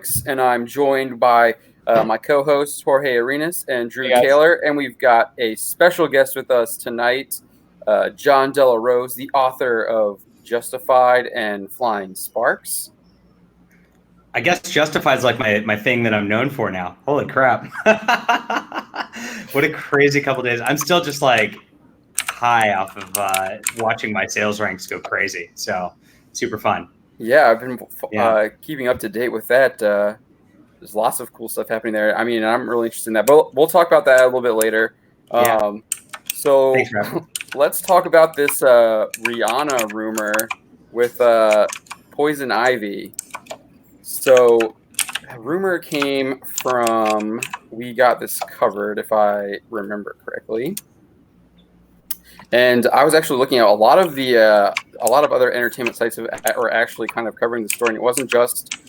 Alex, and I'm joined by my co-hosts Jorge Arenas and Drew Taylor, and we've got a special guest with us tonight, Jon Del Arroz, the author of Justified and Flying Sparks. I guess Justified is like my thing that I'm known for now. Holy crap. What a crazy couple days. I'm still just like high off of watching my sales ranks go crazy. So super fun. Yeah, I've been keeping up to date with that. There's lots of cool stuff happening there. I mean, I'm really interested in that, but we'll talk about that a little bit later. So Thanks, let's talk about this Rihanna rumor with Poison Ivy. So a rumor came from, we got this covered, if I remember correctly. And I was actually looking at a lot of other entertainment sites are actually kind of covering the story. And it wasn't just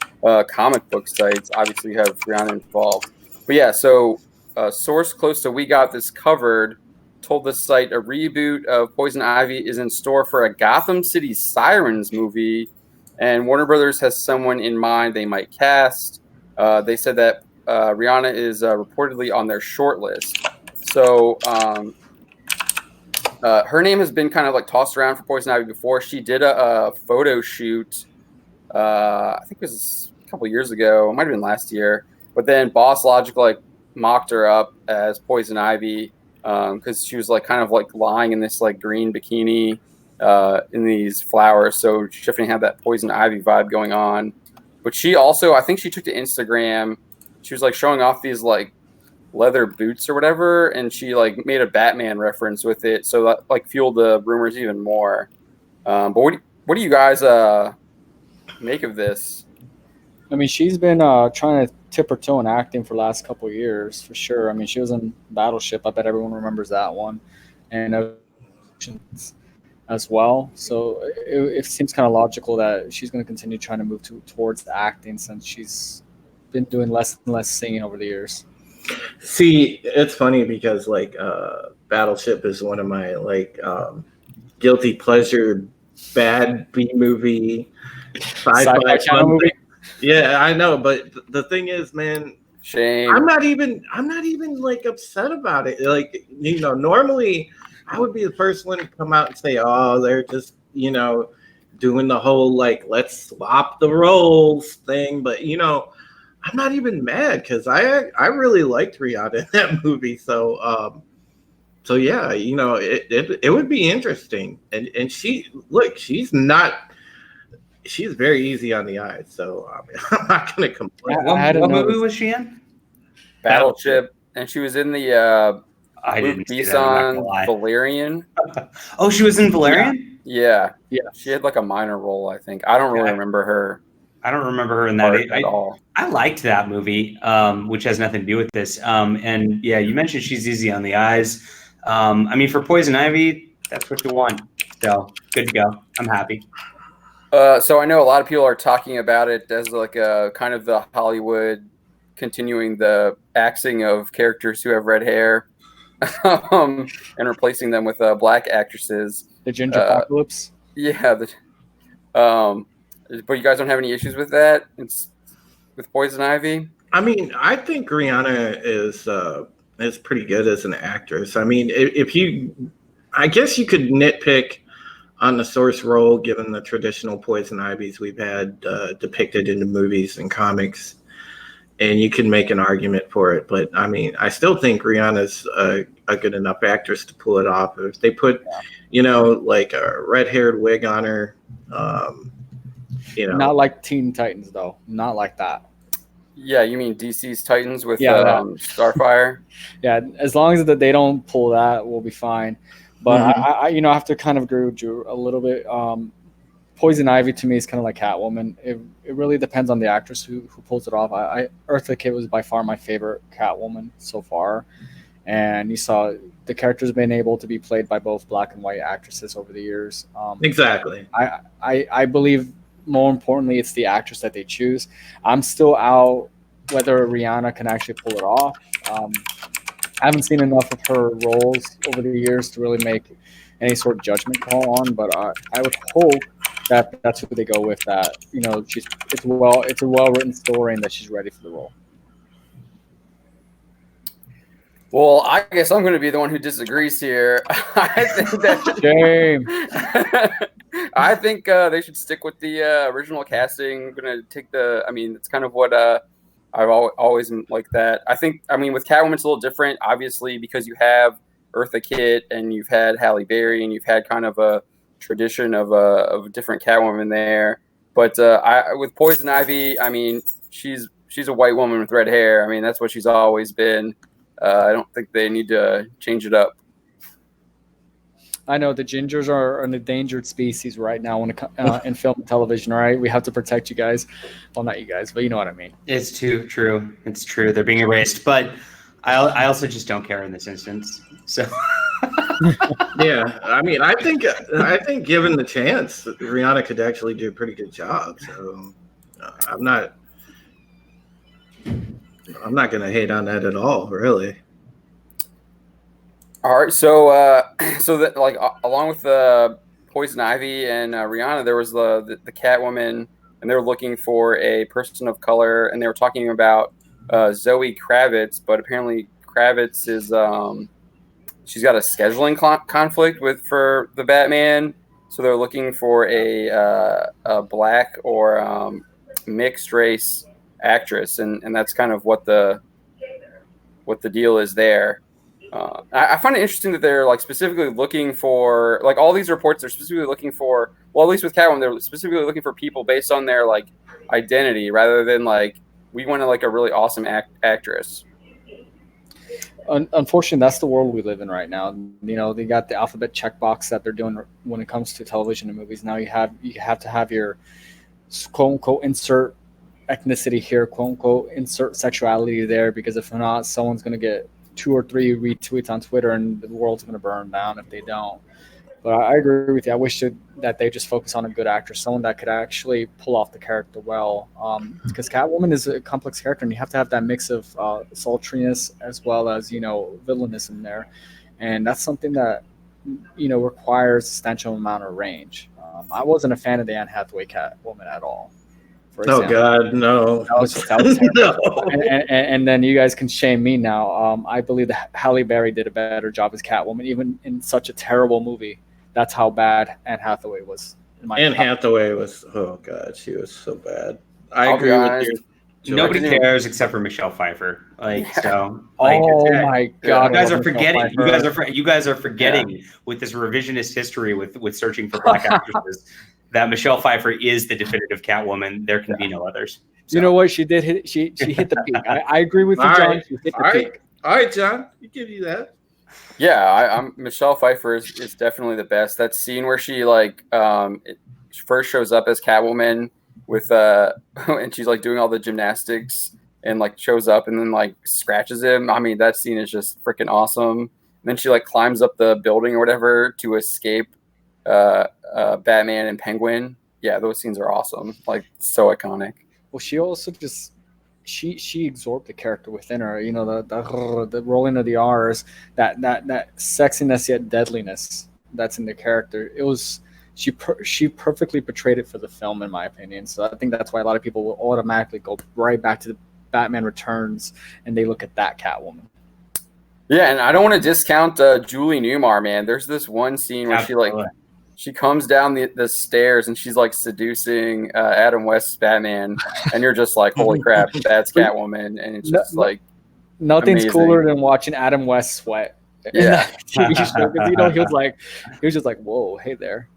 comic book sites. Obviously, you have Rihanna involved. But yeah, so a source close to We Got This Covered told the site a reboot of Poison Ivy is in store for a Gotham City Sirens movie. And Warner Brothers has someone in mind they might cast. They said that Rihanna is reportedly on their short list. So her name has been kind of like tossed around for Poison Ivy before. She did a photo shoot, I think it was a couple years ago. It might have been last year. But then Boss Logic like mocked her up as Poison Ivy because she was like kind of like lying in this like green bikini in these flowers. So she definitely had that Poison Ivy vibe going on. But she also, I think she took to Instagram. She was like showing off these like leather boots or whatever, and she like made a Batman reference with it, so that like fueled the rumors even more. But what do you guys make of this? I mean, she's been trying to tip her toe in acting for the last couple of years, for sure. I mean, she was in Battleship. I bet everyone remembers that one, and as well. So it seems kind of logical that she's going to continue trying to move towards acting since she's been doing less and less singing over the years. See, it's funny because like Battleship is one of my like guilty pleasure bad B movie sci-fi channel movie. Yeah, I know, but the thing is, man, shame. I'm not even like upset about it. Like, you know, normally I would be the first one to come out and say, "Oh, they're just, you know, doing the whole like let's swap the roles thing." But you know, I'm not even mad because I really liked Rihanna in that movie. So yeah, you know, it would be interesting. And she's very easy on the eyes. So I'm not gonna complain. What movie was she in? Battleship, and she was in the I didn't see that. Valerian. Oh, she was in Valerian? Yeah. She had like a minor role, I think. I don't really remember her. I don't remember her in that at all. I liked that movie, which has nothing to do with this. And yeah, you mentioned she's easy on the eyes. I mean, for Poison Ivy, that's what you want. So good to go. I'm happy. So I know a lot of people are talking about it as like a kind of the Hollywood continuing the axing of characters who have red hair and replacing them with black actresses. The Ginger Apocalypse? Yeah. But you guys don't have any issues with that? It's with Poison Ivy? I mean, I think Rihanna is pretty good as an actress. I mean, I guess you could nitpick on the source role given the traditional Poison Ivies we've had depicted in the movies and comics, and you can make an argument for it. But I mean, I still think Rihanna's a good enough actress to pull it off. If they put, you know, like a red-haired wig on her. You know. Not like Teen Titans, though. Not like that. Yeah, you mean DC's Titans with Starfire? Yeah, as long as they don't pull that, we'll be fine. But I have to kind of agree with Drew a little bit. Poison Ivy to me is kind of like Catwoman. It really depends on the actress who pulls it off. Eartha Kitt was by far my favorite Catwoman so far, and you saw the character's been able to be played by both black and white actresses over the years. Exactly. I believe. More importantly, it's the actress that they choose. I'm still out whether Rihanna can actually pull it off. I haven't seen enough of her roles over the years to really make any sort of judgment call on, but I would hope that's who they go with. That it's a well written story and that she's ready for the role. Well, I guess I'm going to be the one who disagrees here. I think that Shame. I think they should stick with the original casting. I'm going to take it's kind of what I've always like that. I mean, with Catwoman, it's a little different, obviously, because you have Eartha Kitt and you've had Halle Berry and you've had kind of a tradition of a different Catwoman there. But with Poison Ivy, I mean, she's a white woman with red hair. I mean, that's what she's always been. I don't think they need to change it up. I know the gingers are an endangered species right now when in film and television. All right, we have to protect you guys. Well, not you guys, but you know what I mean. It's too true. It's true. They're being erased, but I also just don't care in this instance. So. Yeah, I mean, I think given the chance, Rihanna could actually do a pretty good job. So I'm not going to hate on that at all, really. All right, so that like along with Poison Ivy and Rihanna, there was the Catwoman, and they were looking for a person of color, and they were talking about Zoe Kravitz, but apparently Kravitz is she's got a scheduling conflict for the Batman, so they're looking for a black or mixed race actress, and that's kind of what the deal is there. I find it interesting that they're like specifically looking for like all these reports. They're specifically looking for, well, at least with Catwoman, they're specifically looking for people based on their like identity rather than like we want to like a really awesome actress. Unfortunately, that's the world we live in right now. They got the alphabet checkbox that they're doing when it comes to television and movies. Now you have to have your quote unquote insert ethnicity here, quote unquote insert sexuality there, because if not, someone's going to get 2 or 3 retweets on Twitter and the world's going to burn down if they don't. But I agree with you. I wish that they just focus on a good actress, someone that could actually pull off the character well. Because Catwoman is a complex character, and you have to have that mix of sultriness as well as villainous in there, and that's something that requires a substantial amount of range. I wasn't a fan of the Anne Hathaway Catwoman at all. Oh God, no! That was no. And then you guys can shame me now. I believe that Halle Berry did a better job as Catwoman, even in such a terrible movie. That's how bad Anne Hathaway was. Anne Hathaway was, oh God, she was so bad. I agree with you. Nobody cares except for Michelle Pfeiffer. So. Oh my God! You guys are forgetting. You guys are forgetting with this revisionist history with searching for black actresses. That Michelle Pfeiffer is the definitive Catwoman. There can be no others. So. You know what? She did hit. She hit the peak. I agree with you, John. She hit the peak. All right, John. We give you that. Yeah, I'm Michelle Pfeiffer is definitely the best. That scene where she she first shows up as Catwoman with and she's like doing all the gymnastics and like shows up and then like scratches him. I mean, that scene is just freaking awesome. And then she like climbs up the building or whatever to escape Batman and Penguin. Yeah, those scenes are awesome. Like so iconic. Well, she also just she absorbed the character within her. The rolling of the R's, that sexiness yet deadliness that's in the character. It was she perfectly portrayed it for the film, in my opinion. So I think that's why a lot of people will automatically go right back to the Batman Returns and they look at that Catwoman. Yeah, and I don't want to discount Julie Newmar, man. There's this one scene where she comes down the stairs and she's like seducing Adam West's Batman, and you're just like, holy crap, that's Catwoman, and it's just nothing's amazing. Cooler than watching Adam West sweat. Yeah, TV show, because he was just like, whoa, hey there.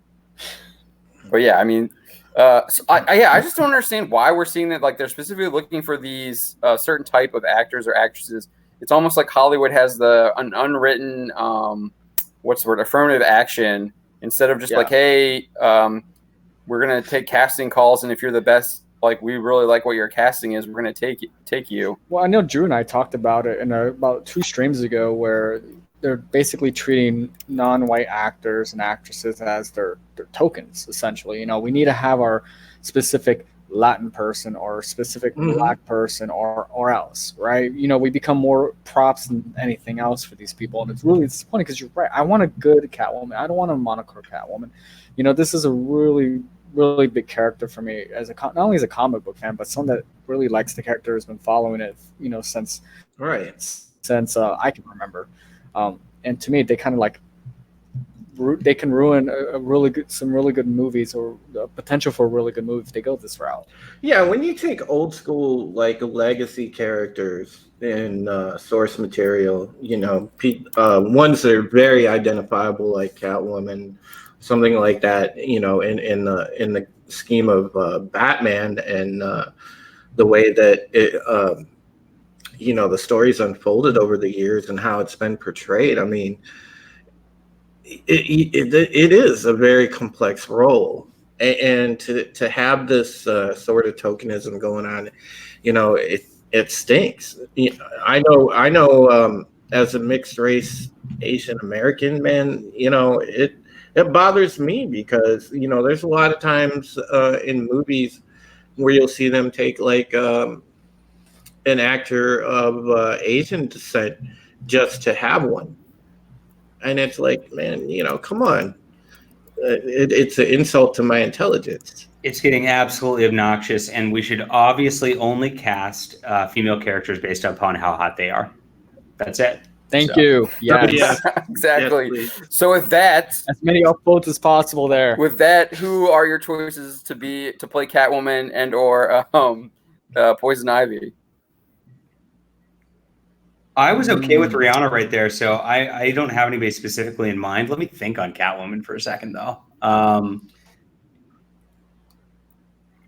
But yeah, I mean, I just don't understand why we're seeing that. Like they're specifically looking for these certain type of actors or actresses. It's almost like Hollywood has an unwritten affirmative action. Instead of just like, hey, we're gonna take casting calls, and if you're the best, like we really like what your casting is, we're gonna take you. Well, I know Drew and I talked about it about 2 streams ago, where they're basically treating non-white actors and actresses as their tokens. Essentially, we need to have our specific Latin person or specific black person or else, right? We become more props than anything else for these people, and it's really disappointing because you're right. I want a good Catwoman. I don't want a monocle Catwoman. This is a really really big character for me as not only as a comic book fan, but someone that really likes the character, has been following it, since I can remember. And to me, they kind of like they can ruin some really good movies, or the potential for a really good movie if they go this route. Yeah, when you take old school like legacy characters in source material, ones that are very identifiable, like Catwoman, something like that, in the scheme of Batman and the way that it, the stories unfolded over the years and how it's been portrayed. I mean, it is a very complex role, and to have this sort of tokenism going on, it stinks. I know. As a mixed race Asian American man, it bothers me because there's a lot of times in movies where you'll see them take like an actor of Asian descent just to have one. And it's like, man, come on. It's an insult to my intelligence. It's getting absolutely obnoxious, and we should obviously only cast female characters based upon how hot they are. That's it. Thank you. Yes. Yeah. Exactly. Yes, So with that, As many upvotes as possible there. with that, who are your choices to play Catwoman and or Poison Ivy? I was okay with Rihanna right there, so I don't have anybody specifically in mind. Let me think on Catwoman for a second, though.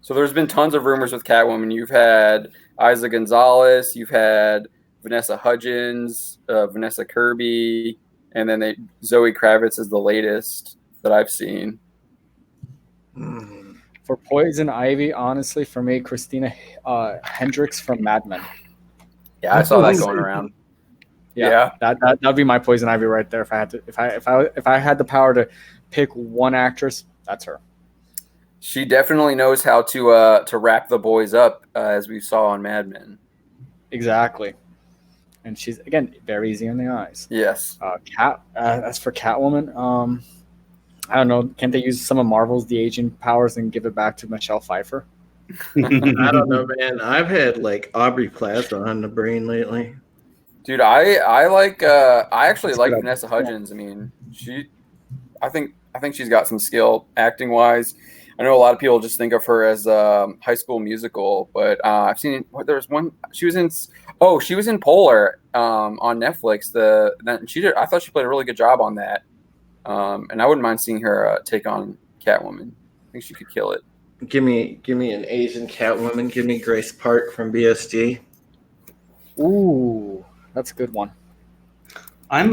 So there's been tons of rumors with Catwoman. You've had Isa Gonzalez, you've had Vanessa Hudgens, Vanessa Kirby, and then Zoe Kravitz is the latest that I've seen. For Poison Ivy, honestly, for me, Christina Hendricks from Mad Men. Yeah, I saw that going around. Yeah. That'd be my Poison Ivy right there. If I had the power to pick one actress, that's her. She definitely knows how to wrap the boys up, as we saw on Mad Men. Exactly. And she's, again, very easy on the eyes. Yes. As for Catwoman, I don't know. Can't they use some of Marvel's the aging powers and give it back to Michelle Pfeiffer? I don't know, man. I've had like Aubrey Plaza on the brain lately. Dude, I actually like Vanessa Hudgens. I mean, I think she's got some skill acting wise. I know a lot of people just think of her as High School Musical, but I've seen there was one she was in Polar on Netflix. I thought she played a really good job on that, and I wouldn't mind seeing her take on Catwoman. I think she could kill it. Give me an Asian Catwoman. Give me Grace Park from BSG. Ooh, that's a good one. I'm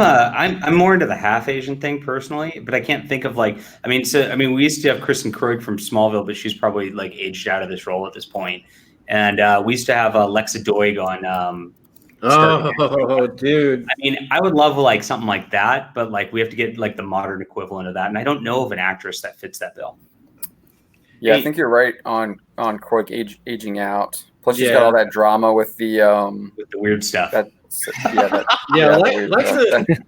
more into the half Asian thing personally, but I can't think of we used to have Kristen Krug from Smallville, but she's probably like aged out of this role at this point. And we used to have Lexa Doig on. Dude! I mean, I would love like something like that, but like we have to get like the modern equivalent of that, and I don't know of an actress that fits that bill. Yeah, I think you're right on Krug aging out. Plus, she's got all that drama with the weird stuff. Lexa.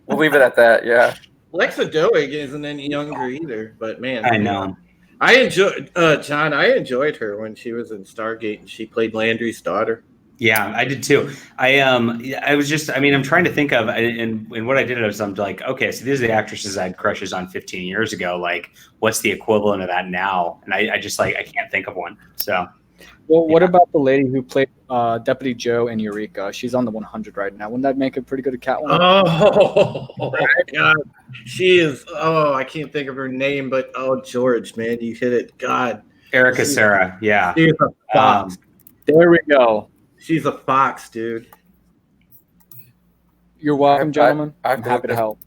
We'll leave it at that. Yeah. Lexa Doig isn't any younger either, but man, I know. I enjoyed John. I enjoyed her when she was in Stargate and she played Landry's daughter. Yeah, I did too. I was just, I'm trying to think of, and what I did was I'm like, okay, so these are the actresses I had crushes on 15 years ago. Like, what's the equivalent of that now? And I just I can't think of one. So. Well, what about the lady who played Deputy Joe in Eureka? She's on the 100 right now. Wouldn't that make it pretty good at Catwoman? Oh, God. She is, I can't think of her name, but, George, man, you hit it. God. Erica Sarah, yeah. She's a fox. There we go. She's a fox, dude. You're welcome, gentlemen. I'm happy to help.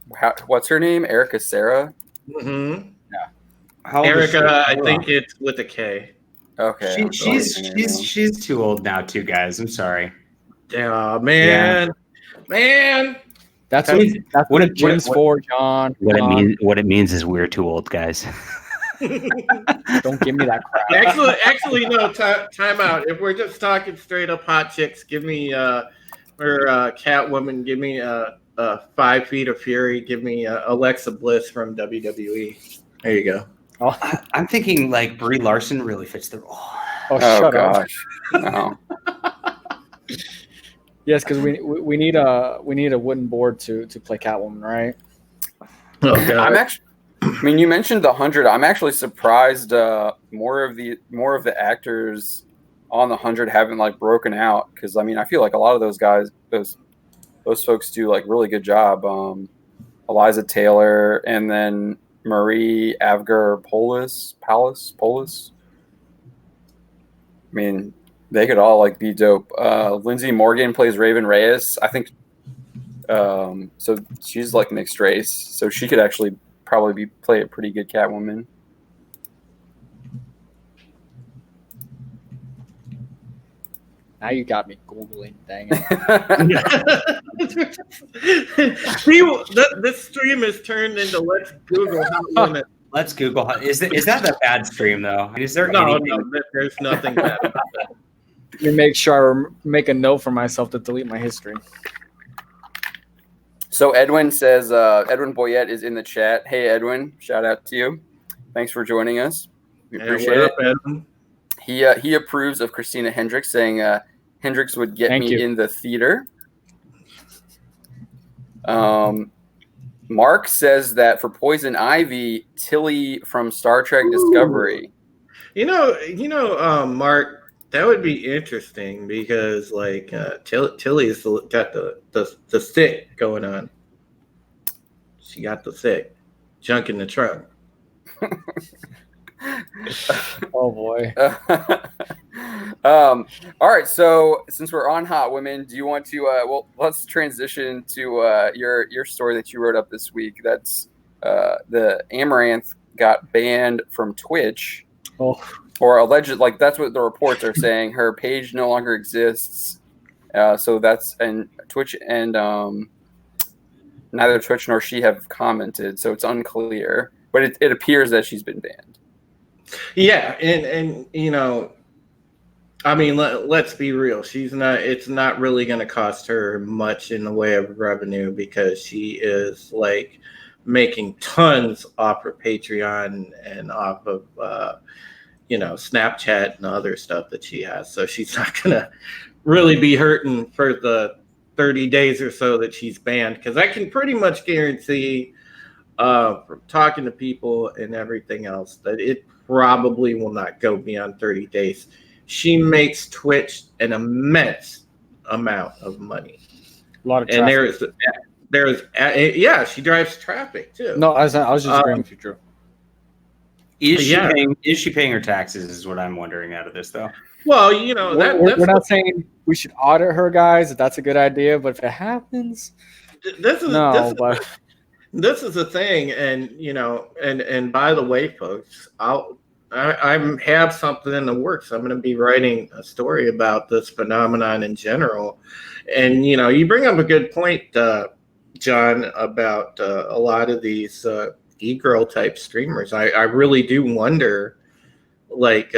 What's her name? Erica Sarah? Mm-hmm. Yeah. Erica, I think it's with a K. Okay. She's too old now, too, guys. I'm sorry. Yeah, man. Yeah. Man. That's what Jim's for, John. What it means is we're too old, guys. Don't give me that crap. Actually, no. Time out. If we're just talking straight up hot chicks, give me Catwoman. Give me 5 Feet of Fury. Give me Alexa Bliss from WWE. There you go. Oh, I'm thinking like Brie Larson really fits the role. oh, Oh shut up. gosh, no. Yes, because we need a wooden board to play Catwoman, right? Oh god. I'm actually. I mean, you mentioned the 100. I'm actually surprised more of the actors on the 100 haven't like broken out, because I mean I feel like a lot of those guys, those folks do like really good job. Eliza Taylor, and then Marie Avgar Polis. I mean, they could all like be dope. Lindsay Morgan plays Raven Reyes. I think so she's like mixed race, so she could actually probably play a pretty good Catwoman. Now you got me Googling, dang it. See, this stream has turned into let's Google Hot Women. Let's Google. Is that a bad stream though? Is there No, anything? there's nothing bad about that. Let me make sure I make a note for myself to delete my history. So Edwin says, Edwin Boyette is in the chat. Hey, Edwin, shout out to you. Thanks for joining us. We appreciate it. Edwin? He approves of Christina Hendricks, saying Hendricks would get Thank me you. in the theater. Mark says that for Poison Ivy, Tilly from Star Trek Discovery. You know, Mark, that would be interesting because like Tilly's got the stick going on. She got the stick, junk in the trunk. Oh boy. All right, so since we're on Hot Women, do you want to well, let's transition to your story that you wrote up this week. That's the Amouranth got banned from Twitch, or alleged, like that's what the reports are saying. Her page no longer exists, so that's, and Twitch and neither Twitch nor she have commented, so it's unclear, but it appears that she's been banned. Yeah, and you know, I mean, let's be real. It's not really going to cost her much in the way of revenue because she is like making tons off her Patreon and off of Snapchat and other stuff that she has. So she's not going to really be hurting for the 30 days or so that she's banned, because I can pretty much guarantee from talking to people and everything else that it probably will not go beyond 30 days. She makes Twitch an immense amount of money. A lot of traffic. And she drives traffic too. No, I was just agreeing with you, Drew. Is she paying her taxes? Is what I'm wondering out of this, though. Well, you know, we're not saying we should audit her, guys. That's a good idea, but if it happens, this is the thing, and and by the way, folks, I have something in the works. I'm going to be writing a story about this phenomenon in general, and you bring up a good point, John, about a lot of these e-girl type streamers. I really do wonder, like,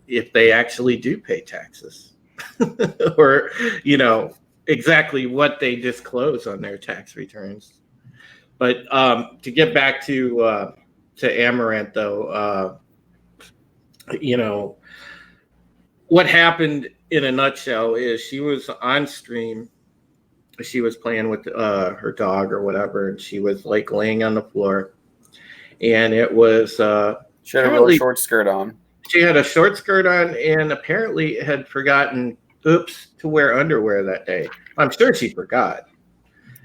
if they actually do pay taxes, or exactly what they disclose on their tax returns. But to get back to Amouranth, though, what happened in a nutshell is she was on stream. She was playing with her dog or whatever, and she was like laying on the floor, and it was she had a really short skirt on. She had a short skirt on, and apparently had forgotten to wear underwear that day. I'm sure she forgot.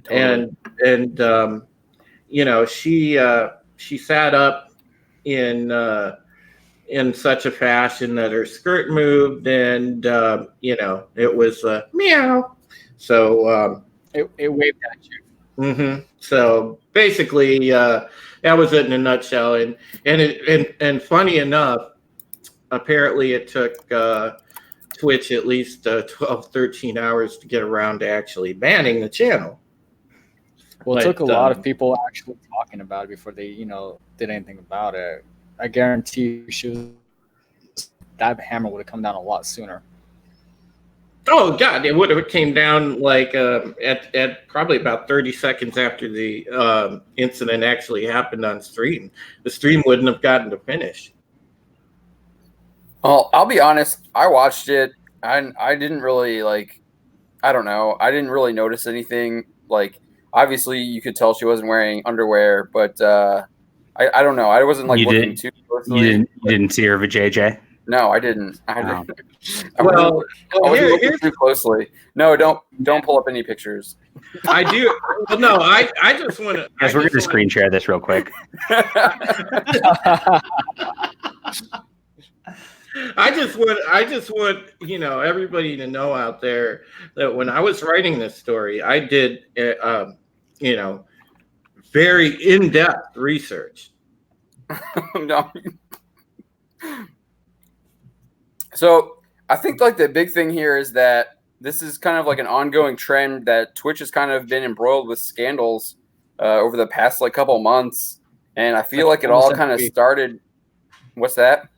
Totally. And she sat up in such a fashion that her skirt moved, and it was meow. So it waved at you. Mm-hmm. So basically, that was it in a nutshell. And funny enough, apparently it took Twitch at least 12, 13 hours to get around to actually banning the channel. Well, it took a lot of people actually talking about it before they, did anything about it. I guarantee you that hammer would have come down a lot sooner. Oh God, it would have came down like at probably about 30 seconds after the incident actually happened on stream. The stream wouldn't have gotten to finish. Well, I'll be honest. I watched it. I didn't really like. I don't know. I didn't really notice anything. Like, obviously, you could tell she wasn't wearing underwear, but I don't know. I wasn't like looking too closely. You didn't see her vajayjay? No, I didn't. Oh. I wasn't looking too closely. No, don't pull up any pictures. I do. Well, no, I just want to. Guys, we're going to screen share this real quick. I just want everybody to know out there that when I was writing this story, I did very in-depth research. No. So I think like the big thing here is that this is kind of like an ongoing trend that Twitch has kind of been embroiled with scandals over the past like couple months, and I feel like it all kind of started. What's that?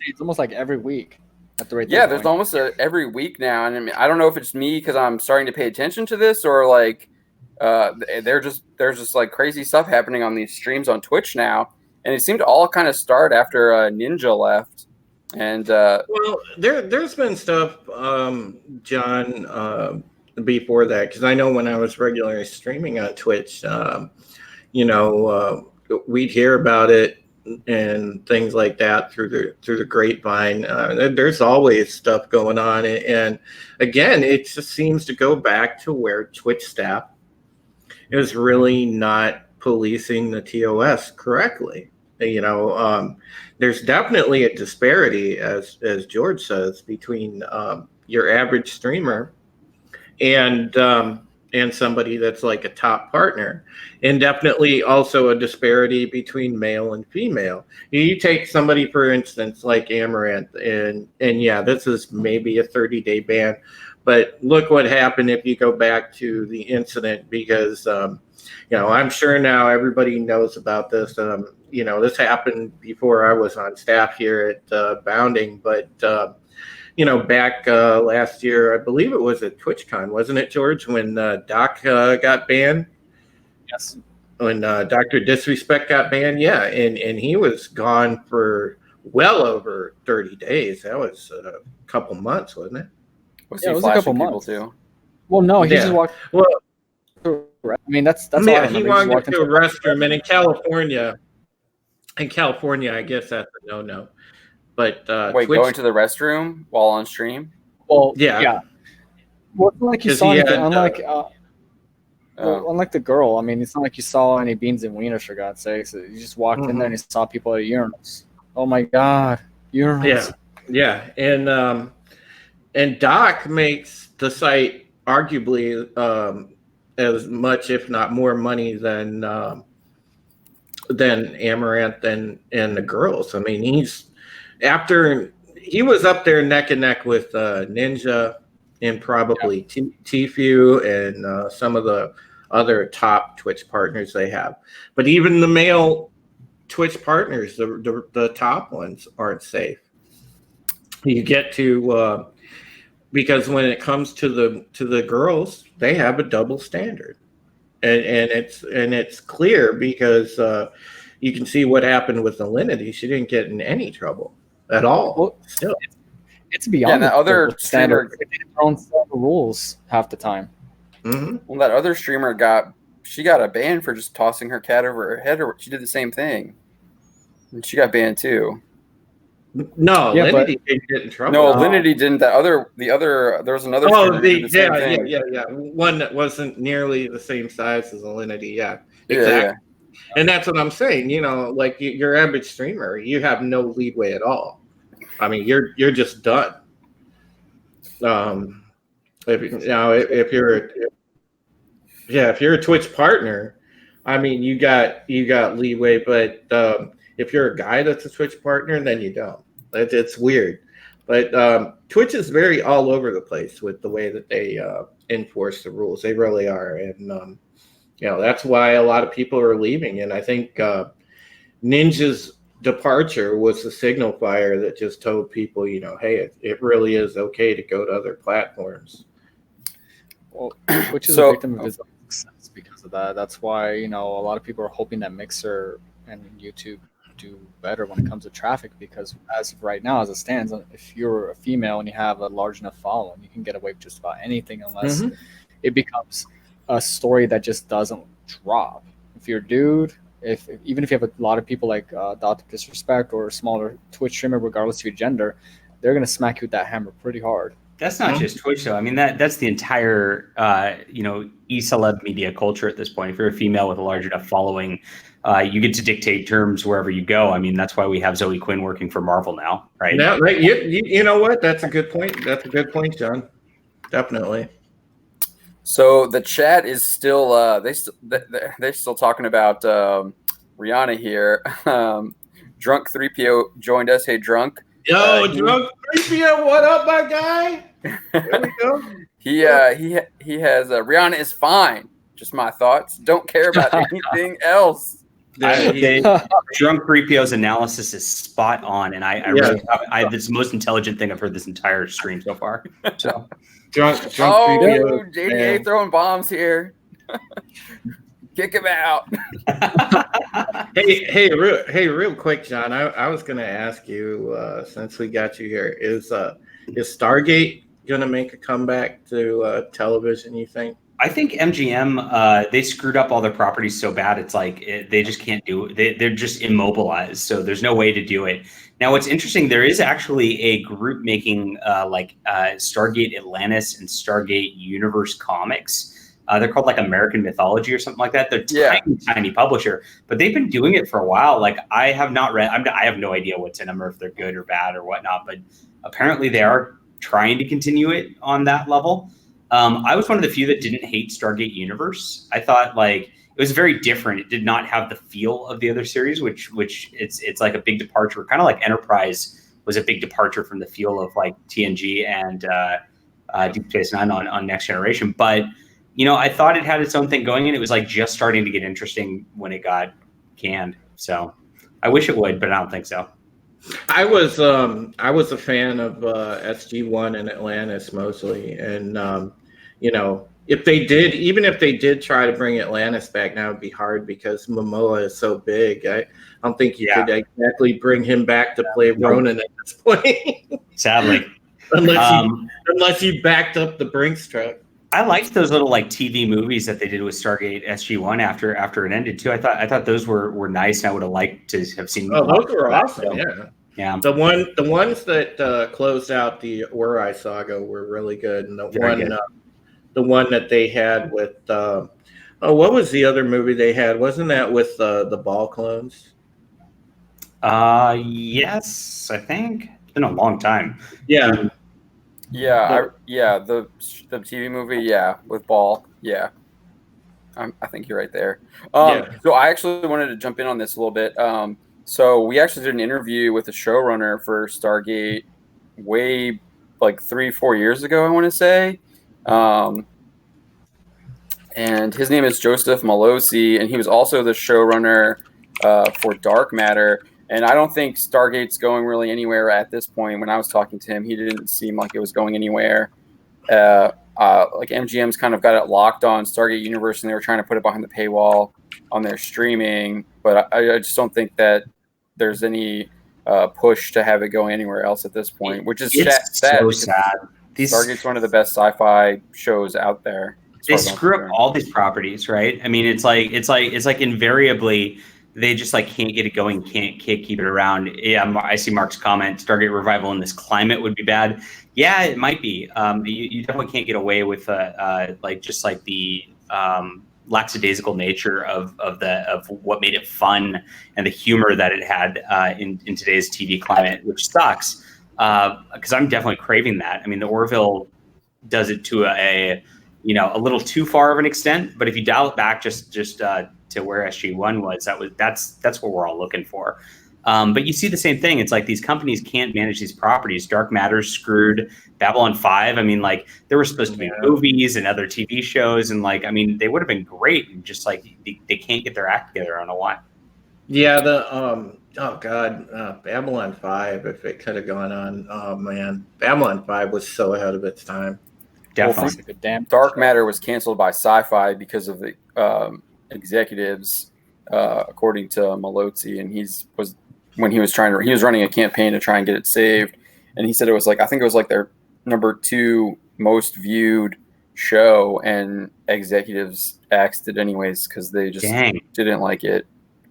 It's almost like every week at the rate. Yeah, there's almost every week now, and I mean, I don't know if it's me because I'm starting to pay attention to this, or like there's just like crazy stuff happening on these streams on Twitch now, and it seemed to all kind of start after Ninja left. And well, there's been stuff, John, before that, because I know when I was regularly streaming on Twitch, we'd hear about it and things like that through the grapevine. There's always stuff going on, and again, it just seems to go back to where Twitch staff is really not policing the TOS correctly. There's definitely a disparity, as George says, between your average streamer and somebody that's like a top partner, and definitely also a disparity between male and female. You take somebody, for instance, like Amouranth, and yeah, this is maybe a 30-day ban, but look what happened if you go back to the incident, because I'm sure now everybody knows about this. This happened before I was on staff here at Bounding, but back last year, I believe it was at TwitchCon, wasn't it, George, when Doc got banned? Yes. When Dr. Disrespect got banned, yeah, and he was gone for well over 30 days. That was a couple months, wasn't it? Yeah, it was a couple months too. Well, no, he just walked. Well, I mean, that's yeah. He walked into a restroom, and in California, I guess that's a no-no. But wait, Twitch, going to the restroom while on stream? Well, yeah. Well, it's not like you saw anything. Unlike the girl, I mean, it's not like you saw any beans and wieners, for God's sakes. You just walked in there and you saw people at urinals. Oh my God, urinals. Yeah, and Doc makes the site arguably as much, if not more, money than Amouranth and the girls. I mean, he was up there neck and neck with Ninja and probably Tfue and some of the other top Twitch partners they have. But even the male Twitch partners, the top ones, aren't safe. You get to because when it comes to the girls, they have a double standard, and it's clear because you can see what happened with Alinity. She didn't get in any trouble at all. Well, still, It's beyond that other streamer. They don't set the rules half the time. Mm-hmm. Well, that other streamer got a ban for just tossing her cat over her head, or she did the same thing, and she got banned too. No, yeah, Linity didn't get in trouble. No, Linity didn't. There was another. Oh, yeah. One that wasn't nearly the same size as Alinity. Yeah, exactly. Yeah. And that's what I'm saying. You know, like your average streamer, you have no leeway at all. I mean, you're just done. If you're a Twitch partner, I mean, you got leeway, but if you're a guy that's a Twitch partner, then you don't. It's weird, but Twitch is very all over the place with the way that they enforce the rules. They really are, and that's why a lot of people are leaving. And I think Ninja's departure was the signal fire that just told people, hey, it really is okay to go to other platforms. Well, which is a victim of his own success because of that. That's why, a lot of people are hoping that Mixer and YouTube do better when it comes to traffic, because as of right now, as it stands, if you're a female and you have a large enough following, you can get away with just about anything unless it becomes a story that just doesn't drop. If you're a dude, even if you have a lot of people like Dr. Disrespect or a smaller Twitch streamer, regardless of your gender, they're going to smack you with that hammer pretty hard. That's not just Twitch, though. I mean, that's the entire, e-celeb media culture at this point. If you're a female with a large enough following, you get to dictate terms wherever you go. I mean, that's why we have Zoe Quinn working for Marvel now, right? Yeah, right. You know what? That's a good point. That's a good point, John. Definitely. So the chat is still they're still talking about Rihanna here. Drunk 3PO joined us. Hey, Drunk. Yo, Drunk 3PO, what up, my guy? There we go. He has Rihanna is fine. Just my thoughts. Don't care about anything else. Drunk 3PO's analysis is spot on, and it's the most intelligent thing I've heard this entire stream so far. So. Drunk 3PO. JDA throwing bombs here. Kick him out. Hey, real quick, John. I was going to ask you, since we got you here, is Stargate going to make a comeback to television, you think? I think MGM, they screwed up all their properties so bad. It's like they just can't do it. They're just immobilized. So there's no way to do it. Now, what's interesting, there is actually a group making Stargate Atlantis and Stargate Universe comics. They're called like American Mythology or something like that. They're tiny publisher, but they've been doing it for a while. Like I have not read, I have no idea what's in them or if they're good or bad or whatnot, but apparently they are trying to continue it on that level. I was one of the few that didn't hate Stargate Universe. I thought it was very different. It did not have the feel of the other series, which it's like a big departure, kind of like Enterprise was a big departure from the feel of like TNG and Deep Space Nine on Next Generation. But I thought it had its own thing going, and it was like just starting to get interesting when it got canned. So I wish it would, but I don't think so. I was a fan of SG-1 and Atlantis mostly, and if they did try to bring Atlantis back, now it'd be hard because Momoa is so big. I don't think you could exactly bring him back to play Ronan at this point. Sadly, unless you backed up the Brinks truck. I liked those little TV movies that they did with Stargate SG-1 after it ended too. I thought those were nice, and I would have liked to have seen. Oh, those were awesome! Yeah. The ones that closed out the Uri saga were really good, and the one that they had with what was the other movie they had? Wasn't that with the Ball clones? Yes, I think it's been a long time. Yeah. The TV movie, with Ball, I think you're right there. So I actually wanted to jump in on this a little bit. So we actually did an interview with the showrunner for Stargate way 3-4 years ago, I want to say. And his name is Joseph Malosi, and he was also the showrunner for Dark Matter. And I don't think Stargate's going really anywhere at this point. When I was talking to him, he didn't seem like it was going anywhere. MGM's kind of got it locked on Stargate Universe, and they were trying to put it behind the paywall on their streaming. But I just don't think that there's any push to have it going anywhere else at this point, which is sad. So sad. Stargate's one of the best sci-fi shows out there. They screw up all these properties, right? I mean, it's like invariably they just can't get it going, can't keep it around. Yeah, I see Mark's comment. Stargate revival in this climate would be bad. Yeah, it might be. You definitely can't get away with the lackadaisical nature of what made it fun and the humor that it had in today's TV climate, which sucks because I'm definitely craving that. I mean, the Orville does it to a little too far of an extent, but if you dial it back just to where SG-1 was, that's what we're all looking for. But you see the same thing. It's like these companies can't manage these properties. Dark Matter's screwed. Babylon 5. I mean, there were supposed to be movies and other TV shows, and they would have been great. And just they can't get their act together. I don't know why. Yeah, the oh god, Babylon 5. If it could have gone on, oh man, Babylon 5 was so ahead of its time. Definitely. That's a good damn Dark show. Matter was canceled by Sci-Fi because of the executives, according to Malozzi, and he was running a campaign to try and get it saved, and he said it was like, I think it was like their number 2 most viewed show, and executives axed it anyways because they just didn't like it.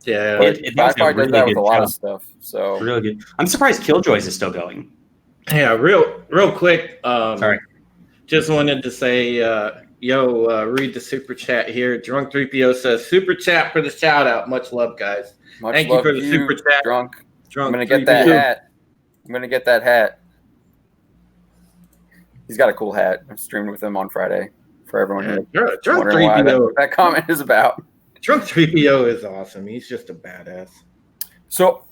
Yeah, But That was a Sci-Fi does really that with good a lot show. of stuff. So Really good. I'm surprised Killjoys is still going. yeah. Real quick. Sorry. Just wanted to say, read the super chat here. Drunk 3PO says, super chat for the shout out. Much love, guys. Thank you for the super chat. Drunk. I'm gonna get that hat. I'm gonna get that hat. He's got a cool hat. I streamed with him on Friday for everyone. Drunk wondering 3PO. Why that comment is about. Drunk 3PO is awesome. He's just a badass. So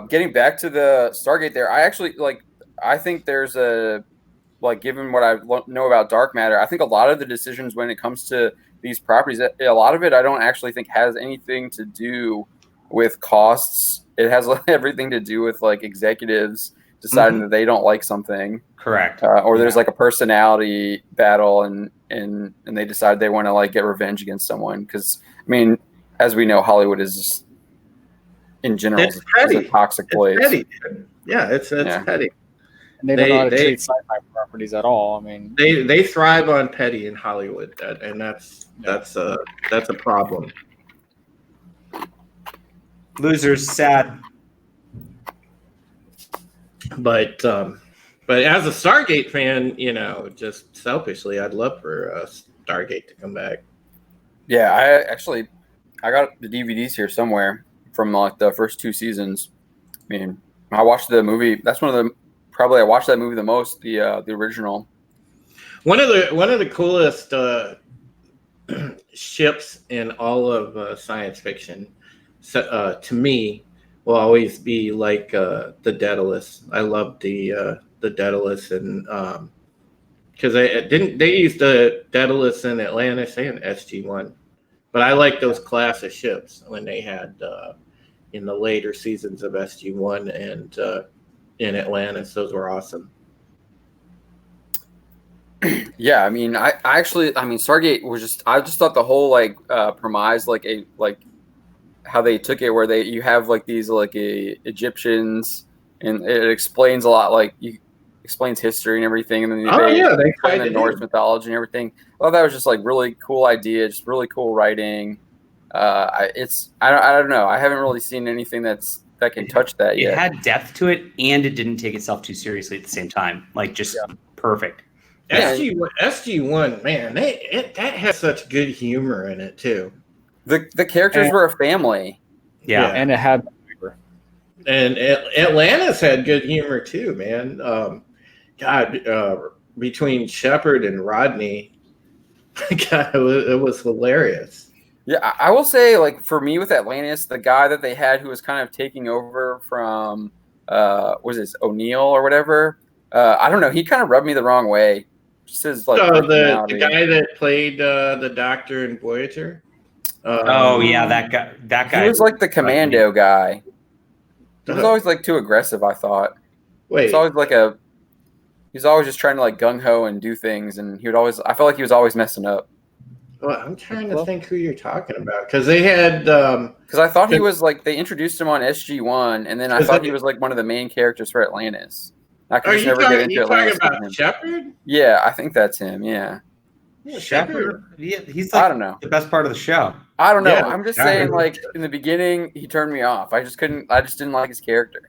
getting back to the Stargate there, I think there's given what I know about Dark Matter, I think a lot of the decisions when it comes to these properties, a lot of it I don't actually think has anything to do with costs. It has everything to do with like executives deciding that they don't like something. Correct. Or there's like a personality battle and they decide they want to like get revenge against someone. Because I mean, as we know, Hollywood is just, in general, it's petty. A toxic place. Petty. Yeah, it's petty. And they don't know how to treat sci-fi properties at all. I mean, they thrive on petty in Hollywood, and that's a problem. Losers, sad. But as a Stargate fan, just selfishly, I'd love for Stargate to come back. Yeah, I got the DVDs here somewhere from like the first 2 seasons. I mean, I watched the movie. That's one of the I watched that movie the most. The original. One of the coolest ships in all of science fiction, to me, will always be like the Daedalus. I love the Daedalus, and because they used the Daedalus in Atlantis and SG-1, but I like those class of ships when they had in the later seasons of SG-1 and in Atlantis. Those were awesome. Yeah, I mean, Stargate was I just thought the whole premise, how they took it, where you have like these Egyptians, and it explains a lot, explains history and everything, and then they find the Norse mythology and everything. I thought that was just like really cool idea, just really cool writing. I don't know. I haven't really seen anything that can touch that yet. It had depth to it, and it didn't take itself too seriously at the same time. Perfect. SG-1, man, that has such good humor in it too. The characters were a family. Yeah, and it had. And Atlantis had good humor too, man. Between Shepard and Rodney, God, it was hilarious. Yeah, I will say, for me with Atlantis, the guy that they had who was kind of taking over from, was this O'Neill or whatever? I don't know. He kind of rubbed me the wrong way. Just his the guy that played the Doctor in Voyager. That guy. He was like the commando guy. He was always too aggressive, I thought. Wait. He's always he's always just trying to gung ho and do things, and I felt like he was always messing up. Well, I'm trying to think who you're talking about, because they had. Because I thought he was they introduced him on SG-1, and then I thought he was one of the main characters for Atlantis. I could just never get into Atlantis. Talking about Shepard? Yeah, I think that's him. Yeah. Shepard. Yeah, he's I don't know. The best part of the show. I don't know. Yeah, I'm just saying, in the beginning, he turned me off. I just didn't like his character.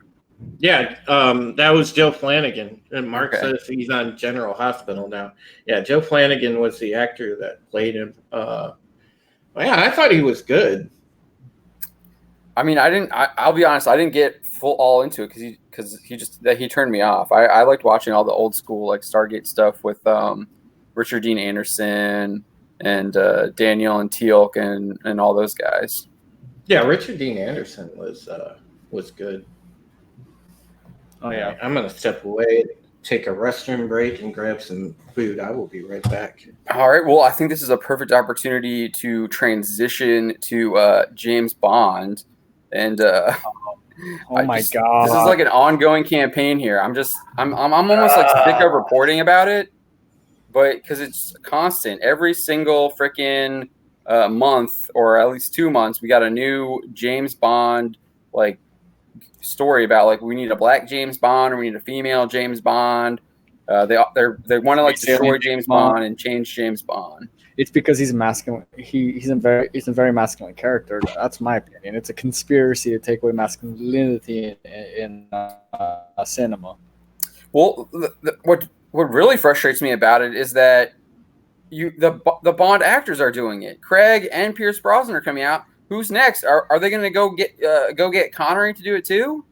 Yeah, that was Joe Flanagan, and Mark says he's on General Hospital now. Yeah, Joe Flanagan was the actor that played him. I thought he was good. I mean, I'll be honest. I didn't get all into it because he turned me off. I liked watching all the old school Stargate stuff with Richard Dean Anderson and Daniel and Teal'c and all those guys. Yeah, Richard Dean Anderson was good. Oh yeah. I'm gonna step away, take a restroom break, and grab some food. I will be right back. All right. Well, I think this is a perfect opportunity to transition to James Bond. And Oh my god! this is like an ongoing campaign here. I'm almost like sick of reporting about it, but because it's constant. Every single freaking month, or at least 2 months, we got a new James Bond like story about like we need a black James Bond or we need a female James Bond. They want to like destroy James Bond and change James Bond. It's because he's masculine. He's a very masculine character. That's my opinion. It's a conspiracy to take away masculinity in cinema. Well, what really frustrates me about it is that the Bond actors are doing it. Craig and Pierce Brosnan are coming out. Who's next? Are they going to go get Connery to do it too?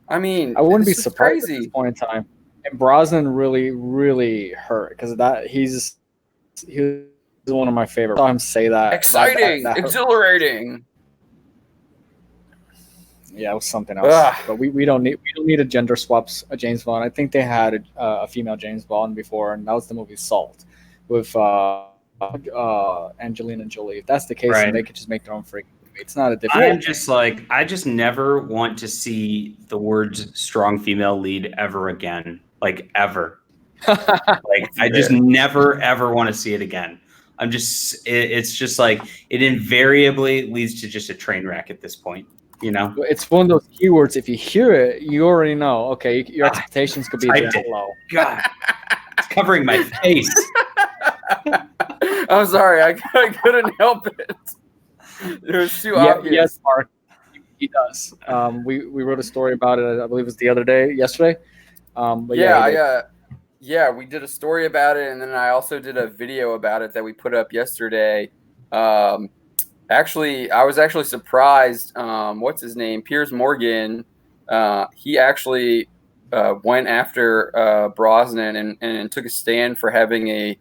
I mean, I wouldn't be surprised at this point in time. And Brosnan really hurt because he was one of my favorite. I saw him say that. Exciting, exhilarating. Yeah, it was something else. Ugh. But we don't need a gender swaps a James Bond. I think they had a female James Bond before, and that was the movie Salt with Angelina Jolie. If that's the case, then they could just make their own freaking movie. It's not a different. I just never want to see the words "strong female lead" ever again. Like ever. Like I just never ever want to see it again. It's just like it invariably leads to just a train wreck at this point. You know, it's one of those keywords. If you hear it, you already know. Okay, your expectations could be a bit low. God, it's covering my face. I'm sorry, I couldn't help it. It was too obvious. Yes, Mark, he does. We wrote a story about it. I believe it was yesterday. But we did a story about it, and then I also did a video about it that we put up yesterday. Actually, I was actually surprised. What's his name? Piers Morgan. He actually went after Brosnan and took a stand for having a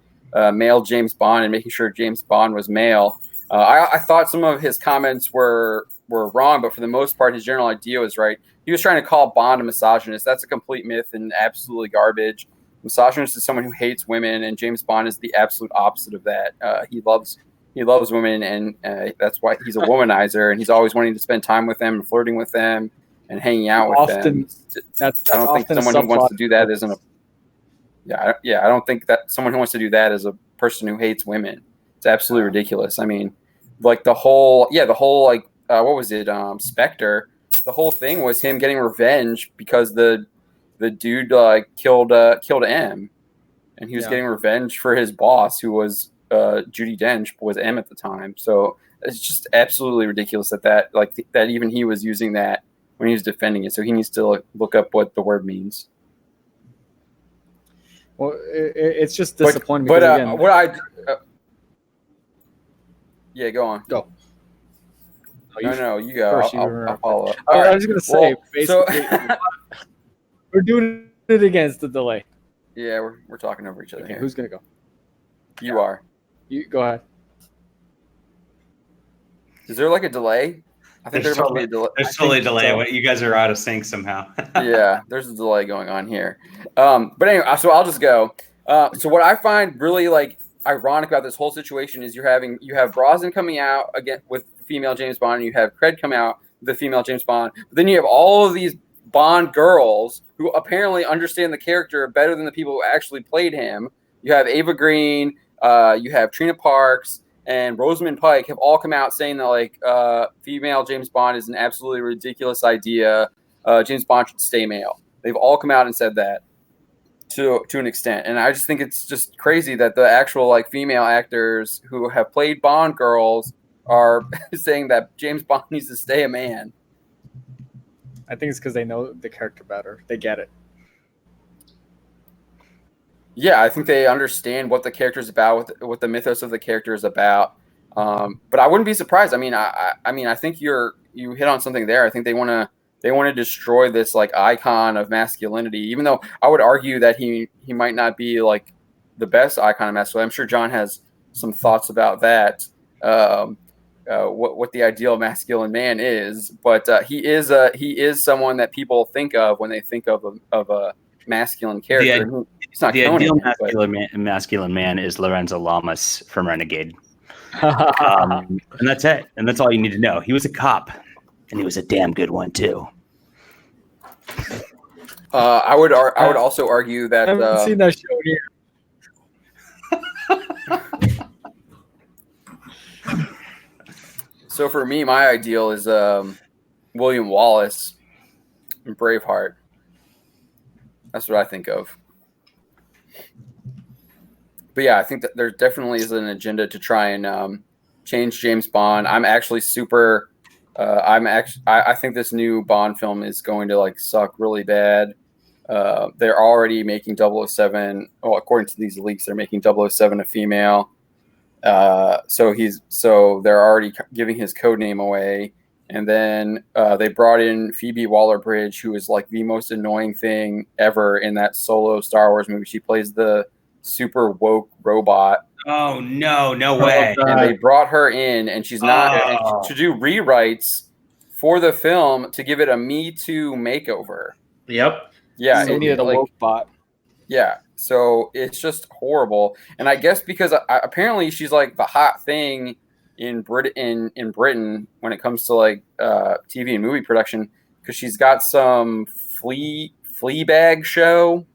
male James Bond and making sure James Bond was male. I thought some of his comments were wrong, but for the most part, his general idea was right. He was trying to call Bond a misogynist. That's a complete myth and absolutely garbage. Misogynist is someone who hates women, and James Bond is the absolute opposite of that. He loves women, and that's why he's a womanizer, and he's always wanting to spend time with them and flirting with them and hanging out with them. I don't think someone who wants to do that isn't a. I don't think that someone who wants to do that is a person who hates women. It's absolutely ridiculous. I mean, like the whole like what was it? Spectre. The whole thing was him getting revenge because the dude killed M, and he was getting revenge for his boss, who was Judi Dench, was M at the time. So it's just absolutely ridiculous that even he was using that when he was defending it. So he needs to look up what the word means. Well, it's just disappointing. But yeah, go on. Go. No, you go. I'll follow up. I was going to say, basically, we're doing it against the delay. Yeah, we're talking over each other here. Who's going to go? You are. You go ahead. Is there like a delay? I think there's totally a delay. There's totally a delay. So. You guys are out of sync somehow. Yeah, there's a delay going on here. But anyway, so I'll just go. So what I find really ironic about this whole situation is you have Brosnan coming out again with female James Bond, and you have Craig come out with the female James Bond. But then you have all of these Bond girls who apparently understand the character better than the people who actually played him. You have Ava Green, you have Trina Parks, and Rosamund Pike have all come out saying that female James Bond is an absolutely ridiculous idea. James Bond should stay male. They've all come out and said that to an extent, and I just think it's just crazy that the actual female actors who have played Bond girls are saying that James Bond needs to stay a man. I think it's because they know the character better. They get it. Yeah, I think they understand what the character is about, what the mythos of the character is about. But I wouldn't be surprised. I mean, I think you hit on something there. I think they want to destroy this icon of masculinity. Even though I would argue that he might not be the best icon of masculinity. I'm sure John has some thoughts about that. What the ideal masculine man is, but he is someone that people think of when they think of a masculine character. The ideal masculine man is Lorenzo Lamas from Renegade, and that's it. And that's all you need to know. He was a cop. and it was a damn good one too. I would also argue that I haven't seen that show here. So for me, my ideal is William Wallace in Braveheart. That's what I think of. But yeah, I think that there definitely is an agenda to try and change James Bond. I'm actually super. I think this new Bond film is going to like suck really bad. They're already making 007. Well, according to these leaks, they're making 007 a female. So they're already giving his code name away. And then they brought in Phoebe Waller-Bridge, who is like the most annoying thing ever in that solo Star Wars movie. She plays the super woke robot. Oh no way! And they brought her in, and she's not to do rewrites for the film to give it a Me Too makeover. Yep. Yeah, They needed a woke bot. Yeah, so it's just horrible. And I guess because apparently she's like the hot thing in Britain when it comes to like TV and movie production, because she's got some Fleabag show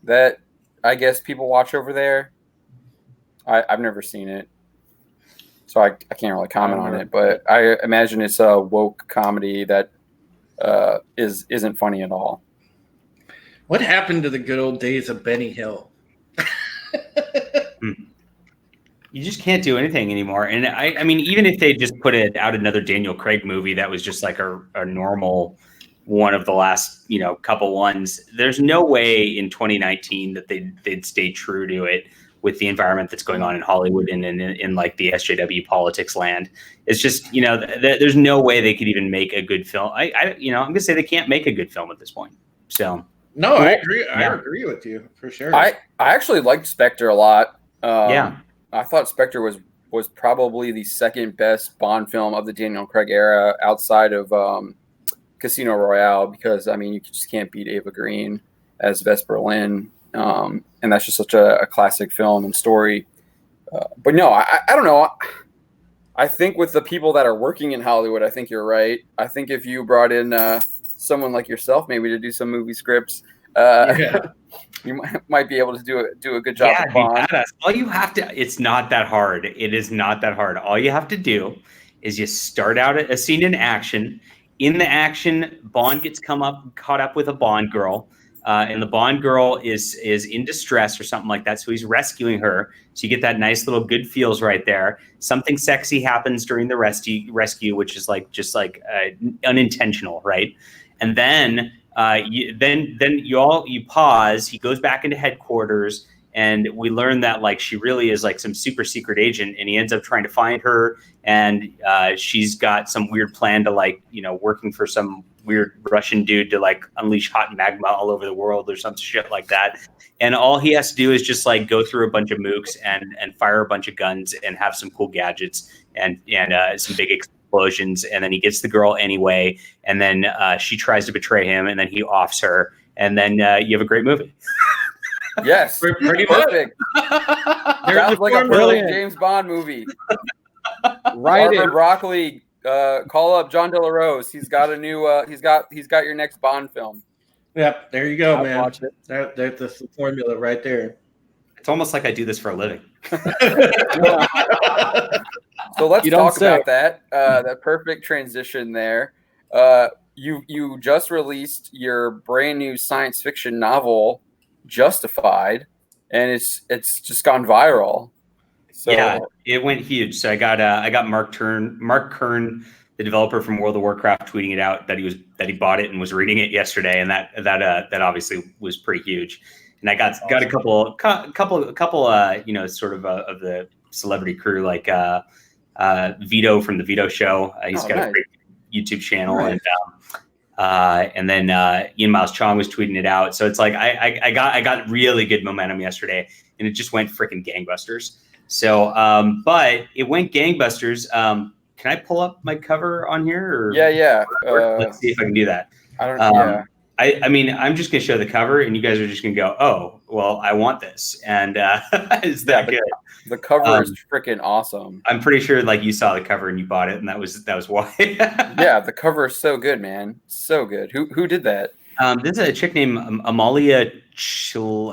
that I guess people watch over there. I've never seen it, so I can't really comment on it. But I imagine it's a woke comedy that isn't funny at all. What happened to the good old days of Benny Hill? You just can't do anything anymore. And I mean, even if they just put out another Daniel Craig movie that was just like a normal one of the last, couple ones, there's no way in 2019 that they'd stay true to it with the environment that's going on in Hollywood and in like the SJW politics land. It's just, there's no way they could even make a good film. I'm going to say they can't make a good film at this point. So. No, I agree. I agree with you for sure. I actually liked Spectre a lot. Yeah. I thought Spectre was probably the second best Bond film of the Daniel Craig era outside of Casino Royale, because I mean you just can't beat Ava Green as Vesper Lynn, and that's just such a classic film and story. But no, I don't know. I think with the people that are working in Hollywood, I think you're right. I think if you brought in someone like yourself maybe to do some movie scripts, you might be able to do a good job. Yeah, badass. All you have to, it's not that hard. It is not that hard. All you have to do is you start out a scene in action. In the action, Bond gets caught up with a Bond girl, and the Bond girl is in distress or something like that. So he's rescuing her. So you get that nice little good feels right there. Something sexy happens during the rescue, which is just unintentional, right? And then you pause. He goes back into headquarters, and we learn that like she really is like some super secret agent, and he ends up trying to find her, and she's got some weird plan to working for some weird Russian dude to like unleash hot magma all over the world or some shit like that. And all he has to do is just like go through a bunch of mooks and fire a bunch of guns and have some cool gadgets and some big explosions, and then he gets the girl anyway, and then she tries to betray him, and then he offs her, and then you have a great movie. Yes, pretty perfect. Sounds like a brilliant James Bond movie. Right, Broccoli. Call up Jon Del Arroz. He's got a new. He's got your next Bond film. Yep, there you go, man. Watch it. That's the formula right there. It's almost like I do this for a living. So let's talk about that. That perfect transition there. You just released your brand new science fiction novel, Justified, and it's just gone viral. So, yeah, it went huge. So I got Mark Kern, the developer from World of Warcraft, tweeting it out that he bought it and was reading it yesterday, and that obviously was pretty huge. And I got a couple sort of the celebrity crew, like Vito from the Vito Show. He's got a great YouTube channel, and then Ian Miles Chong was tweeting it out. So it's like I got really good momentum yesterday, and it just went freaking gangbusters. So, but it went gangbusters. Can I pull up my cover on here? Or yeah. Let's see if I can do that. I don't know. I mean, I'm just gonna show the cover, and you guys are just gonna go, "Oh, well, I want this," and it's that good. The cover is freaking awesome. I'm pretty sure, like, you saw the cover and you bought it, and that was why. Yeah, the cover is so good, man. So good. Who did that? This is a chick named Amalia.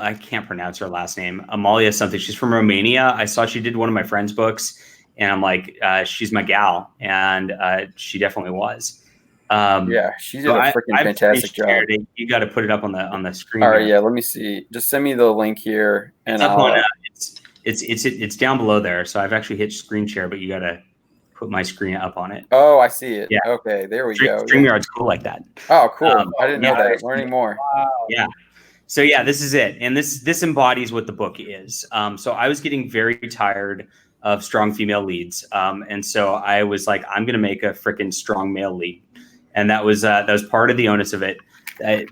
I can't pronounce her last name. Amalia something. She's from Romania. I saw she did one of my friend's books, and I'm like, she's my gal, and she definitely was. Yeah, she did a freaking fantastic job. You got to put it up on the screen. All right, yeah. Let me see. Just send me the link here, and it's down below there. So I've actually hit screen share, but you got to put my screen up on it. Oh, I see it. Yeah. Okay, there we go. StreamYard's cool like that. Oh, cool. I didn't know that. Learning more. Wow. Yeah. So yeah, this is it, and this embodies what the book is. So I was getting very tired of strong female leads, and so I was like, I'm gonna make a freaking strong male lead. And that was part of the onus of it.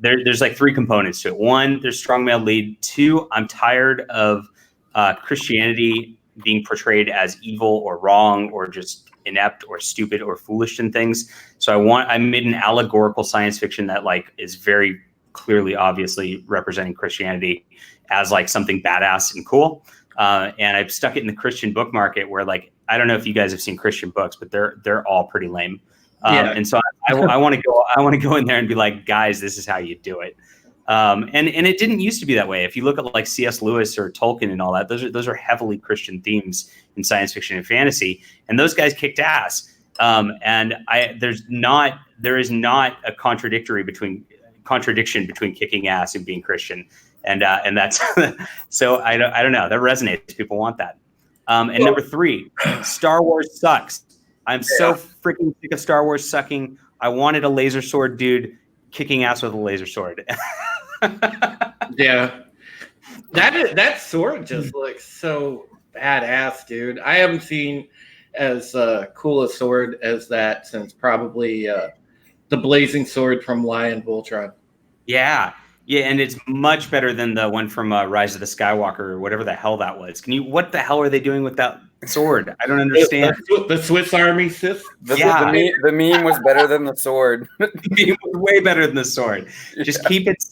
There's like 3 components to it. 1, there's strong male lead. 2, I'm tired of Christianity being portrayed as evil or wrong or just inept or stupid or foolish in things. So I made an allegorical science fiction that like is very clearly, obviously representing Christianity as like something badass and cool. And I've stuck it in the Christian book market where, like, I don't know if you guys have seen Christian books, but they're all pretty lame. And so I want to go in there and be like, guys, this is how you do it. And it didn't used to be that way. If you look at like C.S. Lewis or Tolkien and all that, those are heavily Christian themes in science fiction and fantasy, and those guys kicked ass. And there is not a contradiction between kicking ass and being Christian, and that's so I don't know, that resonates. People want that. And number 3, Star Wars sucks. I'm so freaking sick of Star Wars sucking. I wanted a laser sword dude kicking ass with a laser sword. Yeah. That sword just looks so badass, dude. I haven't seen as cool a sword as that since probably the blazing sword from Lion Voltron. Yeah, and it's much better than the one from Rise of the Skywalker or whatever the hell that was. What the hell are they doing with that sword? I don't understand. The Swiss Army Sith. The meme was better than the sword. The meme was way better than the sword. Just keep it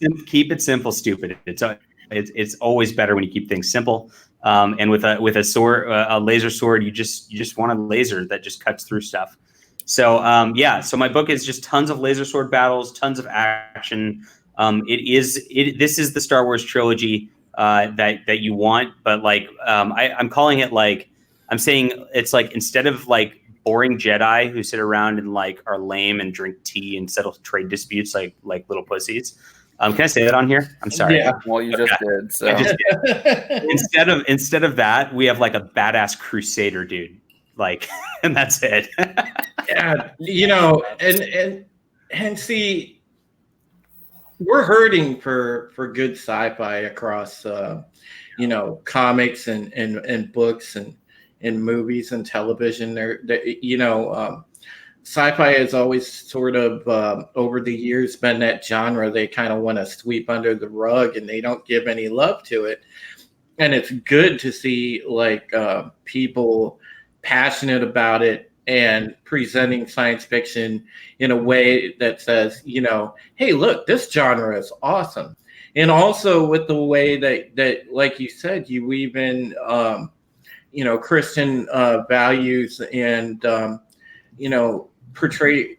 simple, stupid. It's always better when you keep things simple. And with a sword, a laser sword, you just want a laser that just cuts through stuff. So so my book is just tons of laser sword battles, tons of action. This is the Star Wars trilogy that you want, but like I'm calling it, like, I'm saying it's like, instead of like boring Jedi who sit around and like are lame and drink tea and settle trade disputes like little pussies. Can I say that on here? I'm sorry. Yeah, well, you just did. So instead of that, we have like a badass crusader dude, like, and that's it. Yeah, and see, we're hurting for good sci-fi across comics and books and movies and television. Sci-fi has always sort of over the years been that genre they kind of want to sweep under the rug, and they don't give any love to it. And it's good to see like people passionate about it and presenting science fiction in a way that says, hey, look, this genre is awesome. And also with the way that like you said, you weave in, Christian values and, portray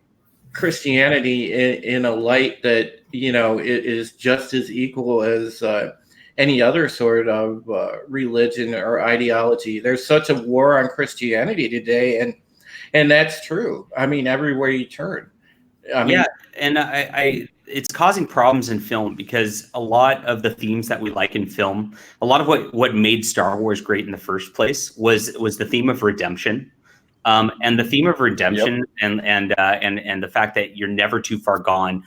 Christianity in a light that, it is just as equal as any other sort of religion or ideology. There's such a war on Christianity today, and that's true. I mean, everywhere you turn. And it's causing problems in film, because a lot of the themes that we like in film, a lot of what made Star Wars great in the first place was the theme of redemption. And the theme of redemption, and the fact that you're never too far gone,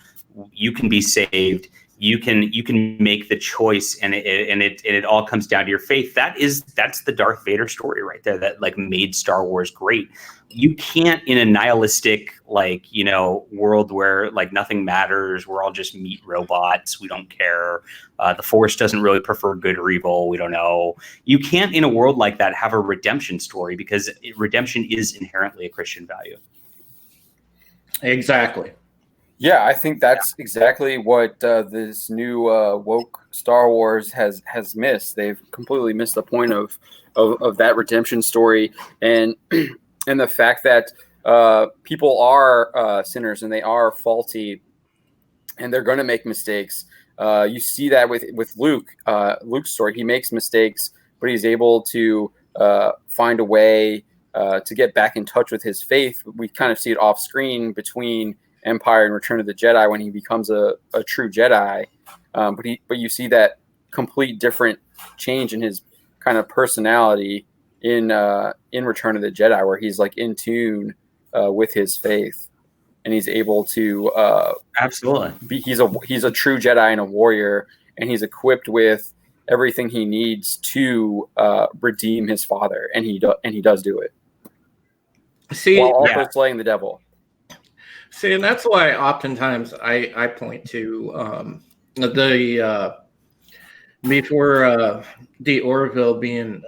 you can be saved. You can make the choice, and it all comes down to your faith. That's the Darth Vader story right there that like made Star Wars great. You can't, in a nihilistic world where like nothing matters, we're all just meat robots, we don't care, the Force doesn't really prefer good or evil, we don't know. You can't, in a world like that, have a redemption story, because redemption is inherently a Christian value. Exactly. Yeah, I think that's exactly what this new woke Star Wars has missed. They've completely missed the point of that redemption story, and and the fact that people are sinners and they are faulty, and they're going to make mistakes. You see that with Luke, Luke's story. He makes mistakes, but he's able to find a way to get back in touch with his faith. We kind of see it off screen between Empire and Return of the Jedi when he becomes a true Jedi. But you see that complete different change in his kind of personality in Return of the Jedi, where he's like in tune with his faith, and he's able to absolutely he's a true Jedi and a warrior, and he's equipped with everything he needs to redeem his father, and he does do it. See, while also slaying the devil. See, and that's why oftentimes I point to the before the Orville being,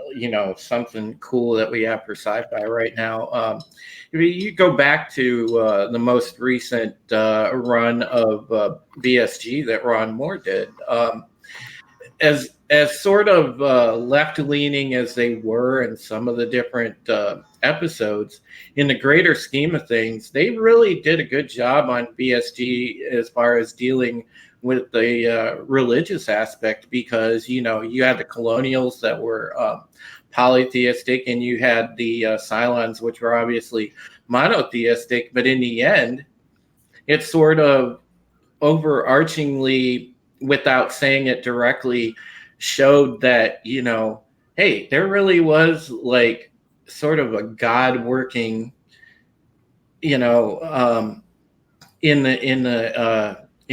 something cool that we have for sci-fi right now. You go back to the most recent run of BSG that Ron Moore did. As sort of left-leaning as they were in some of the different episodes, in the greater scheme of things, they really did a good job on BSG as far as dealing with the religious aspect, because you had the colonials that were polytheistic, and you had the Cylons, which were obviously monotheistic. But in the end, it's sort of overarchingly, without saying it directly, showed that hey, there really was like sort of a God working, in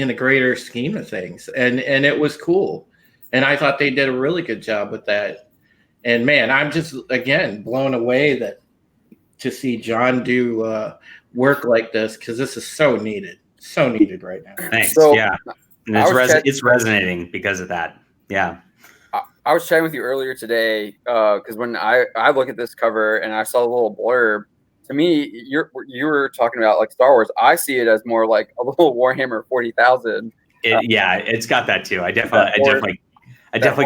the greater scheme of things, and it was cool, and I thought they did a really good job with that. And man, I'm just again blown away to see John do work like this, because this is so needed right now. Thanks. So, yeah, and it's resonating because of that. Yeah. I was chatting with you earlier today because when I look at this cover and I saw the little blurb, to me, you were talking about like Star Wars. I see it as more like a little Warhammer 40,000. Yeah, it's got that too. I definitely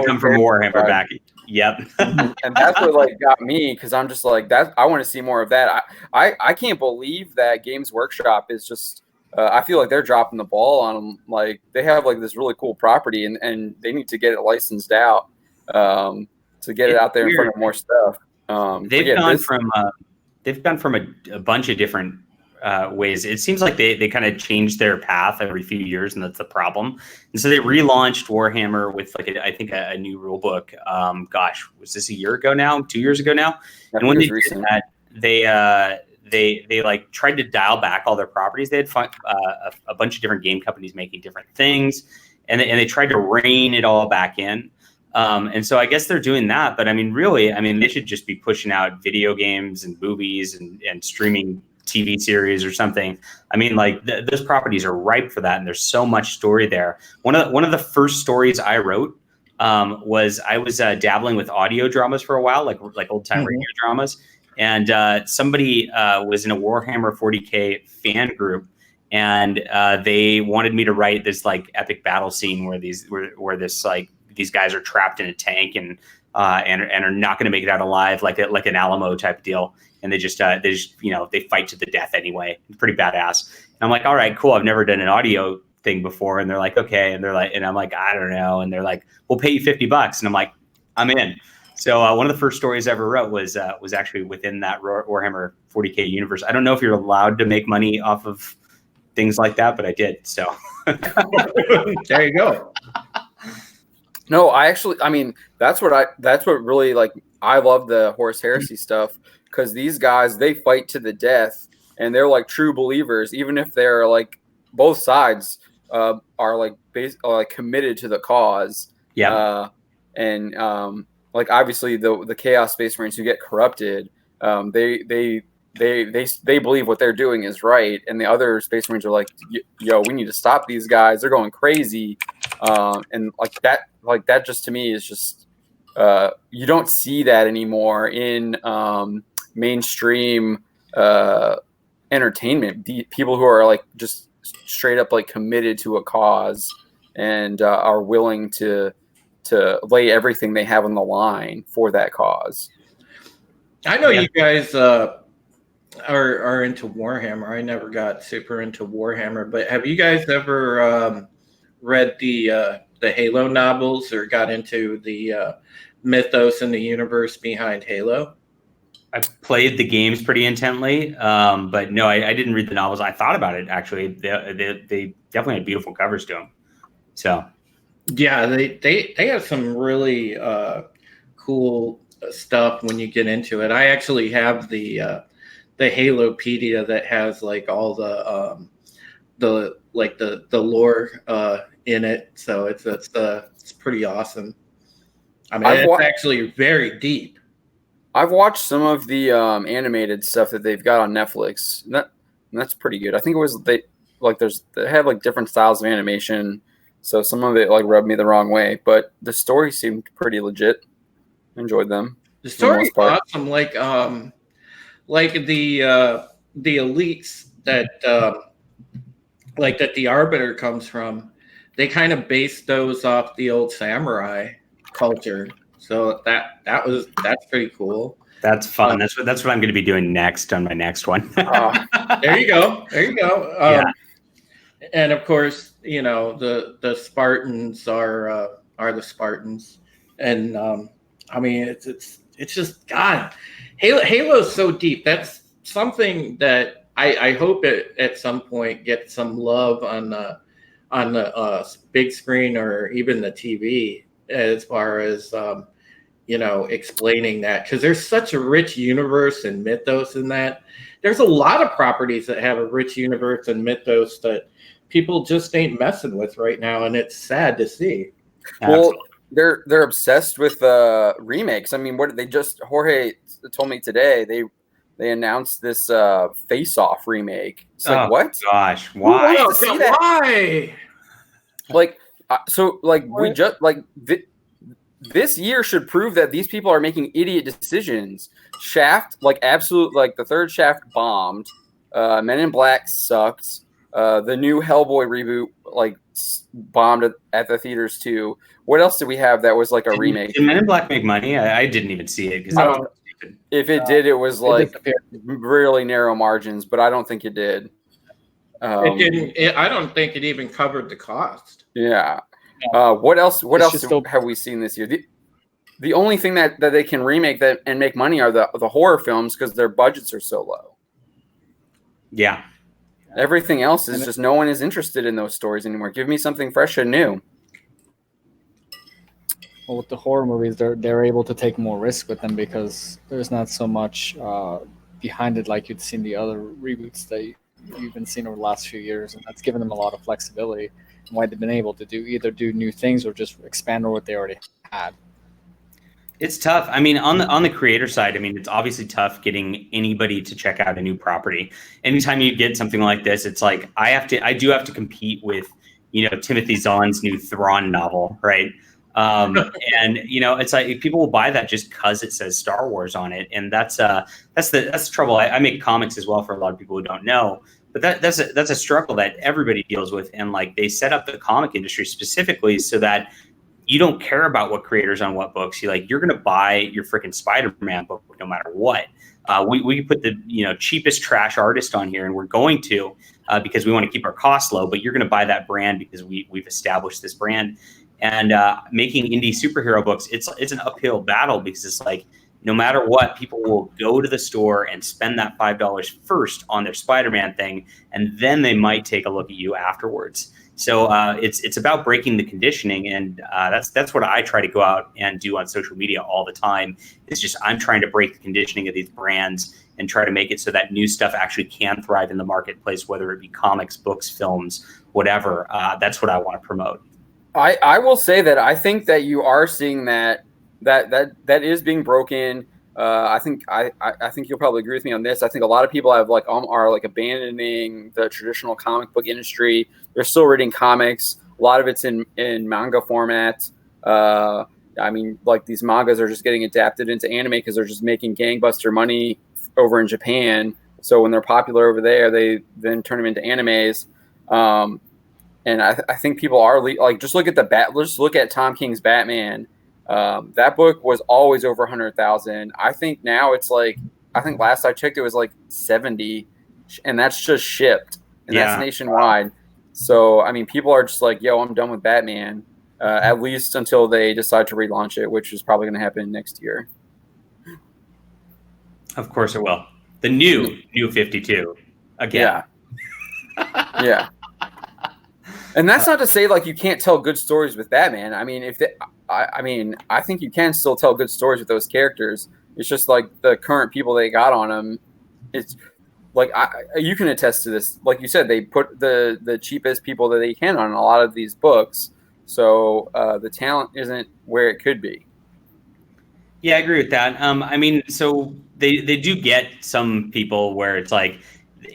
come from Warhammer back. Yep. And that's what like got me, because I'm just like that. I want to see more of that. I can't believe that Games Workshop is just. I feel like they're dropping the ball on them. Like they have like this really cool property, and they need to get it licensed out to get it out there in front of more stuff. They've gone from a bunch of different ways. It seems like they kind of change their path every few years, and that's the problem. And so they relaunched Warhammer with like I think a new rule book. Was this a year ago now? 2 years ago now? And when they did that, they like tried to dial back all their properties. They had a bunch of different game companies making different things, and they tried to rein it all back in. And so I guess they're doing that. But I mean, really, they should just be pushing out video games and movies and streaming TV series or something. Like those properties are ripe for that, and there's so much story there. One of the first stories I wrote was I was dabbling with audio dramas for a while, like old time radio dramas. And somebody was in a Warhammer 40K fan group, and they wanted me to write this like epic battle scene where these guys are trapped in a tank and are not going to make it out alive, like an Alamo type deal. And they fight to the death anyway. It's pretty badass. And I'm like, all right, cool. I've never done an audio thing before. And they're like, okay. And I'm like, I don't know. And they're like, we'll pay you $50. And I'm like, I'm in. So one of the first stories I ever wrote was actually within that Warhammer 40K universe. I don't know if you're allowed to make money off of things like that, but I did. So there you go. No, that's what really like. I love the Horus Heresy stuff, because these guys, they fight to the death, and they're like true believers, even if they're like both sides are like committed to the cause. Yeah. Like obviously the Chaos Space Marines who get corrupted, they believe what they're doing is right, and the other Space Marines are like, yo, we need to stop these guys. They're going crazy, and like that just to me is just you don't see that anymore in mainstream entertainment. The people who are like just straight up like committed to a cause and are willing to lay everything they have on the line for that cause. I know you guys are into Warhammer. I never got super into Warhammer, but have you guys ever read the Halo novels or got into the mythos and the universe behind Halo? I played the games pretty intently, but no, I didn't read the novels. I thought about it actually. They definitely had beautiful covers to them. So yeah, they have some really cool stuff when you get into it. I actually have the Halopedia that has like all the lore in it. So it's pretty awesome. I mean, it's actually very deep. I've watched some of the animated stuff that they've got on Netflix. And that's pretty good. I think it was they have like different styles of animation, so some of it like rubbed me the wrong way. But the story seemed pretty legit. Enjoyed them. The story is awesome. Like the elites that that the Arbiter comes from, they kind of based those off the old samurai culture. So that's pretty cool. That's fun. That's what I'm going to be doing next on my next one. There you go. Yeah. And of course, the Spartans are the Spartans, and I mean it's just God. Halo's so deep. That's something that I hope it at some point gets some love on the big screen or even the TV as far as explaining that, because there's such a rich universe and mythos in that. There's a lot of properties that have a rich universe and mythos that people just ain't messing with right now, and it's sad to see. Well, they're obsessed with remakes. I mean, Jorge told me today they announced this Face Off remake. It's like, what? Gosh, why? Why? Like, we just like. This year should prove that these people are making idiot decisions. Shaft, like absolute, like the third Shaft bombed. Men in Black sucked. The new Hellboy reboot like bombed at the theaters too. What else did we have that was like a remake? Did Men in Black make money? I didn't even see it. If it did, it was like really narrow margins, but I don't think it did. It didn't. I don't think it even covered the cost. Yeah. What else have we seen this year? The only thing that they can remake that and make money are the horror films because their budgets are so low. Yeah. Everything else is just no one is interested in those stories anymore. Give me something fresh and new. Well, with the horror movies, they're able to take more risk with them because there's not so much behind it like you'd seen the other reboots that you've been seeing over the last few years, and that's given them a lot of flexibility. Why they've been able to either do new things or just expand on what they already had. It's tough. I mean, on the creator side, I mean, it's obviously tough getting anybody to check out a new property. Anytime you get something like this, it's like I do have to compete with, Timothy Zahn's new Thrawn novel, right? And it's like people will buy that just because it says Star Wars on it, and that's the trouble. I make comics as well for a lot of people who don't know. But that's a struggle that everybody deals with, and like they set up the comic industry specifically so that you don't care about what creators on what books. You're going to buy your freaking Spider-Man book no matter what. We put the cheapest trash artist on here, and we're going to because we want to keep our costs low. But you're going to buy that brand because we've established this brand. And making indie superhero books, it's an uphill battle because it's like, no matter what, people will go to the store and spend that $5 first on their Spider-Man thing, and then they might take a look at you afterwards. So it's about breaking the conditioning, and that's what I try to go out and do on social media all the time. It's just I'm trying to break the conditioning of these brands and try to make it so that new stuff actually can thrive in the marketplace, whether it be comics, books, films, whatever. That's what I want to promote. I will say that I think that you are seeing that is being broken. I think you'll probably agree with me on this. I think a lot of people are abandoning the traditional comic book industry. They're still reading comics. A lot of it's in manga format. I mean, like these mangas are just getting adapted into anime because they're just making gangbuster money over in Japan. So when they're popular over there, they then turn them into animes. And I think people are like, just look at let's look at Tom King's Batman. That book was always over 100,000. I think now it's like, I think last I checked it was like 70, and that's just shipped, and that's nationwide. So I mean, people are just like, yo, I'm done with Batman, at least until they decide to relaunch it, which is probably going to happen next year. Of course it will. The new 52 again. Yeah. And that's not to say like you can't tell good stories with Batman. I mean, I think you can still tell good stories with those characters. It's just like the current people they got on them. It's like you can attest to this. Like you said, they put the cheapest people that they can on a lot of these books, so the talent isn't where it could be. Yeah, I agree with that. I mean, so they do get some people where it's like,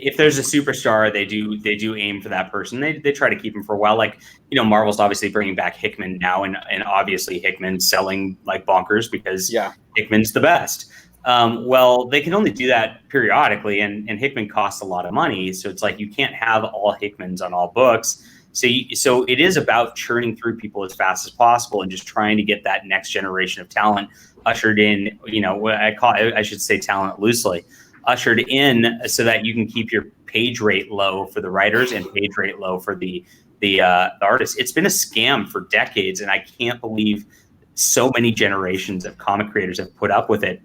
if there's a superstar, they do aim for that person. They try to keep him for a while. Like, Marvel's obviously bringing back Hickman now, and obviously Hickman's selling like bonkers because Hickman's the best. Well, they can only do that periodically, and Hickman costs a lot of money. So it's like you can't have all Hickmans on all books. So it is about churning through people as fast as possible and just trying to get that next generation of talent ushered in. I should say talent loosely. Ushered in so that you can keep your page rate low for the writers and page rate low for the artists. It's been a scam for decades, and I can't believe so many generations of comic creators have put up with it.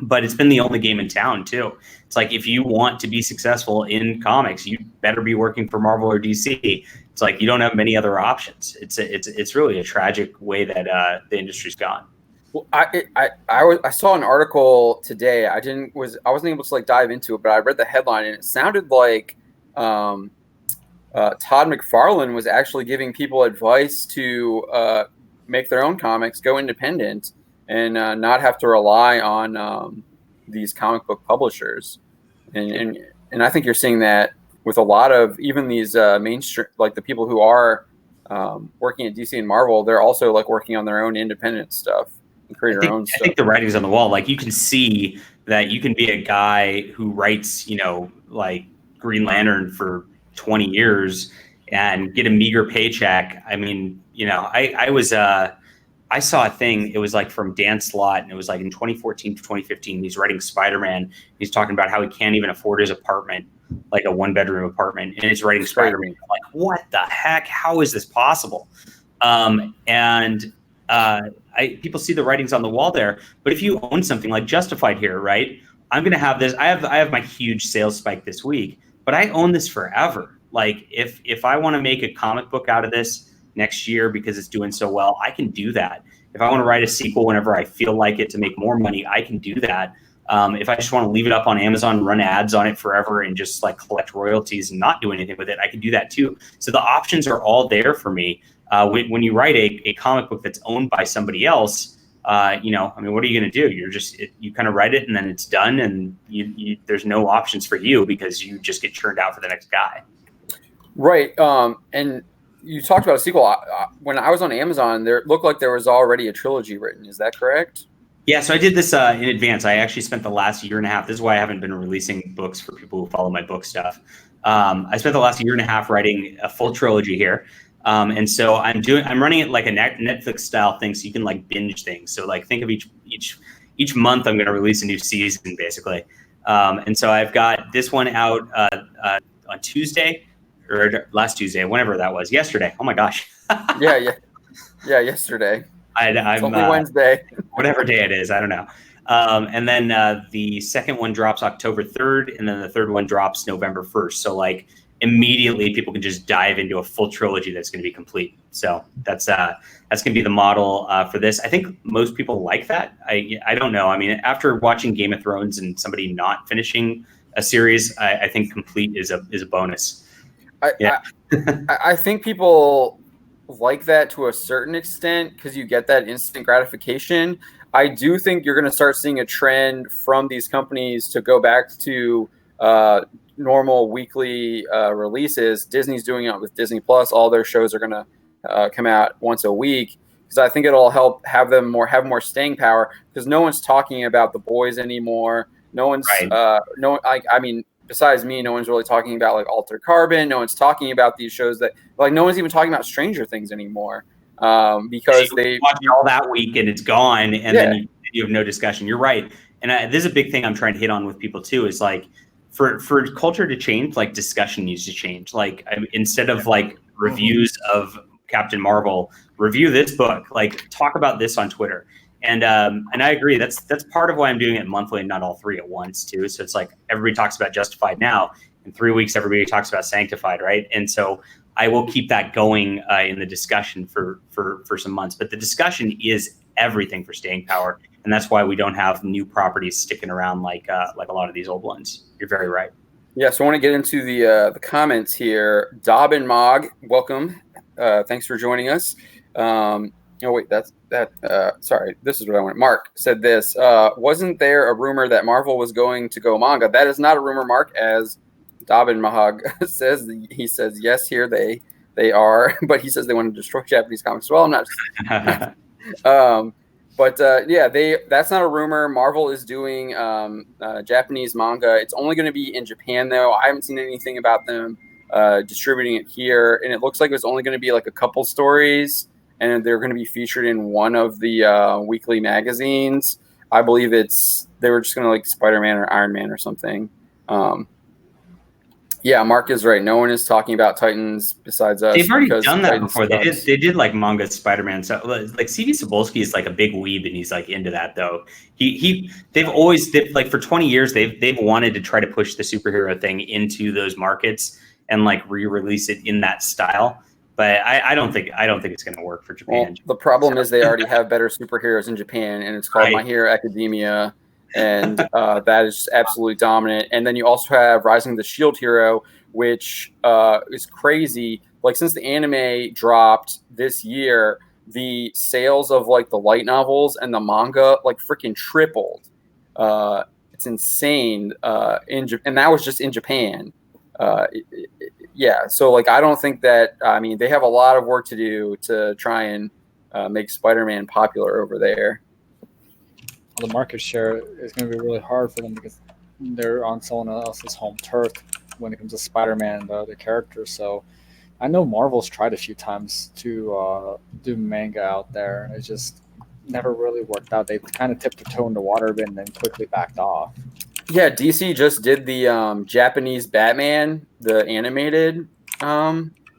But it's been the only game in town too. It's like, if you want to be successful in comics, you better be working for Marvel or DC. It's like you don't have many other options. It's really a tragic way that the industry's gone. Well, I saw an article today. I wasn't able to like dive into it, but I read the headline and it sounded like Todd McFarlane was actually giving people advice to make their own comics, go independent, and not have to rely on these comic book publishers. And I think you're seeing that with a lot of even these mainstream, like the people who are working at DC and Marvel, they're also like working on their own independent stuff. I think the writing's on the wall. Like, you can see that you can be a guy who writes, like Green Lantern for 20 years and get a meager paycheck. I mean, I saw a thing. It was like from Dan Slott, and it was like in 2014 to 2015. He's writing Spider-Man. He's talking about how he can't even afford his apartment, like a 1-bedroom apartment, and he's writing Spider-Man. I'm like, what the heck? How is this possible? People see the writings on the wall there, but if you own something like Justified here, right? I'm gonna have this. I have my huge sales spike this week, but I own this forever. Like, if I want to make a comic book out of this next year because it's doing so well, I can do that. If I want to write a sequel whenever I feel like it to make more money, I can do that. If I just want to leave it up on Amazon, run ads on it forever, and just like collect royalties and not do anything with it, I can do that too. So the options are all there for me. When you write a comic book that's owned by somebody else, what are you going to do? You kind of write it and then it's done, and there's no options for you because you just get churned out for the next guy. Right. And you talked about a sequel. When I was on Amazon, there looked like there was already a trilogy written. Is that correct? Yeah, so I did this in advance. I actually spent the last year and a half. This is why I haven't been releasing books for people who follow my book stuff. I spent the last year and a half writing a full trilogy here. And so I'm running it like a Netflix style thing, so you can like binge things. So like think of each month I'm going to release a new season basically. And so I've got this one out on Tuesday or last Tuesday, whenever that was, yesterday. Oh my gosh. Yeah, yesterday. It's only Wednesday. Whatever day it is, I don't know. And then the second one drops October 3rd, and then the third one drops November 1st. So like immediately people can just dive into a full trilogy that's going to be complete. So that's going to be the model for this. I think most people like that. I don't know. I mean, after watching Game of Thrones and somebody not finishing a series, I think complete is a bonus. I think people like that to a certain extent because you get that instant gratification. I do think you're going to start seeing a trend from these companies to go back to normal weekly releases. Disney's doing it with Disney Plus. All their shows are going to come out once a week because I think it'll help have more staying power because no one's talking about The Boys anymore. No one's right. I mean, besides me, no one's really talking about like Altered Carbon. No one's talking about these shows that like no one's even talking about Stranger Things anymore because they watch all that week and it's gone, and then you have no discussion. You're right, and this is a big thing I'm trying to hit on with people too. Is like for culture to change, like discussion needs to change. Like instead of like reviews of Captain Marvel, review this book. Like talk about this on Twitter. And I agree. That's part of why I'm doing it monthly and not all three at once too. So it's like everybody talks about Justified now. In 3 weeks, everybody talks about Sanctified, right? And so I will keep that going in the discussion for some months. But the discussion is everything for staying power, and that's why we don't have new properties sticking around like a lot of these old ones. You're very right. Yeah. So I want to get into the comments here. Dobbin Mog, welcome. Thanks for joining us. Oh, wait, sorry, this is what I want. Mark said this. Wasn't there a rumor that Marvel was going to go manga? That is not a rumor, Mark, as Dobbin Mahag says. He says, yes, here they are, but he says they want to destroy Japanese comics. Well, I'm not. That's not a rumor. Marvel is doing Japanese manga. It's only going to be in Japan, though. I haven't seen anything about them distributing it here, and it looks like it's only going to be like a couple stories. And they're going to be featured in one of the weekly magazines. I believe they were just going to like Spider-Man or Iron Man or something. Mark is right. No one is talking about Titans besides us. They've already done that Titans before. They did like manga Spider-Man. So like C.V. Cebulski is like a big weeb, and he's like into that though. They've always like for 20 years they've wanted to try to push the superhero thing into those markets and like re-release it in that style. But I don't think it's going to work for Japan. Well, the problem is they already have better superheroes in Japan, and it's called My Hero Academia, and that is absolutely dominant. And then you also have Rising the Shield Hero, which is crazy. Like since the anime dropped this year, the sales of like the light novels and the manga like freaking tripled. It's insane. And that was just in Japan. So like I don't think that they have a lot of work to do to try and make Spider-Man popular over there. The market share is going to be really hard for them because they're on someone else's home turf when it comes to Spider-Man and the other characters. So I know Marvel's tried a few times to do manga out there, and it just never really worked out. They kind of tipped their toe in the water a bit and then quickly backed off. Yeah, DC just did the Japanese Batman, the animated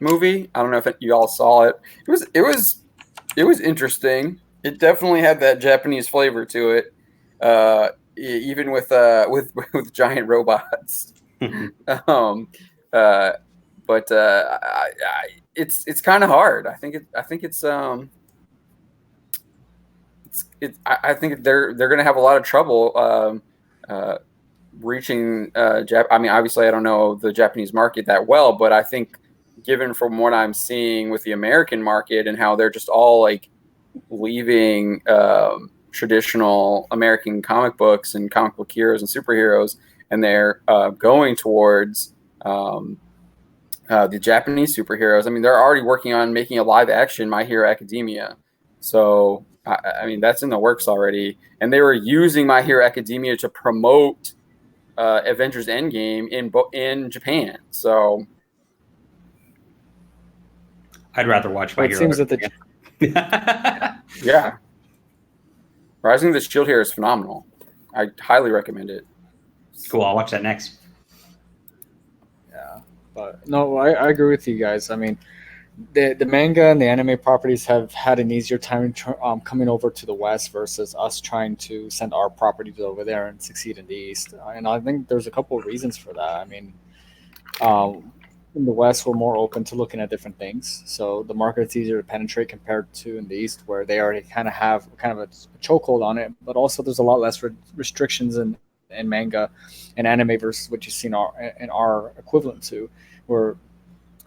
movie. I don't know if you all saw it. It was interesting. It definitely had that Japanese flavor to it, even with giant robots. It's kind of hard. I think they're going to have a lot of trouble. Reaching obviously I don't know the Japanese market that well, but I think given from what I'm seeing with the American market and how they're just all like leaving traditional American comic books and comic book heroes and superheroes, and they're going towards the Japanese superheroes. They're already working on making a live action My Hero Academia, so that's in the works already, and they were using My Hero Academia to promote Avengers Endgame in Japan. So I'd rather watch My Hero. It seems that yeah, Rising the Shield Hero is phenomenal. I highly recommend it. Cool, I'll watch that next. Yeah, but no, I agree with you guys. The manga and the anime properties have had an easier time coming over to the West versus us trying to send our properties over there and succeed in the East. And I think there's a couple of reasons for that. In the West, we're more open to looking at different things. So the market's easier to penetrate compared to in the East, where they already kind of have a chokehold on it. But also there's a lot less restrictions in manga and anime versus what you see in our equivalent to, where,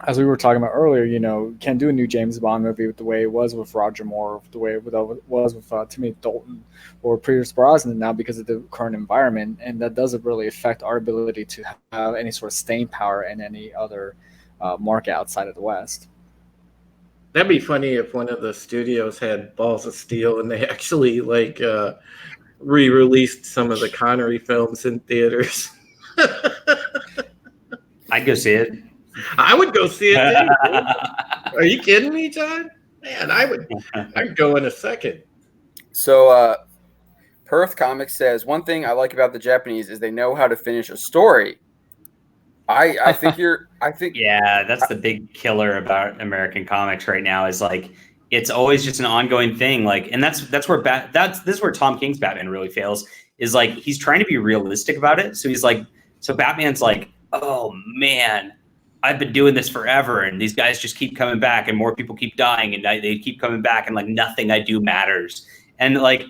as we were talking about earlier, you can't do a new James Bond movie with the way it was with Roger Moore, the way it was with Timothy Dalton or Pierce Brosnan now because of the current environment. And that doesn't really affect our ability to have any sort of staying power in any other market outside of the West. That'd be funny if one of the studios had balls of steel and they actually re-released some of the Connery films in theaters. I'd go see it. I would go see it too. Are you kidding me, John? Man, I'd go in a second. So, Perth Comics says, one thing I like about the Japanese is they know how to finish a story. I think yeah, that's the big killer about American comics right now is like it's always just an ongoing thing. Like, and this is where Tom King's Batman really fails. Is like he's trying to be realistic about it. So he's like, so Batman's like, oh man, I've been doing this forever, and these guys just keep coming back, and more people keep dying, and they keep coming back, and like nothing I do matters. And like,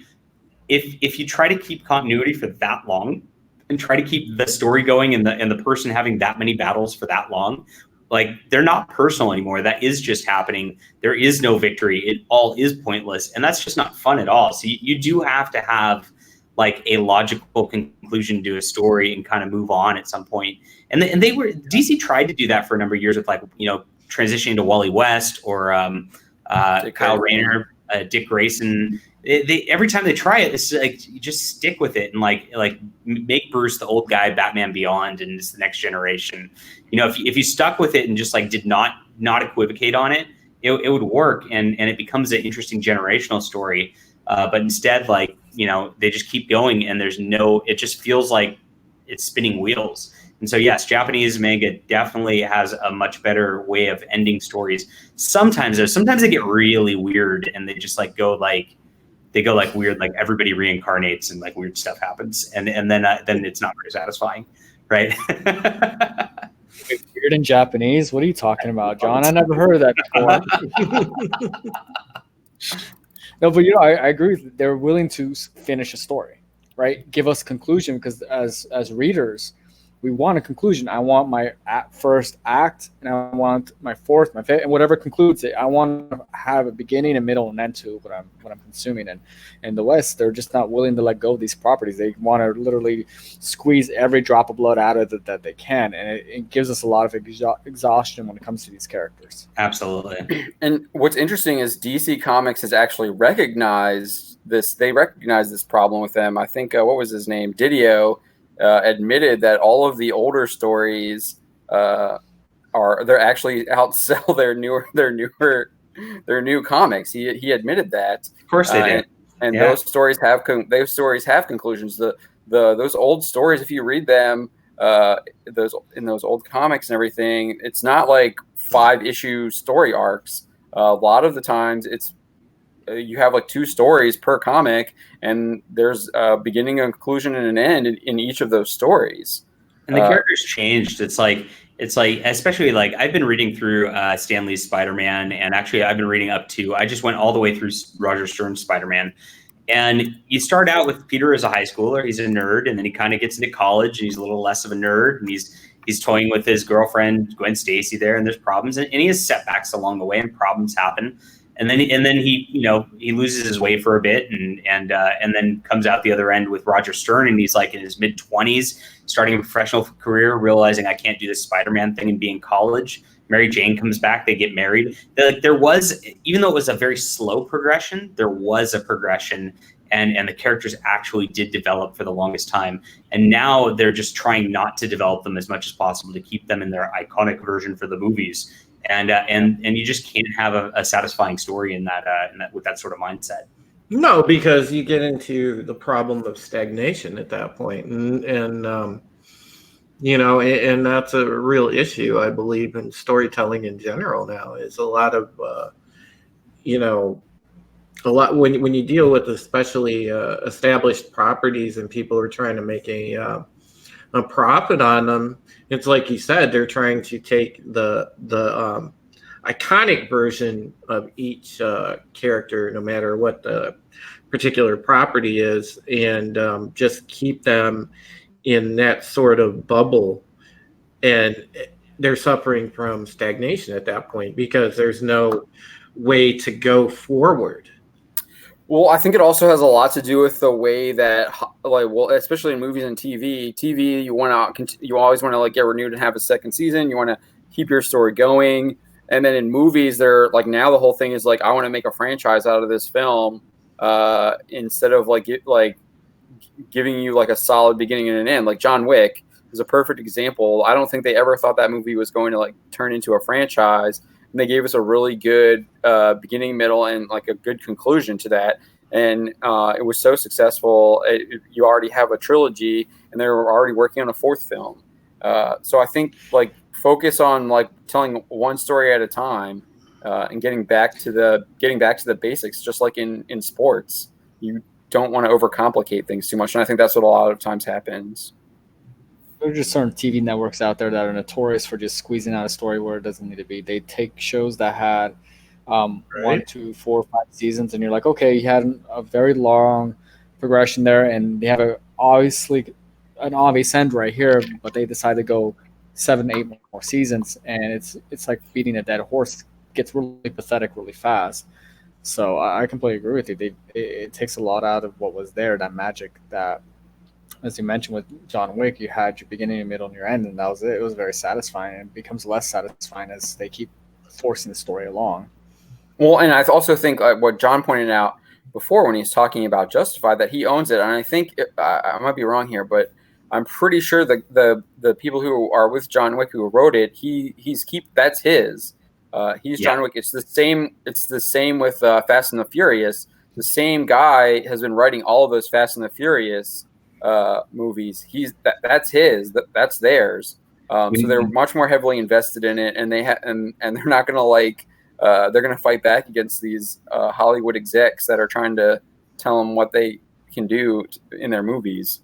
if you try to keep continuity for that long, and try to keep the story going and the person having that many battles for that long, like they're not personal anymore. That is just happening. There is no victory. It all is pointless. And that's just not fun at all. So you do have to have like a logical conclusion to a story and kind of move on at some point. And DC tried to do that for a number of years with like, transitioning to Wally West or Kyle Rayner, Dick Grayson. They every time they try it, it's like you just stick with it and like make Bruce the old guy, Batman Beyond, and it's the next generation. If you stuck with it and just like did not equivocate on it, it would work and it becomes an interesting generational story. But instead, like they just keep going and it just feels like it's spinning wheels. And so yes, Japanese manga definitely has a much better way of ending stories. Sometimes they get really weird and they just like go like. They go like weird, like everybody reincarnates and like weird stuff happens, and then it's not very satisfying, right? Wait, weird in Japanese? What are you talking about, John? I never heard of that before. No, but I agree with you. They're willing to finish a story, right? Give us conclusion because as readers, we want a conclusion. I want my first act, and I want my fourth, my fifth, and whatever concludes it. I want to have a beginning, a middle, and end to what I'm consuming. And in the West, they're just not willing to let go of these properties. They want to literally squeeze every drop of blood out of it that they can, and it gives us a lot of exhaustion when it comes to these characters. Absolutely. And what's interesting is DC Comics has actually recognized this. They recognize this problem with them. I think what was his name, Didio. Admitted that all of the older stories they're actually outsell their new comics. He admitted that. Of course they did. And those stories have conclusions. Those old stories, if you read them, those old comics and everything, it's not like 5-issue story arcs. A lot of the times it's you have like 2 stories per comic, and there's a beginning, a conclusion, and an end in each of those stories. And the characters changed. It's like, especially like I've been reading through Stan Lee's Spider-Man, and actually I've been reading I just went all the way through Roger Stern's Spider-Man. And you start out with Peter as a high schooler. He's a nerd, and then he kind of gets into college, and he's a little less of a nerd, and he's toying with his girlfriend Gwen Stacy there, and there's problems, and he has setbacks along the way, and problems happen. And then he loses his way for a bit and then comes out the other end with Roger Stern, and he's like in his mid-20s, starting a professional career, realizing I can't do this Spider-Man thing and be in college. Mary Jane comes back, they get married. There was, even though it was a very slow progression, there was a progression, and the characters actually did develop for the longest time. And now they're just trying not to develop them as much as possible to keep them in their iconic version for the movies. And you just can't have a satisfying story in that with that sort of mindset. No, because you get into the problem of stagnation at that point, and that's a real issue, I believe, in storytelling in general. Now is a lot of when you deal with especially established properties and people are trying to make a profit on them. It's like you said, they're trying to take the iconic version of each character, no matter what the particular property is, and just keep them in that sort of bubble. And they're suffering from stagnation at that point because there's no way to go forward. Well, I think it also has a lot to do with the way that, especially in movies and TV. TV, you always want to like get renewed and have a second season. You want to keep your story going, and then in movies, they're like now the whole thing is like I want to make a franchise out of this film, instead of giving you like a solid beginning and an end. Like John Wick, is a perfect example. I don't think they ever thought that movie was going to like turn into a franchise, and they gave us a really good beginning, middle, and like a good conclusion to that. And it was so successful. You already have a trilogy, and they were already working on a fourth film. So I think like focus on like telling one story at a time, and getting back to the basics, just like in sports. You don't want to overcomplicate things too much, and I think that's what a lot of times happens. There are just certain TV networks out there that are notorious for just squeezing out a story where it doesn't need to be. They take shows that had 1, 2, 4, 5 seasons, and you're like, okay, you had a very long progression there, and they have an obvious end right here, but they decide to go 7, 8 more seasons, and it's like beating a dead horse. It gets really pathetic really fast. So I completely agree with you. It takes a lot out of what was there, that magic that, as you mentioned with John Wick, you had your beginning, your middle, and your end, and that was it. It was very satisfying, and it becomes less satisfying as they keep forcing the story along. Well, and I also think what John pointed out before when he's talking about Justified, that he owns it, and I think I might be wrong here, but I'm pretty sure the people who are with John Wick who wrote it, that's his. He's John Wick. It's the same. It's the same with Fast and the Furious. The same guy has been writing all of those Fast and the Furious movies. That's his. That's theirs. So they're much more heavily invested in it, and and they're not gonna they're gonna fight back against these Hollywood execs that are trying to tell them what they can do in their movies.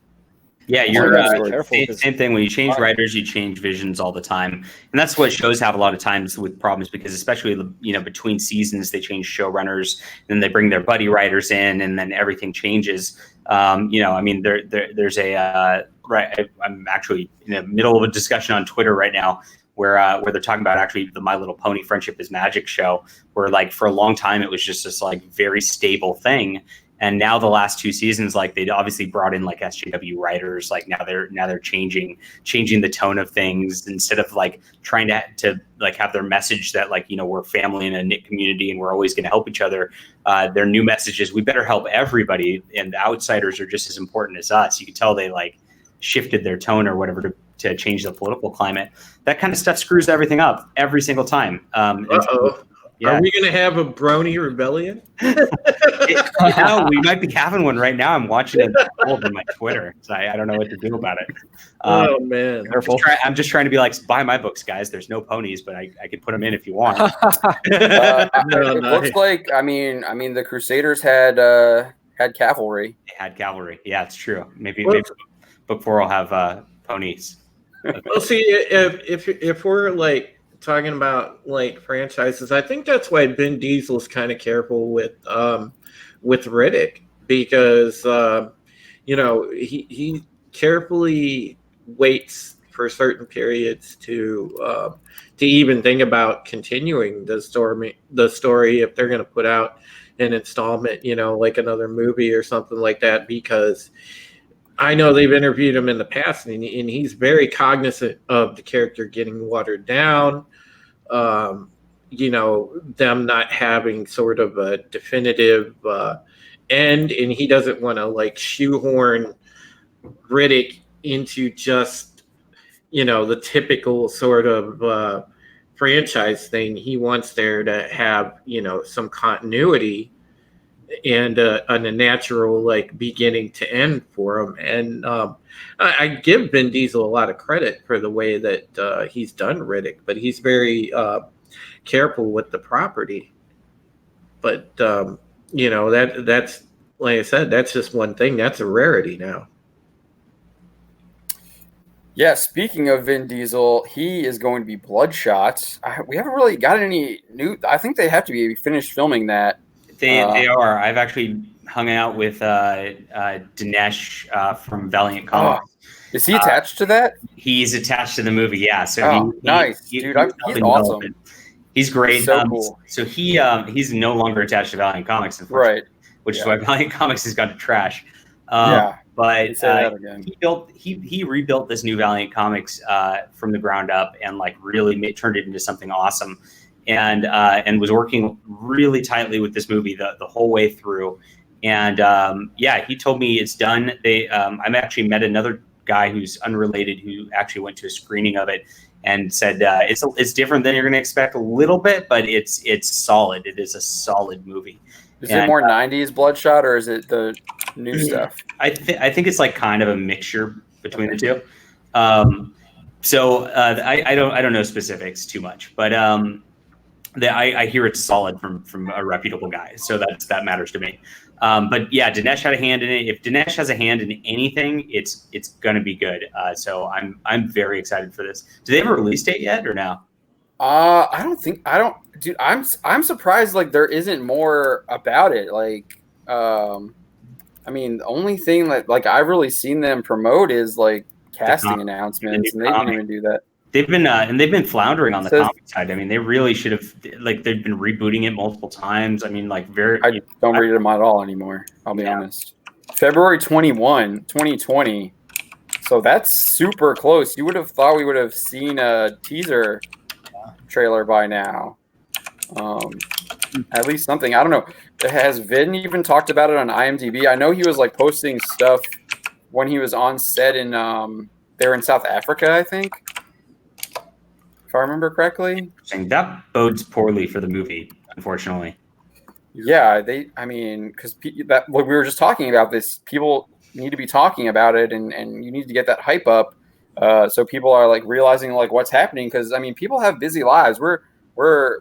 Yeah, you're same thing. When you change writers, you change visions all the time, and that's what shows have a lot of times with problems, because especially between seasons they change showrunners, and then they bring their buddy writers in, and then everything changes. I mean, there's a I'm actually in the middle of a discussion on Twitter right now where they're talking about actually the My Little Pony Friendship is Magic show, where like for a long time it was just this like very stable thing. And now the last 2 seasons, like they obviously brought in like SJW writers. Like now they're changing the tone of things, instead of like trying to like have their message that like, we're family and a knit community and we're always going to help each other. Their new message is we better help everybody, and the outsiders are just as important as us. You can tell they like shifted their tone or whatever to change the political climate. That kind of stuff screws everything up every single time. Yeah. Are we going to have a brony rebellion? We might be having one right now. I'm watching it on my Twitter, so I don't know what to do about it. Oh, man. I'm just trying to be like, buy my books, guys. There's no ponies, but I can put them in if you want. It looks like, I mean, the Crusaders had cavalry. They had cavalry. Yeah, it's true. Maybe book 4 will have ponies. Well, see, if we're like talking about like franchises, I think that's why Ben Diesel's kind of careful with Riddick, because he carefully waits for certain periods to even think about continuing the story if they're going to put out an installment, like another movie or something like that, because I know they've interviewed him in the past, and he's very cognizant of the character getting watered down, them not having sort of a definitive end, and he doesn't want to like shoehorn Riddick into just, the typical sort of franchise thing. He wants there to have, some continuity and a natural like beginning to end for him. And I give Ben Diesel a lot of credit for the way that he's done Riddick, but he's very careful with the property. But that's like I said, that's just one thing. That's a rarity now. Yeah, speaking of Vin Diesel, he is going to be Bloodshot. We haven't really got any new. I think they have to be finished filming that. They are. I've actually hung out with Dinesh from Valiant Comics. Is he attached to that? He's attached to the movie, yeah. So nice, dude. He's awesome. He's great. So cool. So he's no longer attached to Valiant Comics, unfortunately, right? Which is why Valiant Comics has gone to trash. But he rebuilt this new Valiant Comics from the ground up, and like really turned it into something awesome. And was working really tightly with this movie the whole way through. And he told me it's done. I've actually met another guy who's unrelated who actually went to a screening of it and said it's different than you're going to expect a little bit, but it's solid. It is a solid movie. Is it more 90s Bloodshot or is it the new stuff? I think it's like kind of a mixture between the two. So I don't know specifics too much, but I hear it's solid from a reputable guy, so that matters to me. But yeah, Dinesh had a hand in it. If Dinesh has a hand in anything, it's gonna be good. So I'm very excited for this. Do they have a release date yet or no? Dude, I'm surprised like there isn't more about it. Like, I mean, the only thing that like I've really seen them promote is like casting announcements, and they didn't even do that. They've been floundering on the comic side. I mean, they really should have they've been rebooting it multiple times. I mean, like I don't read them at all anymore. I'll be honest. February 21, 2020. So that's super close. You would have thought we would have seen a teaser trailer by now. At least something. I don't know. Has Vin even talked about it on IMDb? I know he was like posting stuff when he was on set in they were in South Africa, I think. If I remember correctly. That bodes poorly for the movie, unfortunately. Yeah, because that we were just talking about this. People need to be talking about it, and you need to get that hype up, so people are like realizing like what's happening. Because I mean, people have busy lives. We're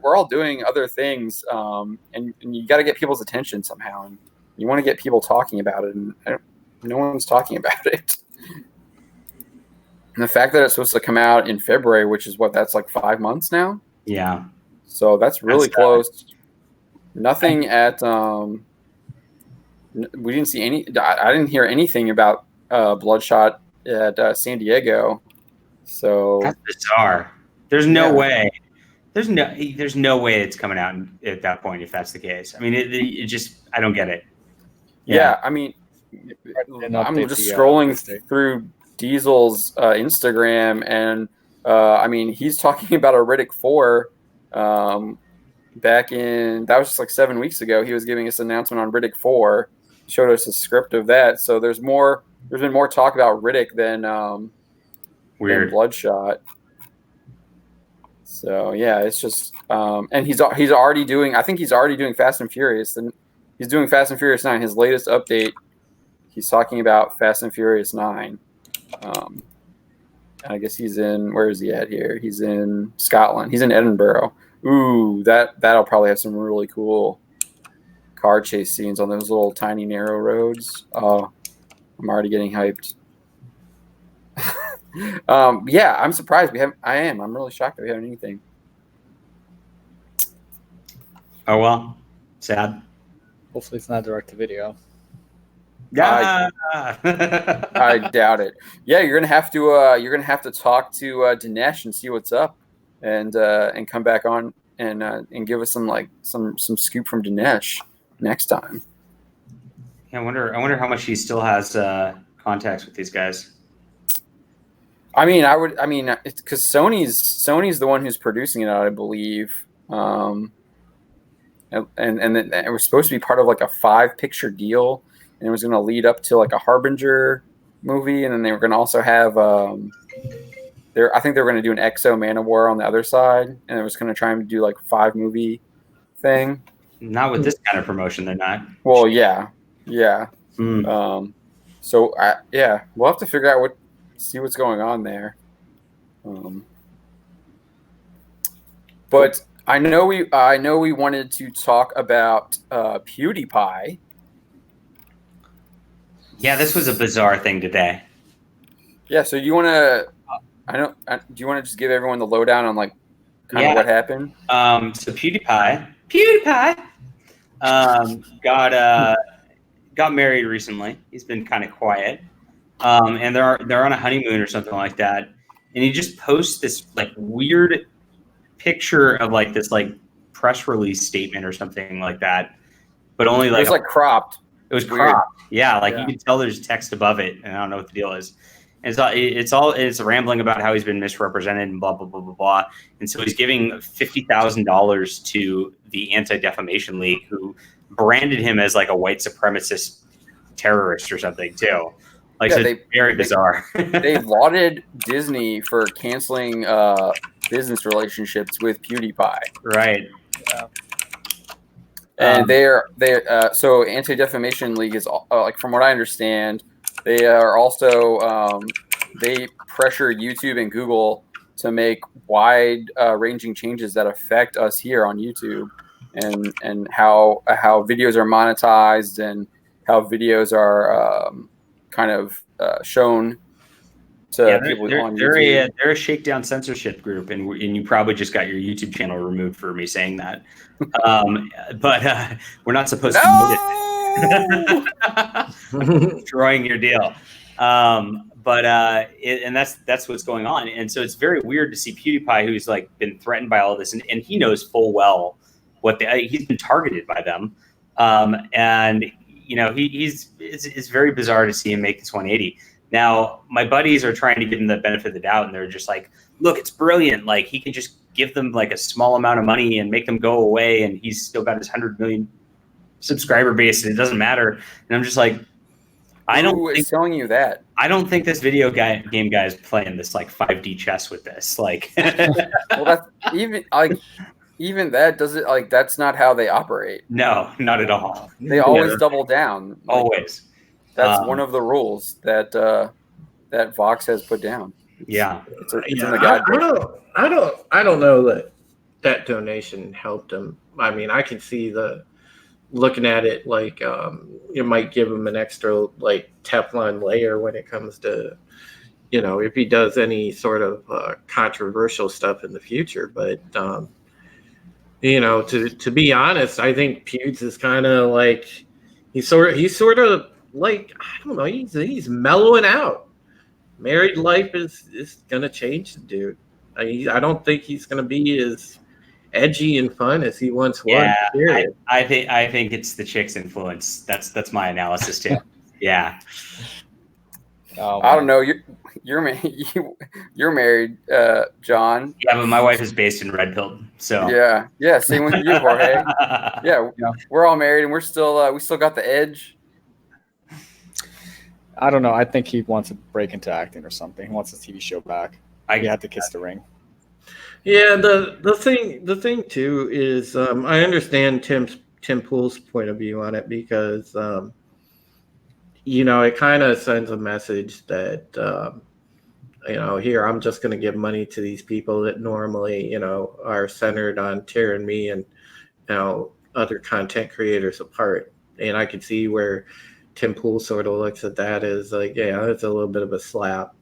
all doing other things, and you got to get people's attention somehow, and you want to get people talking about it, and no one's talking about it. And the fact that it's supposed to come out in February, which is that's like 5 months now. Yeah. So that's really close. Nothing at we didn't see any. I didn't hear anything about Bloodshot at San Diego. So that's bizarre. There's no way. There's no way it's coming out at that point if that's the case. I mean, it just I don't get it. Yeah, I mean, I'm just scrolling through Diesel's Instagram, and I mean, he's talking about a Riddick 4 back in, that was just like 7 weeks ago. He was giving us an announcement on Riddick 4, showed us a script of that. So there's been more talk about Riddick than Bloodshot. So yeah, it's just and he's already doing, I think he's already doing Fast and Furious, and he's doing Fast and Furious 9. His latest update, he's talking about Fast and Furious 9. I guess he's in, where is he at here? He's in Scotland. He's in Edinburgh. Ooh, that'll probably have some really cool car chase scenes on those little tiny narrow roads. Oh, I'm already getting hyped. Yeah, I'm surprised I'm really shocked that we haven't anything. Oh well, sad. Hopefully it's not direct to video. Yeah, I doubt it. Yeah, you're gonna have to talk to Dinesh and see what's up, and come back on and give us some scoop from Dinesh next time. Yeah, I wonder how much he still has contacts with these guys. I mean, it's because Sony's the one who's producing it, I believe. And it was supposed to be part of like a 5-picture deal, and it was going to lead up to like a Harbinger movie, and then they were going to also have I think they were going to do an Exo Manowar on the other side, and it was going to try and do like a 5-movie thing. Not with this kind of promotion, they're not. Well, yeah. So we'll have to figure out see what's going on there. But I know we wanted to talk about PewDiePie. Yeah, this was a bizarre thing today. Yeah, so you want to? Do you want to just give everyone the lowdown on like kind of what happened? So PewDiePie got married recently. He's been kind of quiet, and they're on a honeymoon or something like that. And he just posts this like weird picture of like this like press release statement or something like that, but only like it was like cropped. It was cropped. Yeah, like you can tell there's text above it, and I don't know what the deal is. And it's rambling about how he's been misrepresented and blah blah blah blah blah. And so he's giving $50,000 to the Anti-Defamation League, who branded him as like a white supremacist terrorist or something too. Like, Yeah, so it's very bizarre. They lauded Disney for canceling business relationships with PewDiePie. Right. Yeah. And so Anti-Defamation League is like, from what I understand, they are also they pressure YouTube and Google to make wide ranging changes that affect us here on YouTube, and how videos are monetized and how videos are kind of shown to people on YouTube. They're a shakedown censorship group, and you probably just got your YouTube channel removed for me saying that. But we're not supposed to destroying your deal. And that's what's going on. And so it's very weird to see PewDiePie, who's like been threatened by all this, and he knows full well he's been targeted by them. And you know, it's very bizarre to see him make this 180. Now, my buddies are trying to give him the benefit of the doubt, and they're just like, look, it's brilliant. Like, he can just give them like a small amount of money and make them go away, and he's still got his 100 million subscriber base, and it doesn't matter. And I'm just like, Who is telling you that? I don't think this game guy is playing this like 5D chess with this. Like, well, that's even that doesn't, like, that's not how they operate. No, not at all. They always double down. Like, always. That's one of the rules that that Vox has put down. Yeah, it's in the guidebook. I don't know that donation helped him. I mean, I can see looking at it like it might give him an extra like Teflon layer when it comes to, you know, if he does any sort of controversial stuff in the future. But you know, to be honest, I think Pewds is kind of like he's sort of like, I don't know, he's mellowing out. Married life is gonna change the dude. I don't think he's gonna be as edgy and fun as he once was. Yeah, I think it's the chick's influence. That's my analysis too. Yeah. I don't know. You're married, John. Yeah, but my wife is based in Red Pill, so yeah. Same with you, Jorge. Yeah, we're all married, and we're still we still got the edge. I don't know. I think he wants to break into acting or something. He wants his TV show back. He had to kiss the ring. Yeah, the thing too is I understand Tim Pool's point of view on it, because you know, it kind of sends a message that you know, here, I'm just going to give money to these people that normally, you know, are centered on tearing me and, you know, other content creators apart. And I can see where Tim Pool sort of looks at that as like, yeah, it's a little bit of a slap,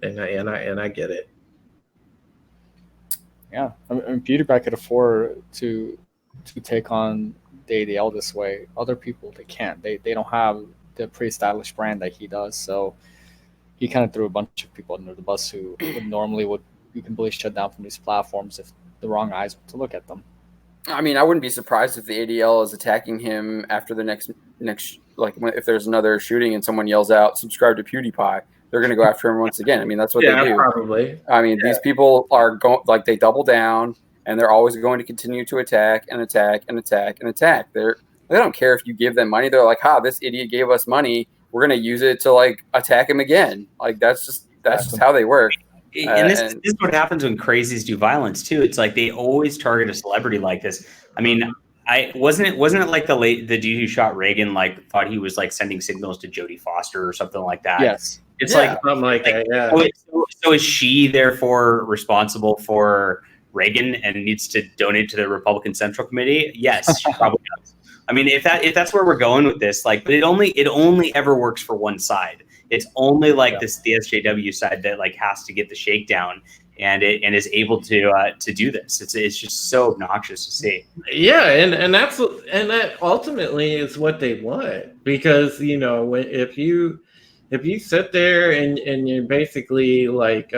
and I get it. Yeah, I mean, PewDiePie could afford to take on the ADL this way. Other people, they can't. They don't have the pre-established brand that he does. So he kind of threw a bunch of people under the bus who would be completely shut down from these platforms if the wrong eyes were to look at them. I mean, I wouldn't be surprised if the ADL is attacking him after the next like, if there's another shooting and someone yells out, "Subscribe to PewDiePie." They're going to go after him once again. I mean, that's what they do. Probably. I mean, these people are going, like, they double down, and they're always going to continue to attack and attack and attack and attack. They don't care if you give them money. They're like, this idiot gave us money. We're going to use it to, like, attack him again. Like, that's just how they work. And this is what happens when crazies do violence too. It's like they always target a celebrity like this. I mean, wasn't it like the dude who shot Reagan, like, thought he was like sending signals to Jodie Foster or something like that? Yes. It's like something like that. Yeah. So is she therefore responsible for Reagan and needs to donate to the Republican Central Committee? Yes, she probably does. I mean, if that's where we're going with this, like, but it only ever works for one side. It's only like the SJW side that like has to get the shakedown and is able to do this. It's just so obnoxious to see. Yeah, and that ultimately is what they want, because, you know, if you sit there and you basically like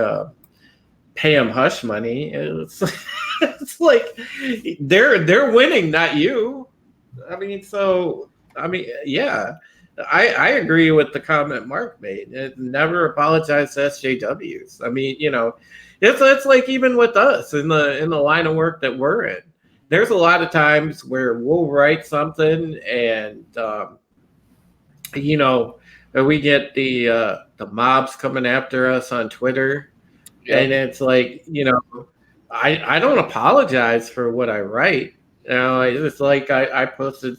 pay them hush money, it's like they're winning, not you. I mean, yeah. I agree with the comment Mark made. Never apologize to SJWs. I mean, you know, it's like even with us in the line of work that we're in. There's a lot of times where we'll write something and you know, or we get the mobs coming after us on Twitter, Yep. and it's like, I don't apologize for what I write. It's like I posted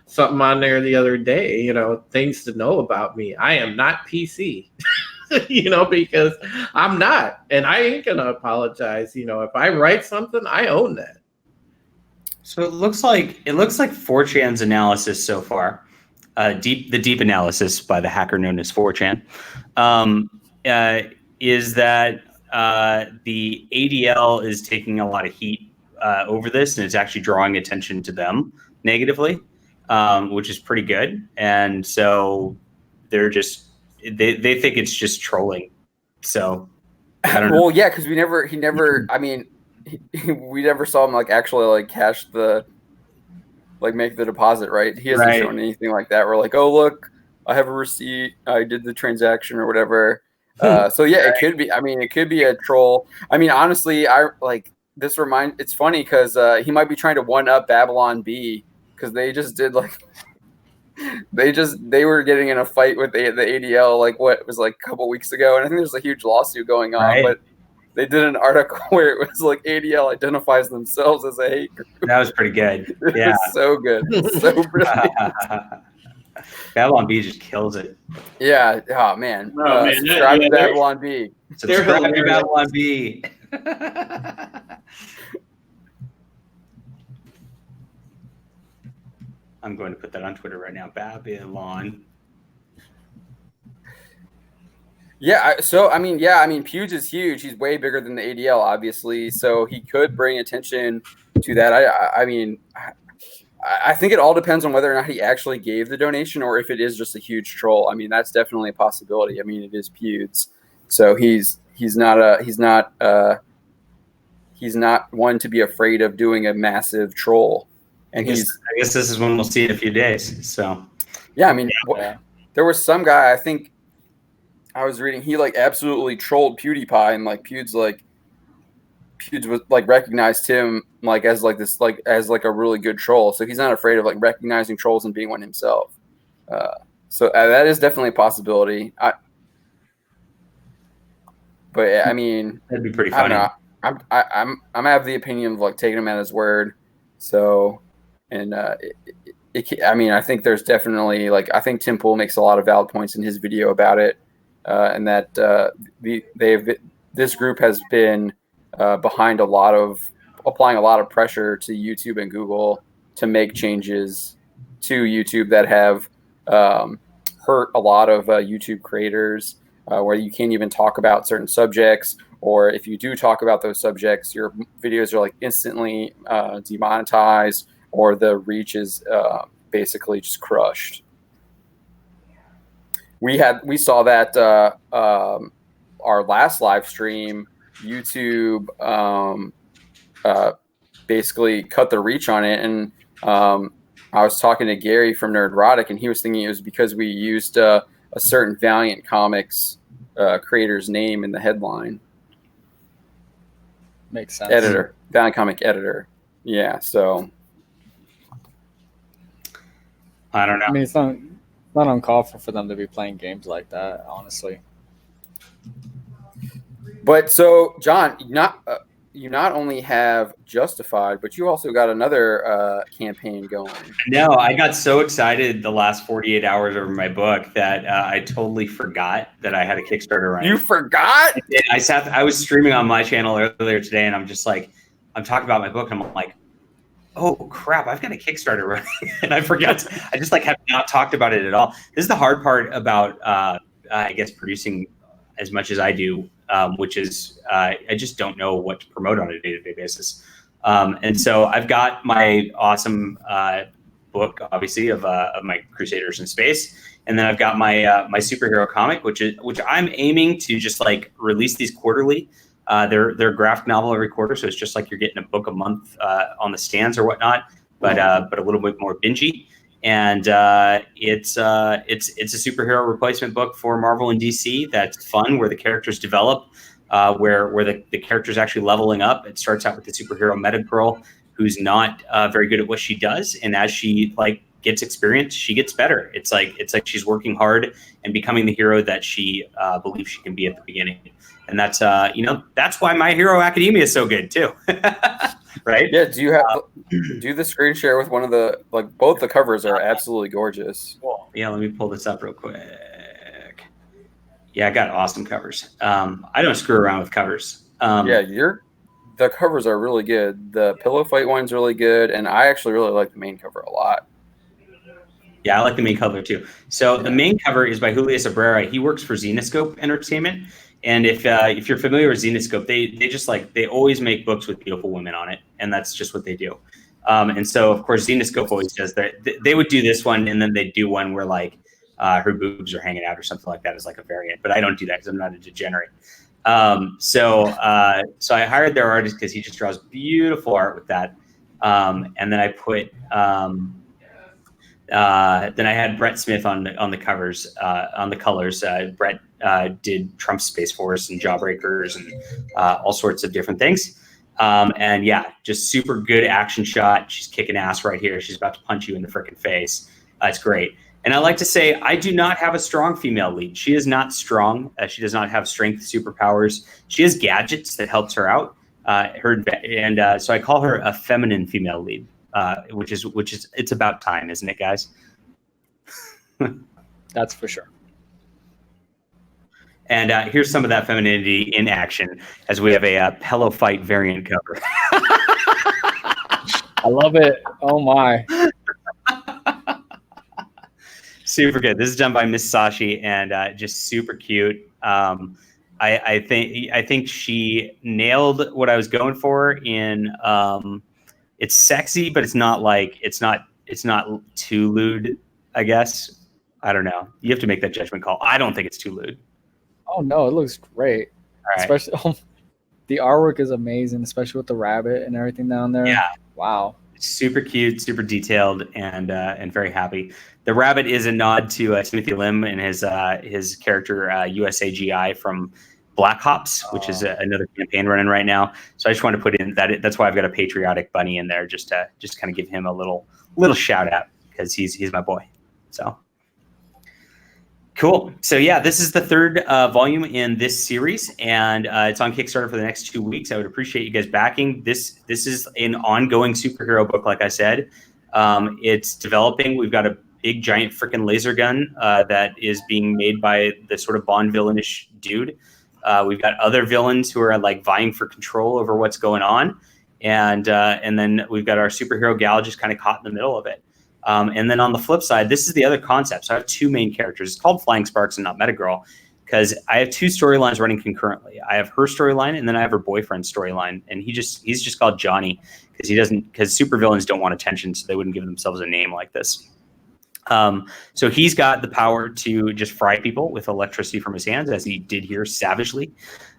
something on there the other day. Things to know about me. I am not PC. Because I'm not, and I ain't gonna apologize. If I write something, I own that. So it looks like 4chan's analysis so far, the deep analysis by the hacker known as 4chan, is that the ADL is taking a lot of heat over this, and it's actually drawing attention to them negatively, which is pretty good. And so they're just they think it's just trolling. So I don't know. Well, yeah, because we never saw him actually cash make the deposit, right? He hasn't shown anything like that. We're like, oh look, I have a receipt, I did the transaction or whatever. So yeah, it could be. It could be a troll. Honestly, it's funny because he might be trying to one up Babylon B, because they just did they were getting in a fight with the ADL a couple weeks ago, and I think there's a huge lawsuit going on, right? But they did an article where it was ADL identifies themselves as a hate group. That was pretty good. Yeah, was so good, so brilliant. Babylon B just kills it. Yeah. Oh man. Subscribe to Babylon B. Subscribe to Babylon B. I'm going to put that on Twitter right now. Babylon. Yeah. So Puge is huge. He's way bigger than the ADL, obviously. So he could bring attention to that. I think it all depends on whether or not he actually gave the donation, or if it is just a huge troll. That's definitely a possibility. It is Puge, so he's not one to be afraid of doing a massive troll. And I guess this is when we'll see it in a few days. So yeah, there was some guy, I think I was reading, he absolutely trolled PewDiePie, and Puge was recognized him as a really good troll. So he's not afraid of recognizing trolls and being one himself. So that is definitely a possibility. That'd be pretty funny. I don't know. I'm have the opinion of taking him at his word. So, and I think there's definitely I think Tim Pool makes a lot of valid points in his video about it, and that this group has been behind applying a lot of pressure to YouTube and Google to make changes to YouTube that have hurt a lot of YouTube creators, where you can't even talk about certain subjects, or if you do talk about those subjects, your videos are instantly demonetized, or the reach is basically just crushed. We saw that our last live stream, YouTube basically cut the reach on it, and I was talking to Gary from Nerdrotic, and he was thinking it was because we used a certain Valiant Comics creator's name in the headline. Makes sense. Editor, Valiant Comic editor. Yeah, so I don't know. It's not uncalled for them to be playing games like that, honestly. But so, John, you not only have Justified, but you also got another campaign going. No, I got so excited the last 48 hours over my book that I totally forgot that I had a Kickstarter running. You forgot? I was streaming on my channel earlier today, and I'm just I'm talking about my book, and I'm like, oh crap, I've got a Kickstarter running. And I forgot. I just have not talked about it at all. This is the hard part about, I guess, producing as much as I do, which is I just don't know what to promote on a day-to-day basis. And so I've got my awesome book, obviously, of my Crusaders in Space. And then I've got my my superhero comic, which I'm aiming to just release these quarterly. They're a graphic novel every quarter, so it's just you're getting a book a month on the stands or whatnot, but a little bit more bingey. And it's a superhero replacement book for Marvel and DC that's fun, where the characters develop, where the character's actually leveling up. It starts out with the superhero Meta Girl, who's not very good at what she does, and as she gets experience, she gets better. It's like she's working hard and becoming the hero that she believes she can be at the beginning. And that's that's why My Hero Academia is so good too. Right? Yeah, do the screen share with one of the, like, both the covers are absolutely gorgeous. Cool. Yeah, let me pull this up real quick. Yeah, I got awesome covers. I don't screw around with covers. The covers are really good. The pillow fight one's really good, and I actually really like the main cover a lot. Yeah, I like the main cover too. So the main cover is by Julio Cabrera. He works for Zenescope Entertainment. And if you're familiar with Zenescope, they always make books with beautiful women on it, and that's just what they do. And so of course Zenescope always does that. They would do this one, and then they do one where like her boobs are hanging out or something like that as like a variant. But I don't do that because I'm not a degenerate. So I hired their artist because he just draws beautiful art with that. And then I put then I had Brett Smith on the covers, on the colors. Brett did Trump's Space Force and Jawbreakers and all sorts of different things. And yeah, just super good action shot. She's kicking ass right here. She's about to punch you in the freaking face. It's great. And I like to say, I do not have a strong female lead. She is not strong. She does not have strength superpowers. She has gadgets that helps her out. So I call her a feminine female lead, which is it's about time, isn't it, guys? That's for sure. And here's some of that femininity in action as we have a pillow fight variant cover. I love it. Oh my. Super good. This is done by Miss Sashi, and just super cute. I think she nailed what I was going for in it's sexy, but it's not too lewd, I guess. I don't know. You have to make that judgment call. I don't think it's too lewd. Oh no, it looks great. Right. Especially the artwork is amazing, especially with the rabbit and everything down there. Yeah. Wow. Super cute, super detailed, and very happy. The rabbit is a nod to Timothy Lim and his character USAGI from Black Hops, which is another campaign running right now. So I just want to put in that. That's why I've got a patriotic bunny in there, just to kind of give him a little shout out because he's my boy. So cool. So yeah, this is the third volume in this series, and it's on Kickstarter for the next 2 weeks. I would appreciate you guys backing. This is an ongoing superhero book, like I said. It's developing. We've got a big giant freaking laser gun that is being made by the sort of Bond villainish dude. We've got other villains who are like vying for control over what's going on, and then we've got our superhero gal just kind of caught in the middle of it. And then on the flip side, this is the other concept. So I have two main characters. It's called Flying Sparks and not Metagirl because I have two storylines running concurrently. I have her storyline, and then I have her boyfriend's storyline, and he's just called Johnny because supervillains don't want attention, so they wouldn't give themselves a name like this. So he's got the power to just fry people with electricity from his hands, as he did here savagely.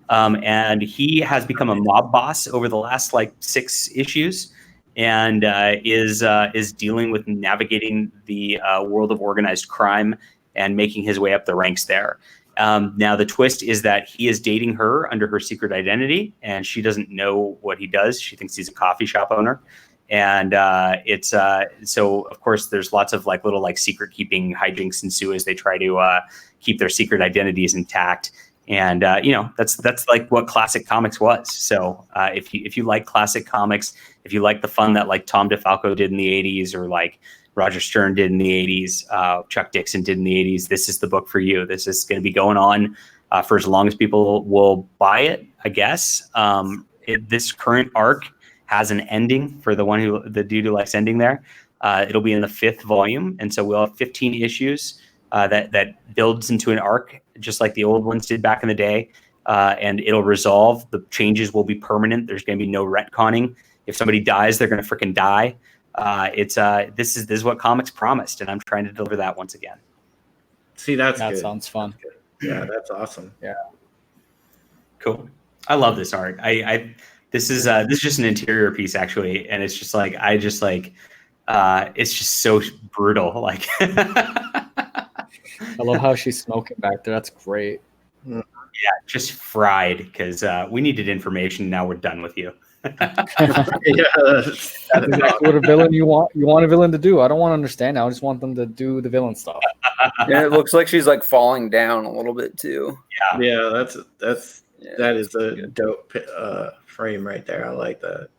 And he has become a mob boss over the last 6 issues, and is dealing with navigating the world of organized crime and making his way up the ranks there. Now the twist is that he is dating her under her secret identity, and she doesn't know what he does. She thinks he's a coffee shop owner. And so of course there's lots of little secret keeping hijinks ensue as they try to keep their secret identities intact. And that's like what classic comics was. So if you like classic comics, if you like the fun that Tom DeFalco did in the 80s, or Roger Stern did in the 80s, Chuck Dixon did in the 80s, this is the book for you. This is going to be going on for as long as people will buy it, I guess. This current arc has an ending for the dude who likes ending there. It'll be in the 5th volume. And so we'll have 15 issues that builds into an arc, just like the old ones did back in the day. And it'll resolve. The changes will be permanent. There's going to be no retconning. If somebody dies, they're going to freaking die. This is what comics promised, and I'm trying to deliver that once again. See, that good. Sounds fun. Yeah, that's awesome. Yeah. Cool. I love this art. This is just an interior piece actually, and it's just it's just so brutal. I love how she's smoking back there. That's great. Yeah, just fried because we needed information. Now we're done with you. That's exactly what a villain you want a villain to do. I don't want to understand. I just want them to do the villain stuff. And it looks like she's like falling down a little bit too. Yeah, that is a dope frame right there. I like that.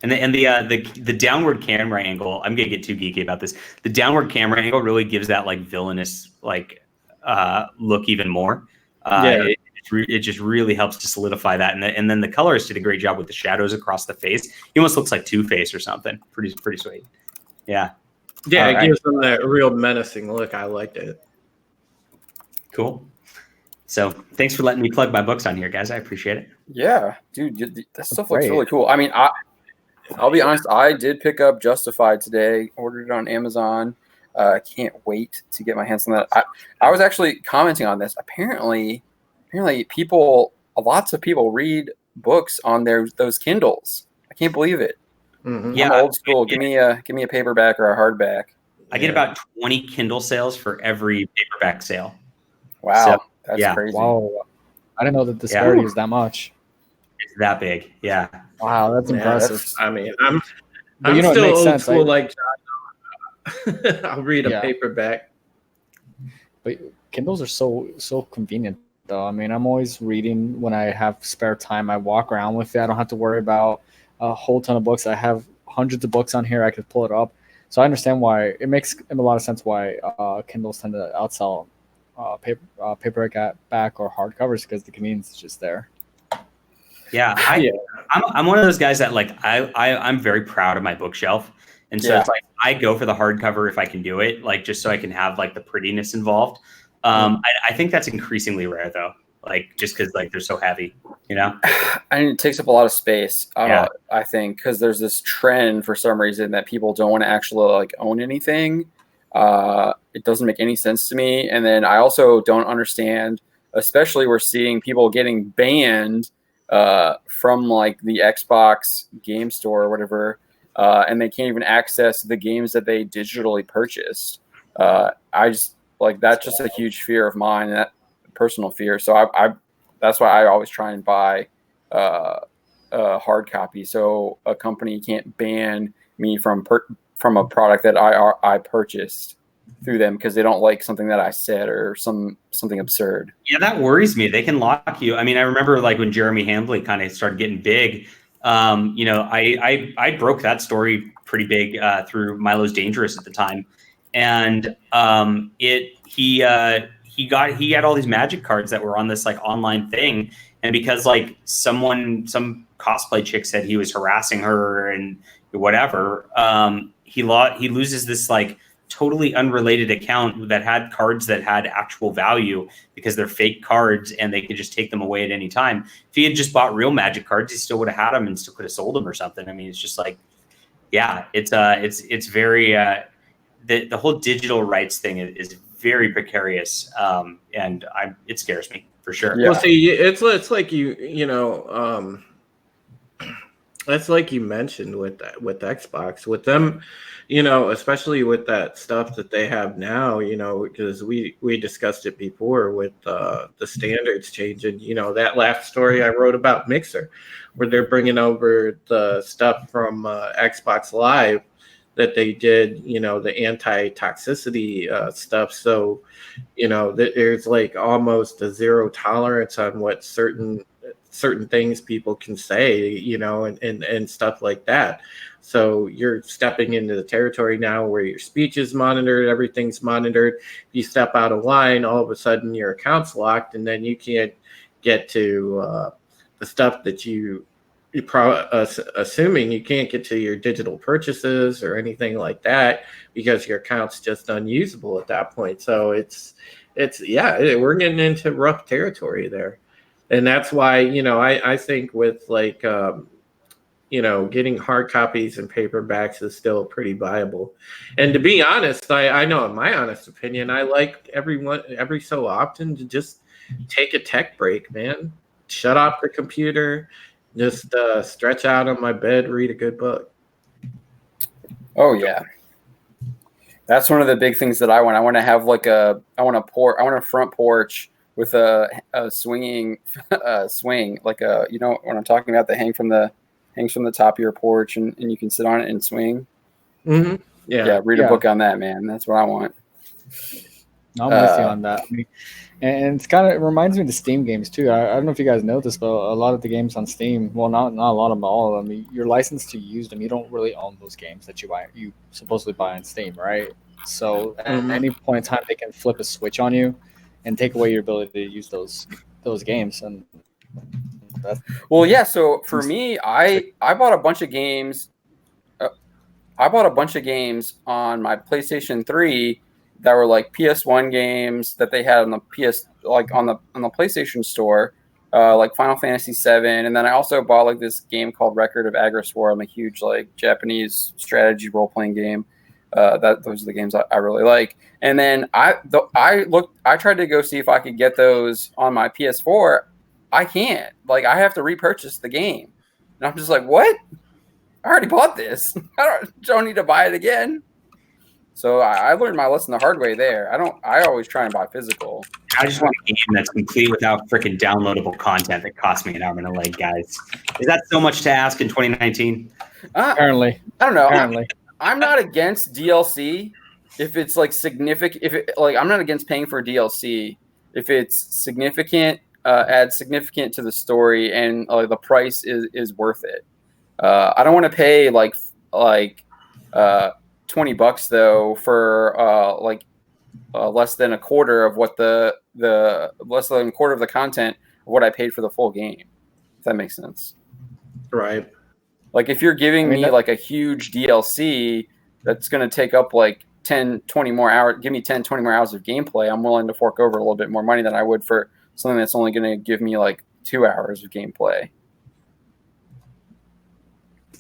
And the downward camera angle, I'm gonna get too geeky about this. The downward camera angle really gives that like villainous like look even more. It just really helps to solidify that. And then the colorist did a great job with the shadows across the face. He almost looks like Two-Face or something. Pretty sweet. Yeah. Yeah, it gives them that real menacing look. I liked it. Cool. So thanks for letting me plug my books on here, guys. I appreciate it. Yeah, dude, that stuff looks really cool. I mean, I'll be honest, I did pick up Justified today, ordered it on Amazon. I can't wait to get my hands on that. I was actually commenting on this. Apparently lots of people read books on those Kindles. I can't believe it. Mm-hmm. Yeah, I'm old school. Give me a paperback or a hardback. I get about 20 Kindle sales for every paperback sale. Wow, so, that's crazy. Wow, I didn't know the disparity is that much. It's that big. Yeah. Wow, that's impressive. I'm still old sense, school like John. I'll read a paperback. But Kindles are so convenient, though. I mean, I'm always reading when I have spare time. I walk around with it. I don't have to worry about a whole ton of books. I have hundreds of books on here. I could pull it up. So I understand why it makes a lot of sense why Kindles tend to outsell paperback or hardcovers because the convenience is just there. Yeah, I'm one of those guys that like I'm very proud of my bookshelf, and so it's like I go for the hardcover if I can do it, like just so I can have like the prettiness involved. I think that's increasingly rare though, like just because like they're so heavy, you know. And it takes up a lot of space. I think because there's this trend for some reason that people don't want to actually like own anything. It doesn't make any sense to me, and then I also don't understand. Especially we're seeing people getting banned from like the Xbox game store or whatever, and they can't even access the games that they digitally purchased. I just like that's just a huge fear of mine, and that personal fear. So I that's why I always try and buy a hard copy, so a company can't ban me from a product that I purchased through them because they don't like something that I said or something absurd. Yeah, that worries me. They can lock you. I mean, I remember like when Jeremy Hambley kind of started getting big. You know, I broke that story pretty big through Milo's Dangerous at the time, and he had all these Magic cards that were on this like online thing, and because like some cosplay chick said he was harassing her and whatever, he loses this like totally unrelated account that had cards that had actual value because they're fake cards and they could just take them away at any time. If he had just bought real Magic cards, he still would have had them and still could have sold them or something. I mean, it's just like, yeah, it's very, the whole digital rights thing is very precarious. And it scares me for sure. Yeah. Well, see, it's like you know, that's like you mentioned with Xbox, with them, you know, especially with that stuff that they have now, you know, because we discussed it before with the standards changing, you know, that last story I wrote about Mixer, where they're bringing over the stuff from Xbox Live that they did, you know, the anti-toxicity stuff. So, you know, there's like almost a zero tolerance on what certain things people can say, you know, and stuff like that. So you're stepping into the territory now where your speech is monitored, everything's monitored. You step out of line, all of a sudden your account's locked, and then you can't get to the stuff that assuming you can't get to your digital purchases or anything like that because your account's just unusable at that point. So it's we're getting into rough territory there. And that's why, you know, I think with like, you know, getting hard copies and paperbacks is still pretty viable. And to be honest, I know in my honest opinion, I like every so often to just take a tech break, man. Shut off the computer, just stretch out on my bed, read a good book. Oh yeah. That's one of the big things that I want. I want to have like I want a front porch with a swinging swing, like a what I'm talking about, that hangs from the top of your porch, and you can sit on it and swing. Mm-hmm. Yeah, read a book on that, man. That's what I want. I'm with you on that. I mean, and it reminds me of the Steam games too. I don't know if you guys know this, but a lot of the games on Steam, well, not a lot of them, all of them, you're licensed to use them. You don't really own those games that you supposedly buy on Steam, right? So at any point in time, they can flip a switch on you and take away your ability to use those games. And well, yeah. So for me, I bought a bunch of games. I bought a bunch of games on my PlayStation 3 that were like PS1 games that they had on the on the PlayStation Store, like Final Fantasy VII, and then I also bought like this game called Record of Agris War. I'm a huge like Japanese strategy role playing game. Those are the games I really like. And then I tried to go see if I could get those on my PS4. I can't. Like, I have to repurchase the game, and I'm just like, what? I already bought this. I don't need to buy it again. So I learned my lesson the hard way there. I always try and buy physical. I just want a game that's complete without freaking downloadable content that costs me an arm and a leg, guys. Is that so much to ask in 2019? Apparently. I don't know. Apparently. I'm not against DLC if it's like significant. I'm not against paying for DLC if it's significant, adds significant to the story, and the price is worth it. I don't want to pay like $20 though for less than a quarter of what the less than a quarter of the content of what I paid for the full game. If that makes sense. Right. Like, if you're giving me like a huge DLC that's going to take up like 10, 20 more hours, give me 10, 20 more hours of gameplay, I'm willing to fork over a little bit more money than I would for something that's only going to give me like 2 hours of gameplay.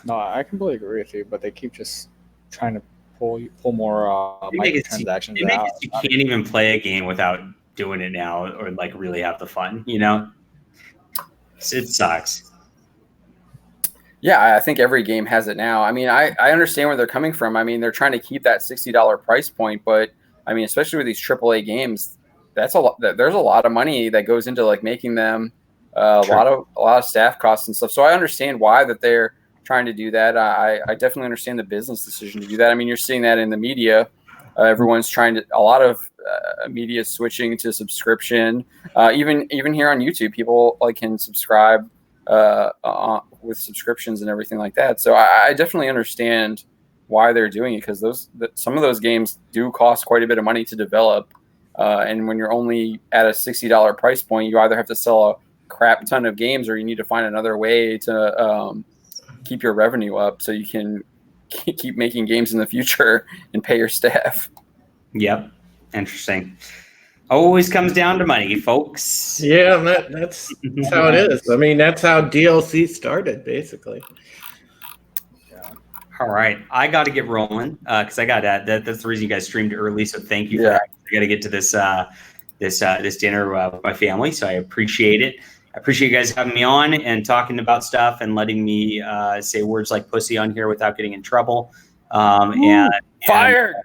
No, I completely agree with you, but they keep just trying to pull more microtransactions out. You can't even play a game without doing it now, or like really have the fun, It sucks. Yeah, I think every game has it now. I mean, I understand where they're coming from. I mean, they're trying to keep that $60 price point, but I mean, especially with these AAA games, that's a lot. There's a lot of money that goes into like making them, a lot of staff costs and stuff. So I understand why that they're trying to do that. I definitely understand the business decision to do that. I mean, you're seeing that in the media. Everyone's trying to. A lot of media switching to subscription. Even here on YouTube, people like can subscribe with subscriptions and everything like that. So I definitely understand why they're doing it, because some of those games do cost quite a bit of money to develop. And when you're only at a $60 price point, you either have to sell a crap ton of games, or you need to find another way to keep your revenue up so you can keep making games in the future and pay your staff. Yep. Interesting. Always comes down to money, folks. Yeah, that's how it is. I mean, that's how DLC started, basically. Yeah. All right, I got to get rolling because I got that's the reason you guys streamed early. So thank you for that. I got to get to this this dinner with my family, so I appreciate it. I appreciate you guys having me on and talking about stuff and letting me say words like pussy on here without getting in trouble. And fired.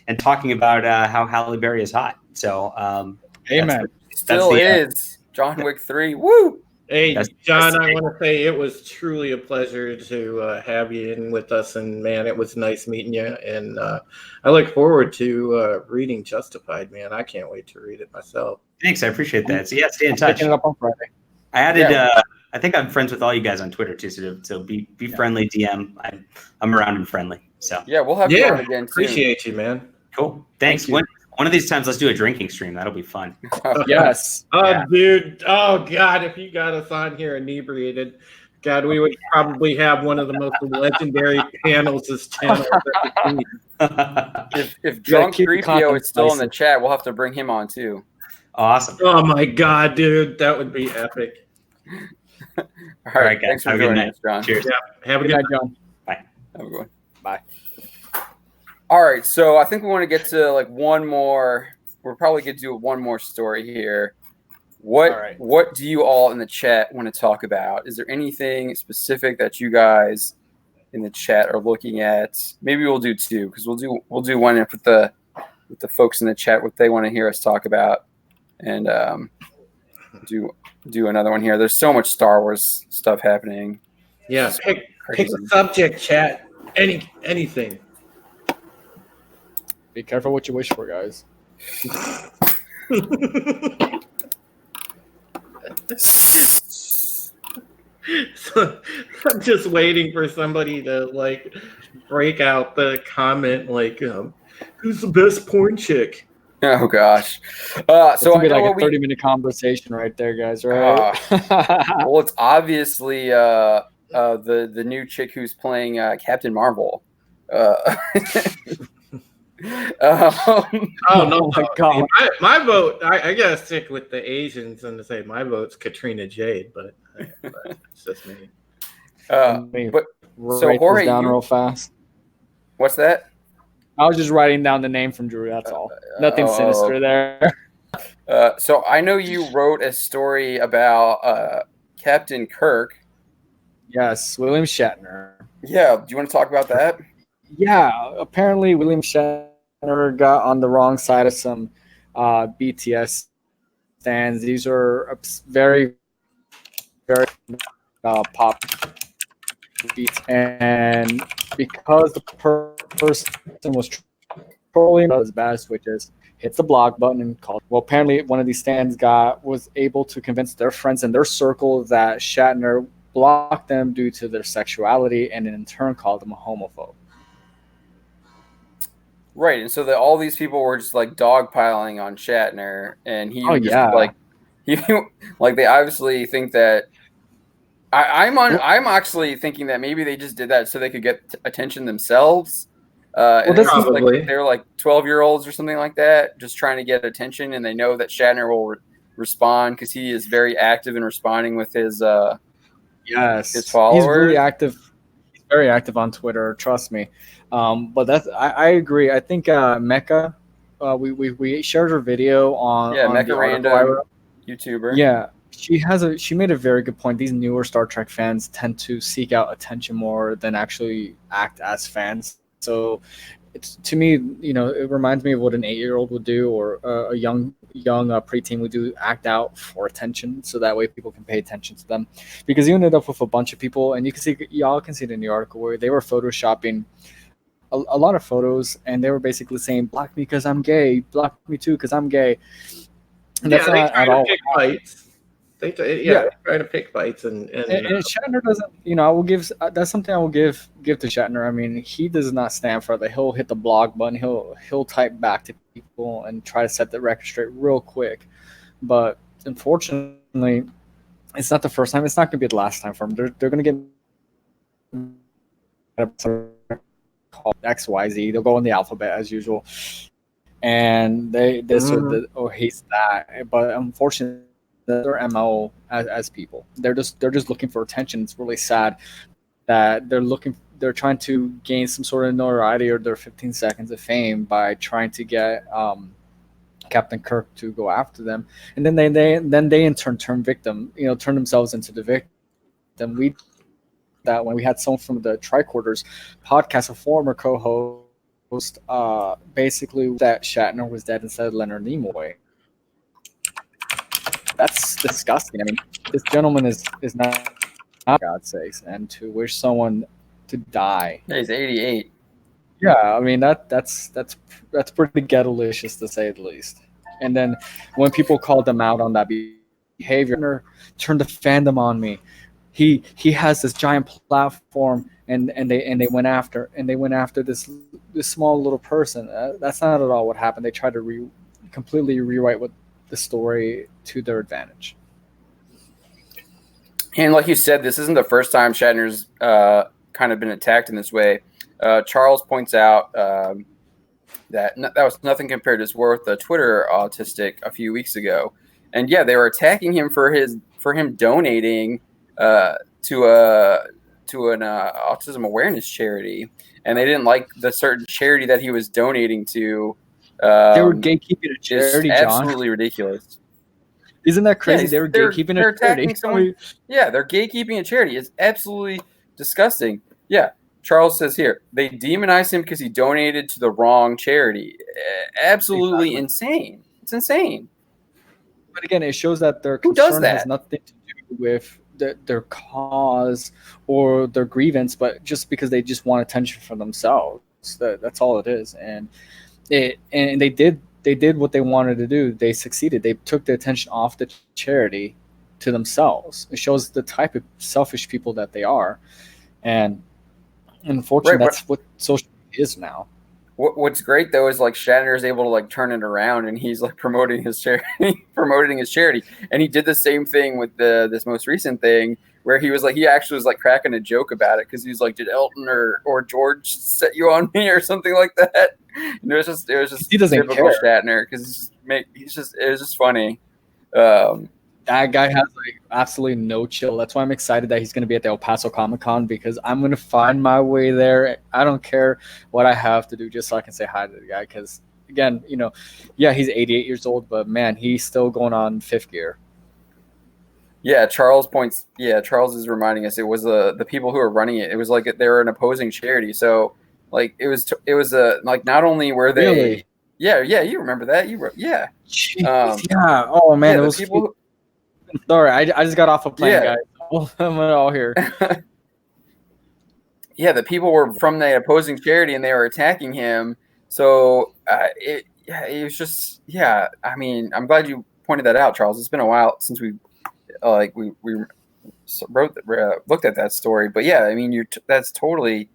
And talking about how Halle Berry is hot. So, amen. Still is. John Wick 3. Woo! Hey, John, I want to say it was truly a pleasure to have you in with us. And, man, it was nice meeting you. And I look forward to reading Justified, man. I can't wait to read it myself. Thanks. I appreciate that. So, yeah, stay in touch. Picking it up on Friday. I added I think I'm friends with all you guys on Twitter, too. So be friendly, DM. I'm around and friendly. So yeah, we'll have you on again, too. Appreciate you, man. Cool. Thanks. One of these times, let's do a drinking stream. That'll be fun. Yes. Dude. Oh, God. If you got us on here inebriated, God, we would probably have one of the most legendary panels this channel has ever seen. If Drunk 3PO is still in the chat, we'll have to bring him on, too. Awesome. Oh, my God, dude. That would be epic. All right, guys. Thanks for joining us, John. Cheers. Yeah. Have a good night, John. Bye. Have a good one. Bye. All right, so I think we want to get to like one more. We're probably going to do one more story here. What do you all in the chat want to talk about? Is there anything specific that you guys in the chat are looking at? Maybe we'll do two, because we'll do one with the the folks in the chat what they want to hear us talk about, and do another one here. There's so much Star Wars stuff happening. Yeah, pick a subject, chat. Anything. Be careful what you wish for, guys. So, I'm just waiting for somebody to like break out the comment like, who's the best porn chick? Oh gosh. So I know like a 30-minute conversation right there, guys. Right? Well, it's obviously the new chick who's playing Captain Marvel. Oh no! My God. My vote. I gotta stick with the Asians and say my vote's Katrina Jade, but it's just me. But so write Jorge, this down real fast. What's that? I was just writing down the name from Drew. That's all. Nothing sinister there. So I know you wrote a story about Captain Kirk. Yes, William Shatner. Yeah, do you want to talk about that? Yeah, apparently William Shatner got on the wrong side of some BTS stands. These are very, very pop beats, and because the person was trolling his bad switches, hits the block button and called. Well, apparently one of these stands was able to convince their friends in their circle that Shatner blocked them due to their sexuality, and in turn called them a homophobe. Right, and so all these people were just like dogpiling on Shatner, and he was like, like they obviously think that. I'm actually thinking that maybe they just did that so they could get attention themselves. Well, that's probably like, they're like 12-year-olds or something like that, just trying to get attention, and they know that Shatner will respond because he is very active in responding with his his followers. He's really active. He's very active on Twitter. Trust me. But I agree. I think Mecca, we shared her video on Mecca Random YouTuber. Yeah. She made a very good point. These newer Star Trek fans tend to seek out attention more than actually act as fans. So it's, to me, it reminds me of what an 8-year-old would do, or a young preteen would do, act out for attention, so that way people can pay attention to them. Because you ended up with a bunch of people, and y'all can see it in the article where they were photoshopping a lot of photos, and they were basically saying, "Block me because I'm gay. Block me too because I'm gay." And that's not at all. They try to pick fights, and Shatner doesn't. I will give. That's something I will give to Shatner. I mean, he does not stand for that. He'll hit the block button. He'll type back to people and try to set the record straight real quick. But unfortunately, it's not the first time. It's not going to be the last time for him. They're going to get called XYZ. They'll go in the alphabet as usual, and they he's that. But unfortunately, their MO as people. They're just looking for attention. It's really sad that they're trying to gain some sort of notoriety or their 15 seconds of fame by trying to get Captain Kirk to go after them, and then they in turn turn themselves into the victim. That when we had someone from the Tricorders podcast, a former co-host, basically that Shatner was dead instead of Leonard Nimoy. That's disgusting. I mean, this gentleman is not, for God's sakes, and to wish someone to die. Yeah, he's 88. Yeah, I mean that's pretty ghetto-licious to say the least. And then when people called them out on that behavior, turned the fandom on me. He has this giant platform, and they went after this small little person. That's not at all what happened. They tried to completely rewrite the story to their advantage. And like you said, this isn't the first time Shatner's kind of been attacked in this way. Charles points out that was nothing compared to his worth. A Twitter autistic a few weeks ago, and yeah, they were attacking him for him donating to an autism awareness charity, and they didn't like the certain charity that he was donating to. They were gatekeeping a charity, John. Absolutely ridiculous. Isn't that crazy? They were gatekeeping a charity. Yeah, they're gatekeeping a charity. It's absolutely disgusting. Yeah, Charles says here, they demonize him because he donated to the wrong charity. Absolutely insane. It's insane. But again, it shows that their Who does concern that? has nothing to do with their cause or their grievance, but just because they just want attention for themselves. That's all it is. And they did what they wanted to do. They succeeded. They took the attention off the charity to themselves. It shows the type of selfish people that they are. And unfortunately, that's what social media is now. What's great though is like Shatner is able to like turn it around, and he's like promoting his charity, and he did the same thing with this most recent thing where he actually was like cracking a joke about it because he was like, did Elton or George set you on me or something like that? And it was just he doesn't typical care. Shatner because it was just funny. That guy has like absolutely no chill. That's why I'm excited that he's going to be at the El Paso Comic-Con, because I'm going to find my way there. I don't care what I have to do just so I can say hi to the guy. Because again, yeah, he's 88 years old, but man, he's still going on fifth gear. Yeah, Charles is reminding us it was the people who were running it. It was like they were an opposing charity. So like it was like not only were they Really? Yeah, you remember that. Yeah. Jeez, yeah. Oh man, yeah, it was people. Sorry, I just got off a plane, Yeah. guys. I'm all here. Yeah, the people were from the opposing charity and they were attacking him. So it was just I mean, I'm glad you pointed that out, Charles. It's been a while since we looked at that story, but yeah, I mean, that's totally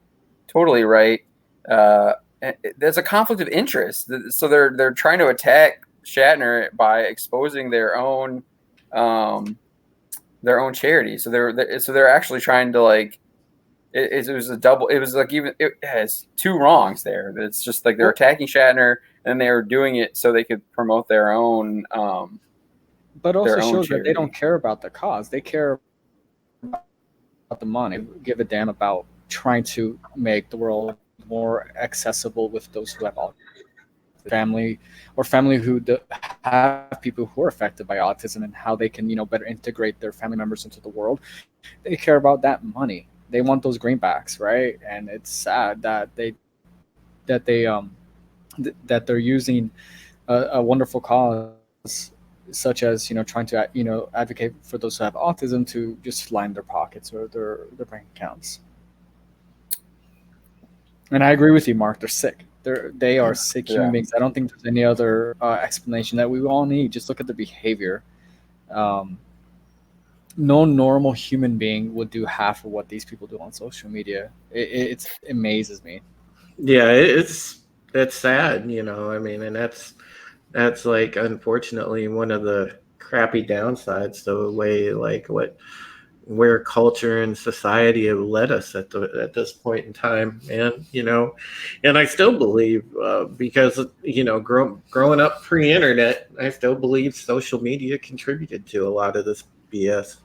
right. There's a conflict of interest, so they're trying to attack Shatner by exposing their own charity. So they're actually trying to like it was a double. It was like it has two wrongs there. It's just like they're attacking Shatner and they're doing it so they could promote their own. But also shows charity. that they don't care about the cause. They care about the money. Give a damn about trying to make the world more accessible with those who have autism, family who have people who are affected by autism, and how they can better integrate their family members into the world. They care about that money. They want those greenbacks, right? And it's sad that they're using a wonderful cause such as trying to advocate for those who have autism to just line their pockets or their bank accounts. And I agree with you, Mark. They're sick. They are sick human beings. I don't think there's any other explanation that we all need. Just look at the behavior. No normal human being would do half of what these people do on social media. It amazes me. Yeah, it's sad, I mean, and that's like unfortunately one of the crappy downsides to the way like where culture and society have led us at this point in time. And and I still believe because growing up pre-internet, I still believe social media contributed to a lot of this BS.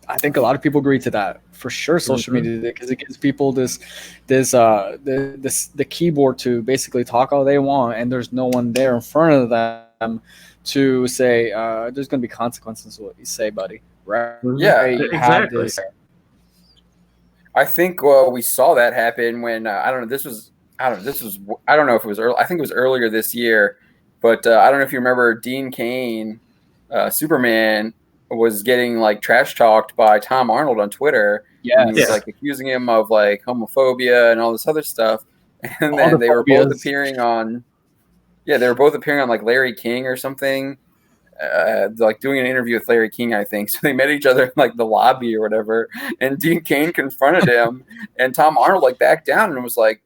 I think a lot of people agree to that for sure. Social media, because it gives people the keyboard to basically talk all they want, and there's no one there in front of them to say there's going to be consequences to what you say, buddy. Right? Yeah, exactly. I think we saw that happen when I don't know if it was early. I think it was earlier this year, but I don't know if you remember Dean Cain, Superman, was getting like trash talked by Tom Arnold on Twitter. Yeah, he was like accusing him of like homophobia and all this other stuff. And then they were both appearing on like Larry King or something, like doing an interview with Larry King, I think. So they met each other in like the lobby or whatever. And Dean Cain confronted him, and Tom Arnold like backed down and was like,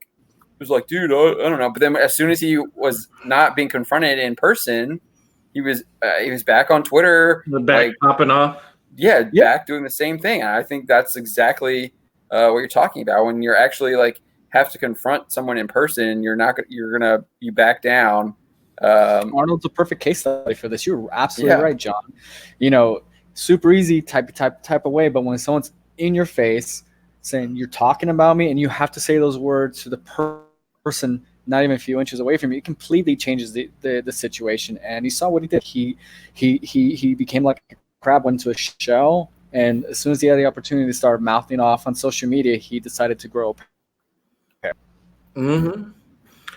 dude, I don't know. But then as soon as he was not being confronted in person, he was back on Twitter, popping off. Yeah, back doing the same thing. And I think that's exactly what you're talking about. When you're actually like have to confront someone in person, you're gonna back down. Arnold's a perfect case study for this. You're absolutely right, John. Super easy type of way, but when someone's in your face saying you're talking about me, and you have to say those words to the person not even a few inches away from you, it completely changes the situation. And you saw what he did. He became like a crab, went into a shell, and as soon as he had the opportunity to start mouthing off on social media, he decided to grow Mm-hmm.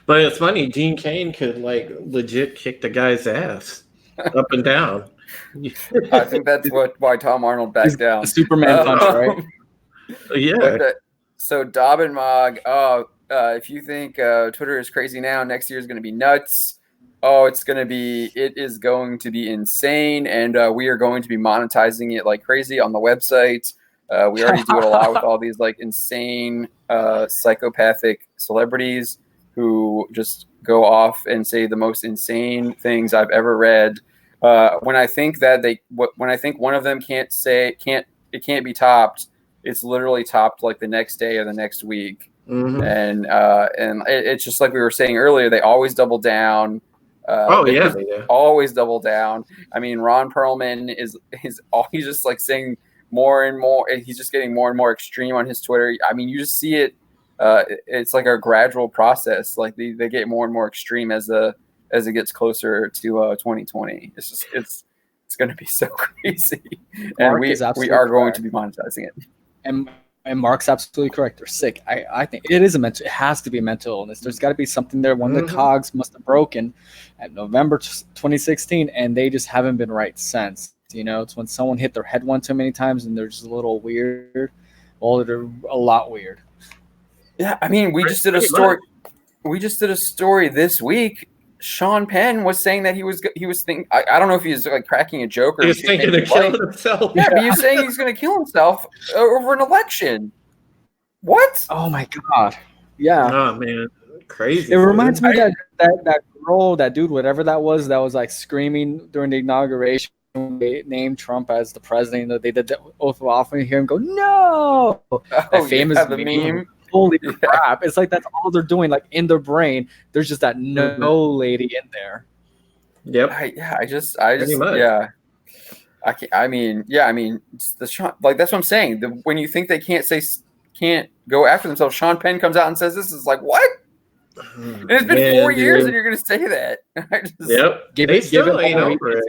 But it's funny, Dean Cain could like legit kick the guy's ass up and down. I think that's why Tom Arnold backed down. The Superman punch, right? Yeah. But so Dobbin Mog, if you think Twitter is crazy now, next year is going to be nuts. Oh, it is going to be insane, and we are going to be monetizing it like crazy on the website. We already do it a lot with all these like insane psychopathic celebrities who just go off and say the most insane things I've ever read. When I think one of them it can't be topped, it's literally topped like the next day or the next week. Mm-hmm. And it's just like we were saying earlier, they always double down. They always double down. I mean, Ron Perlman is he's just like saying more and more. He's just getting more and more extreme on his Twitter. I mean, you just see it. It's like a gradual process. Like they get more and more extreme as it gets closer to 2020. It's going to be so crazy, and we are going to be monetizing it. And Mark's absolutely correct. They're sick. I think it has to be a mental illness. There's got to be something there. One of the cogs must have broken at November 2016, and they just haven't been right since. You know, it's when someone hit their head one too many times and they're just a little weird. Well, they're a lot weird. Yeah, I mean, we just did a story. We just did a story this week. Sean Penn was saying that he was thinking. I don't know if he was like cracking a joke or he was thinking of killing himself. Yeah, but he's saying he's going to kill himself over an election. What? Oh my god! Yeah. Oh man, crazy. It reminds me that girl, that dude, whatever that was like screaming during the inauguration. They named Trump as the president. They did the oath of office. You hear him go, "No!" That famous meme. Holy crap! It's like that's all they're doing. Like in their brain, there's just that no lady in there. Yep. I just yeah. I mean, like that's what I'm saying. When you think they can't go after themselves, Sean Penn comes out and says this is like what? And it's been 4 years, and you're going to say that. Yep. Give it over it.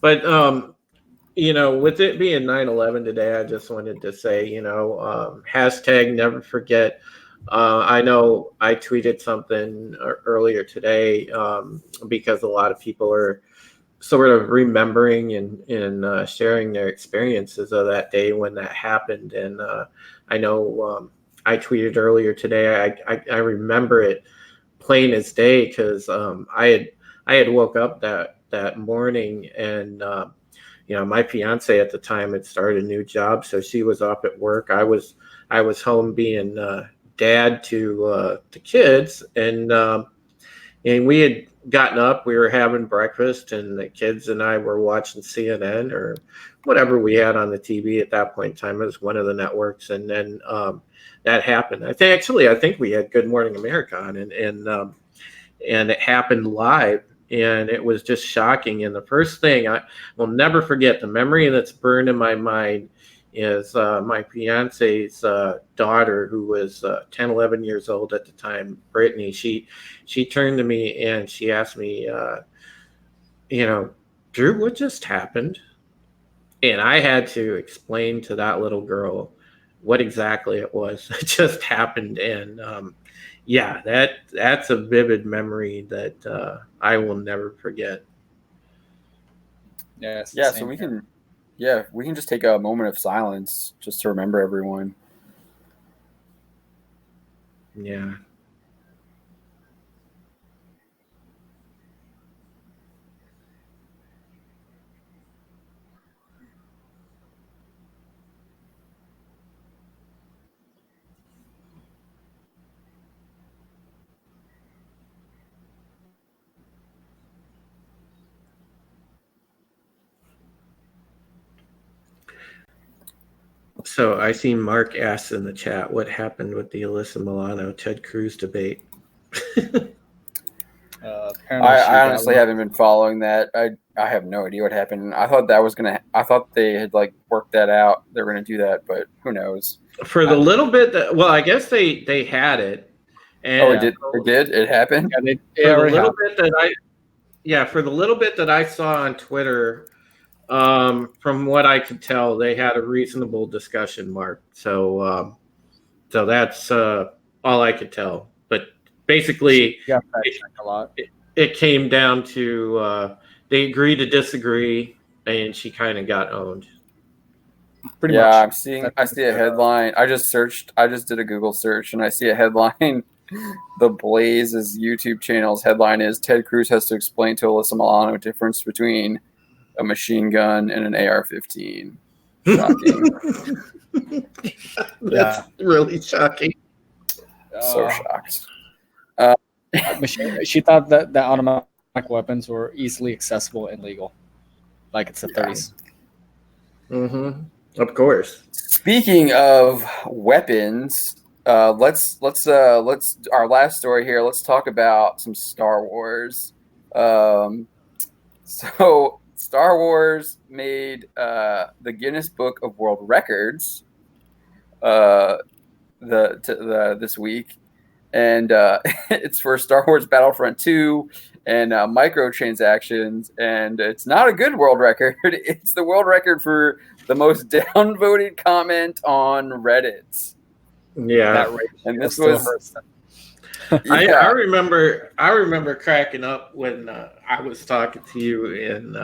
But with it being 9/11 today, I just wanted to say, hashtag never forget. I know I tweeted something earlier today because a lot of people are sort of remembering and sharing their experiences of that day when that happened. And I know I tweeted earlier today. I remember it plain as day because I had woke up that morning and my fiance at the time had started a new job, so she was up at work. I was home being dad to the kids, and we had gotten up. We were having breakfast, and the kids and I were watching CNN or whatever we had on the TV at that point in time. It was one of the networks, and then that happened. I think we had Good Morning America on, and it happened live. And it was just shocking. And the first thing I will never forget, the memory that's burned in my mind is my fiance's daughter, who was 10, 11 years old at the time, Brittany. She turned to me and she asked me, Drew, what just happened? And I had to explain to that little girl what exactly it was that just happened. And that's a vivid memory that I will never forget. So we can just take a moment of silence just to remember everyone. Yeah. So I seen Mark ask in the chat what happened with the Alyssa Milano Ted Cruz debate. I honestly haven't been following that. I have no idea what happened. I thought they had like worked that out. They were gonna do that, but who knows? For the little bit I guess they had it. And it did. It happened. For the little bit that I saw on Twitter. From what I could tell, they had a reasonable discussion, Mark. So, So that's all I could tell. But basically, Yeah, a lot. it came down to they agreed to disagree, and she kind of got owned. Pretty Yeah, much. I see a headline. I just did a Google search and I see a headline. The Blaze's YouTube channel's headline is Ted Cruz has to explain to Alyssa Milano the difference between a machine gun and an AR-15. Shocking. That's really shocking. So shocked. She thought that the automatic weapons were easily accessible and legal, like it's the 30s. Mm-hmm. Of course. Speaking of weapons, let's our last story here. Let's talk about some Star Wars. So Star Wars made the Guinness Book of World Records this week, and it's for Star Wars Battlefront 2 and microtransactions, and it's not a good world record. It's the world record for the most downvoted comment on Reddit. Yeah, and this was. Yeah. I remember cracking up when I was talking to you in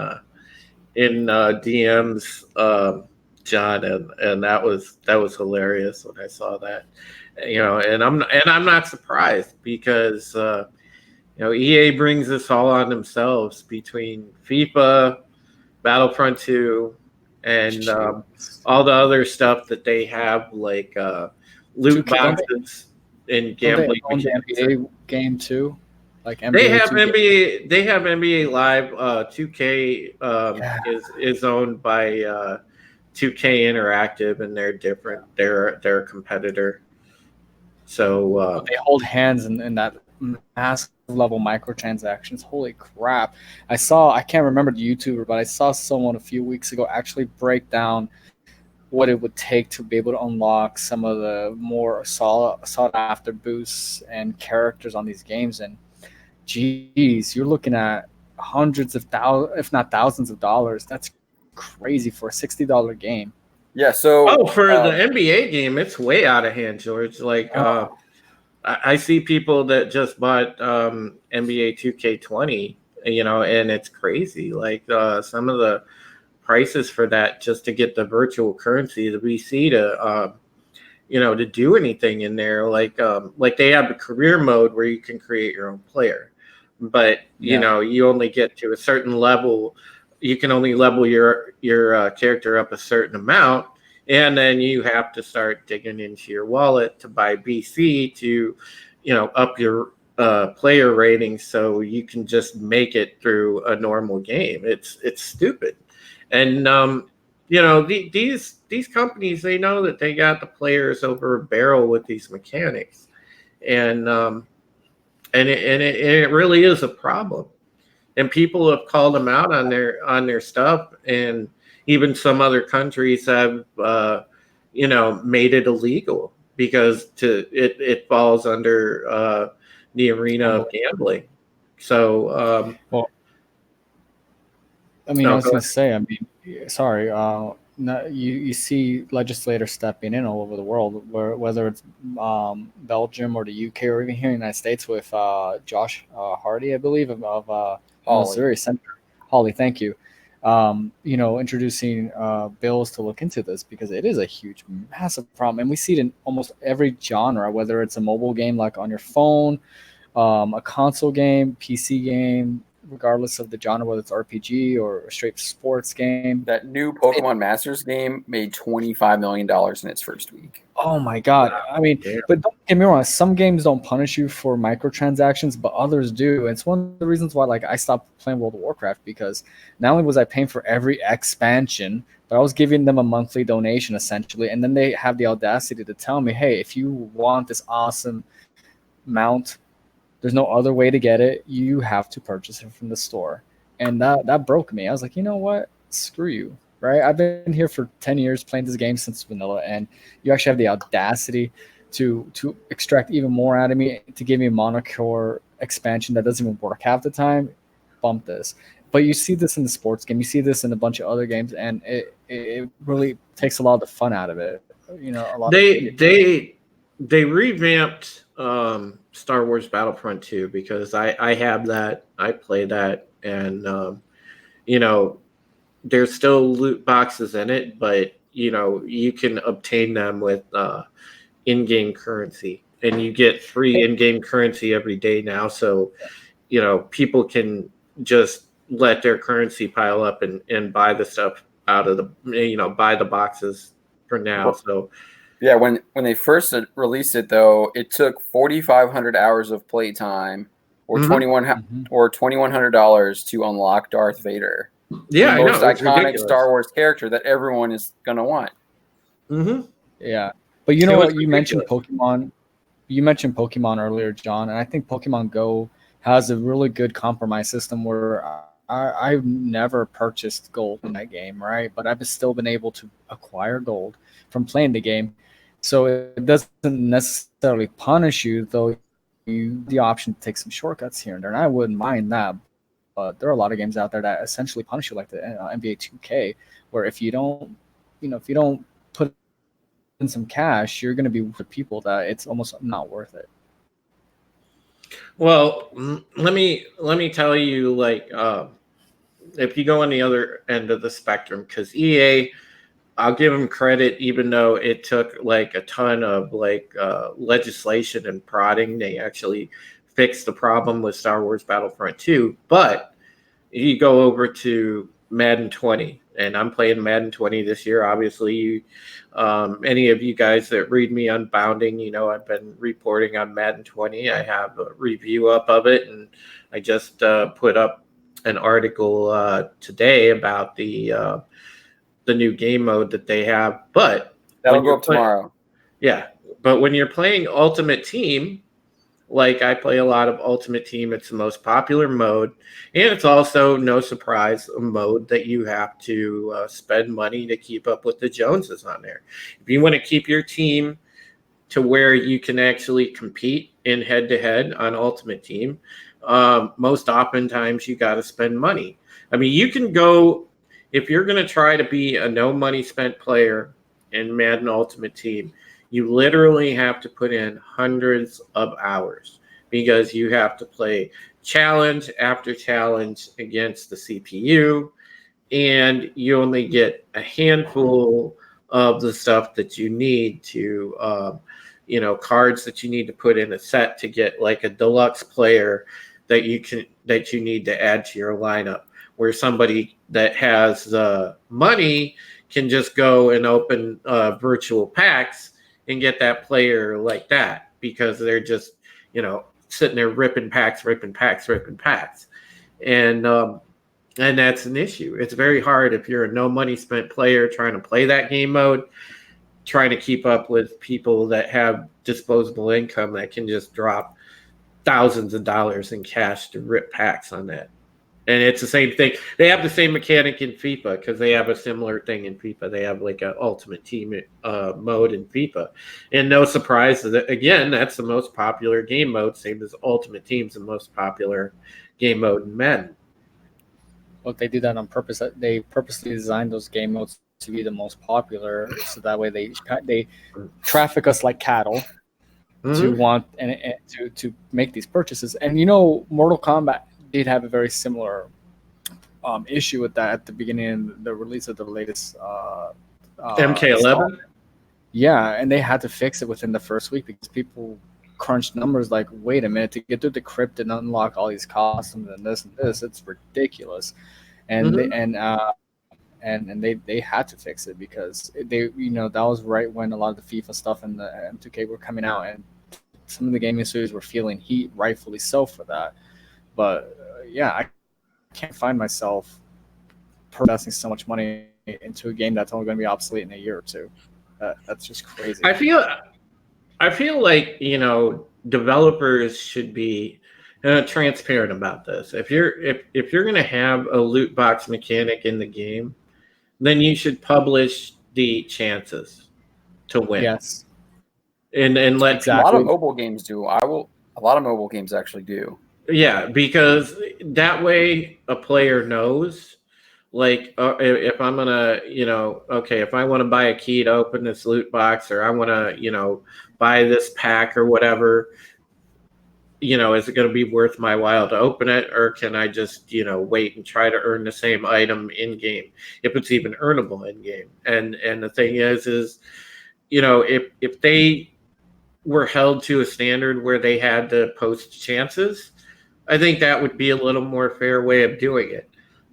DMs, John, and that was hilarious when I saw that. And I'm not surprised because EA brings this all on themselves between FIFA, Battlefront 2, and all the other stuff that they have, like loot boxes and gambling. They own the NBA game too, like NBA. They have NBA Live. 2K is owned by 2K Interactive, and they're different. They're a competitor. So they hold hands in that massive level microtransactions. Holy crap. I can't remember the YouTuber, but I saw someone a few weeks ago actually break down what it would take to be able to unlock some of the more sought after boosts and characters on these games. And geez, you're looking at hundreds of thousands, if not thousands of dollars. That's crazy for a $60 game. Yeah. So for the NBA game, it's way out of hand, George. Like I see people that just bought NBA 2K20, and it's crazy. Like some of the prices for that just to get the virtual currency, the VC to do anything in there. Like they have a career mode where you can create your own player, but you only get to a certain level. You can only level your character up a certain amount, and then you have to start digging into your wallet to buy BC to, up your player rating so you can just make it through a normal game. It's stupid, and these companies, they know that they got the players over a barrel with these mechanics, and it really is a problem. And people have called them out on their stuff, and even some other countries have, made it illegal because it falls under the arena of gambling. So, I was going to say, sorry, you see legislators stepping in all over the world, whether it's Belgium or the UK or even here in the United States with Josh Hardy, I believe, of Missouri Senator Hawley. Thank you. Introducing bills to look into this because it is a huge, massive problem, and we see it in almost every genre, whether it's a mobile game like on your phone, a console game, PC game, regardless of the genre, whether it's RPG or a straight sports game. That new Pokemon Masters game made $25 million in its first week. Oh my God. But don't get me wrong, some games don't punish you for microtransactions, but others do. And it's one of the reasons why I stopped playing World of Warcraft, because not only was I paying for every expansion, but I was giving them a monthly donation essentially. And then they have the audacity to tell me, hey, if you want this awesome mount, there's no other way to get it. You have to purchase it from the store. And that broke me. I was like, you know what? Screw you, right? I've been here for 10 years playing this game since vanilla, and you actually have the audacity to extract even more out of me, to give me a monocore expansion that doesn't even work half the time. Bump this. But you see this in the sports game. You see this in a bunch of other games, and it really takes a lot of the fun out of it. they revamped Star Wars Battlefront 2 because I have that, I play that, and you know, there's still loot boxes in it, but you know, you can obtain them with in-game currency, and you get free in-game currency every day now. So you know, people can just let their currency pile up and buy the stuff out of the, you know, buy the boxes for now. So yeah, when they first released it though, it took 4,500 hours of playtime or $2,100 to unlock Darth Vader. Yeah, the I most know, it's iconic ridiculous. Star Wars character that everyone is gonna want. Yeah, but you know what? You mentioned Pokemon. You mentioned Pokemon earlier, John, and I think Pokemon Go has a really good compromise system where I've never purchased gold in that game, right? But I've still been able to acquire gold from playing the game. So it doesn't necessarily punish you, though you the option to take some shortcuts here and there. And I wouldn't mind that. But there are a lot of games out there that essentially punish you, like the NBA 2K, where if you don't, if you don't put in some cash, you're going to be with people that it's almost not worth it. Well, let me tell you, like, if you go on the other end of the spectrum, because EA, I'll give them credit, even though it took like a ton of like legislation and prodding, they actually fixed the problem with Star Wars Battlefront 2. But you go over to Madden 20, and I'm playing Madden 20 this year. Obviously, any of you guys that read me on Bounding, you know I've been reporting on Madden 20. I have a review up of it, and I just put up an article today about the new game mode that they have. But that'll go up tomorrow. Yeah, but when you're playing Ultimate Team, like I play a lot of Ultimate Team, it's the most popular mode, and it's also, no surprise, a mode that you have to spend money to keep up with the Joneses on there. If you want to keep your team to where you can actually compete in head-to-head on Ultimate Team, most oftentimes you got to spend money. I mean, you can go, if you're going to try to be a no money spent player in Madden Ultimate Team, you literally have to put in hundreds of hours because you have to play challenge after challenge against the CPU, and you only get a handful of the stuff that you need to, cards that you need to put in a set to get like a deluxe player that you need to add to your lineup, where somebody that has money can just go and open virtual packs and get that player like that, because they're just, sitting there ripping packs. And that's an issue. It's very hard if you're a no money spent player trying to play that game mode, trying to keep up with people that have disposable income that can just drop thousands of dollars in cash to rip packs on that. And it's the same thing. They have the same mechanic in FIFA, because they have a similar thing in FIFA. They have like an Ultimate Team mode in FIFA. And no surprise that, again, that's the most popular game mode, same as Ultimate Team's the most popular game mode in Madden. Well, they do that on purpose. They purposely designed those game modes to be the most popular, so that way they traffic us like cattle to want and to make these purchases. And Mortal Kombat did have a very similar issue with that at the beginning of the release of the latest MK11. Yeah, and they had to fix it within the first week because people crunched numbers like, wait a minute, to get through the crypt and unlock all these costumes and this, it's ridiculous. And they had to fix it because they that was right when a lot of the FIFA stuff and the M2K were coming out, and some of the gaming studios were feeling heat, rightfully so, for that. But I can't find myself investing so much money into a game that's only going to be obsolete in a year or two. That's just crazy. I feel like developers should be transparent about this. If you're going to have a loot box mechanic in the game, then you should publish the chances to win. Yes, and let exactly. A lot of mobile games do. A lot of mobile games actually do. Yeah, because that way a player knows Like, if I'm gonna, okay, if I want to buy a key to open this loot box, or I want to, buy this pack or whatever, is it going to be worth my while to open it, or can I just, wait and try to earn the same item in game, if it's even earnable in game? And the thing is, if they were held to a standard where they had to post chances, I think that would be a little more fair way of doing it.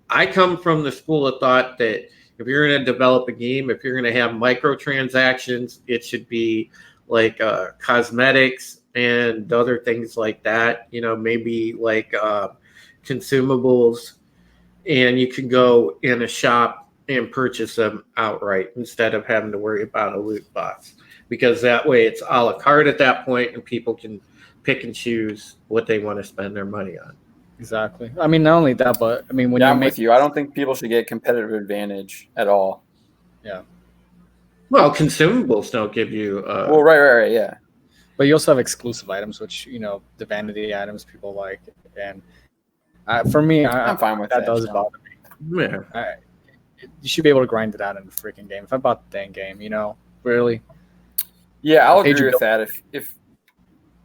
I come from the school of thought that if you're going to develop a game, if you're going to have microtransactions, it should be like cosmetics and other things like that, maybe like consumables, and you can go in a shop and purchase them outright instead of having to worry about a loot box, because that way it's a la carte at that point and people can pick and choose what they want to spend their money on. Exactly. I mean, not only that, but I mean, when I'm with you. I don't think people should get competitive advantage at all. Yeah. Well, consumables don't give you. Well, right, yeah. But you also have exclusive items, which the vanity items people like, and for me, I'm fine with that. That does bother me. Yeah. You should be able to grind it out in the freaking game. If I bought the dang game, really. Yeah, I'll agree with that.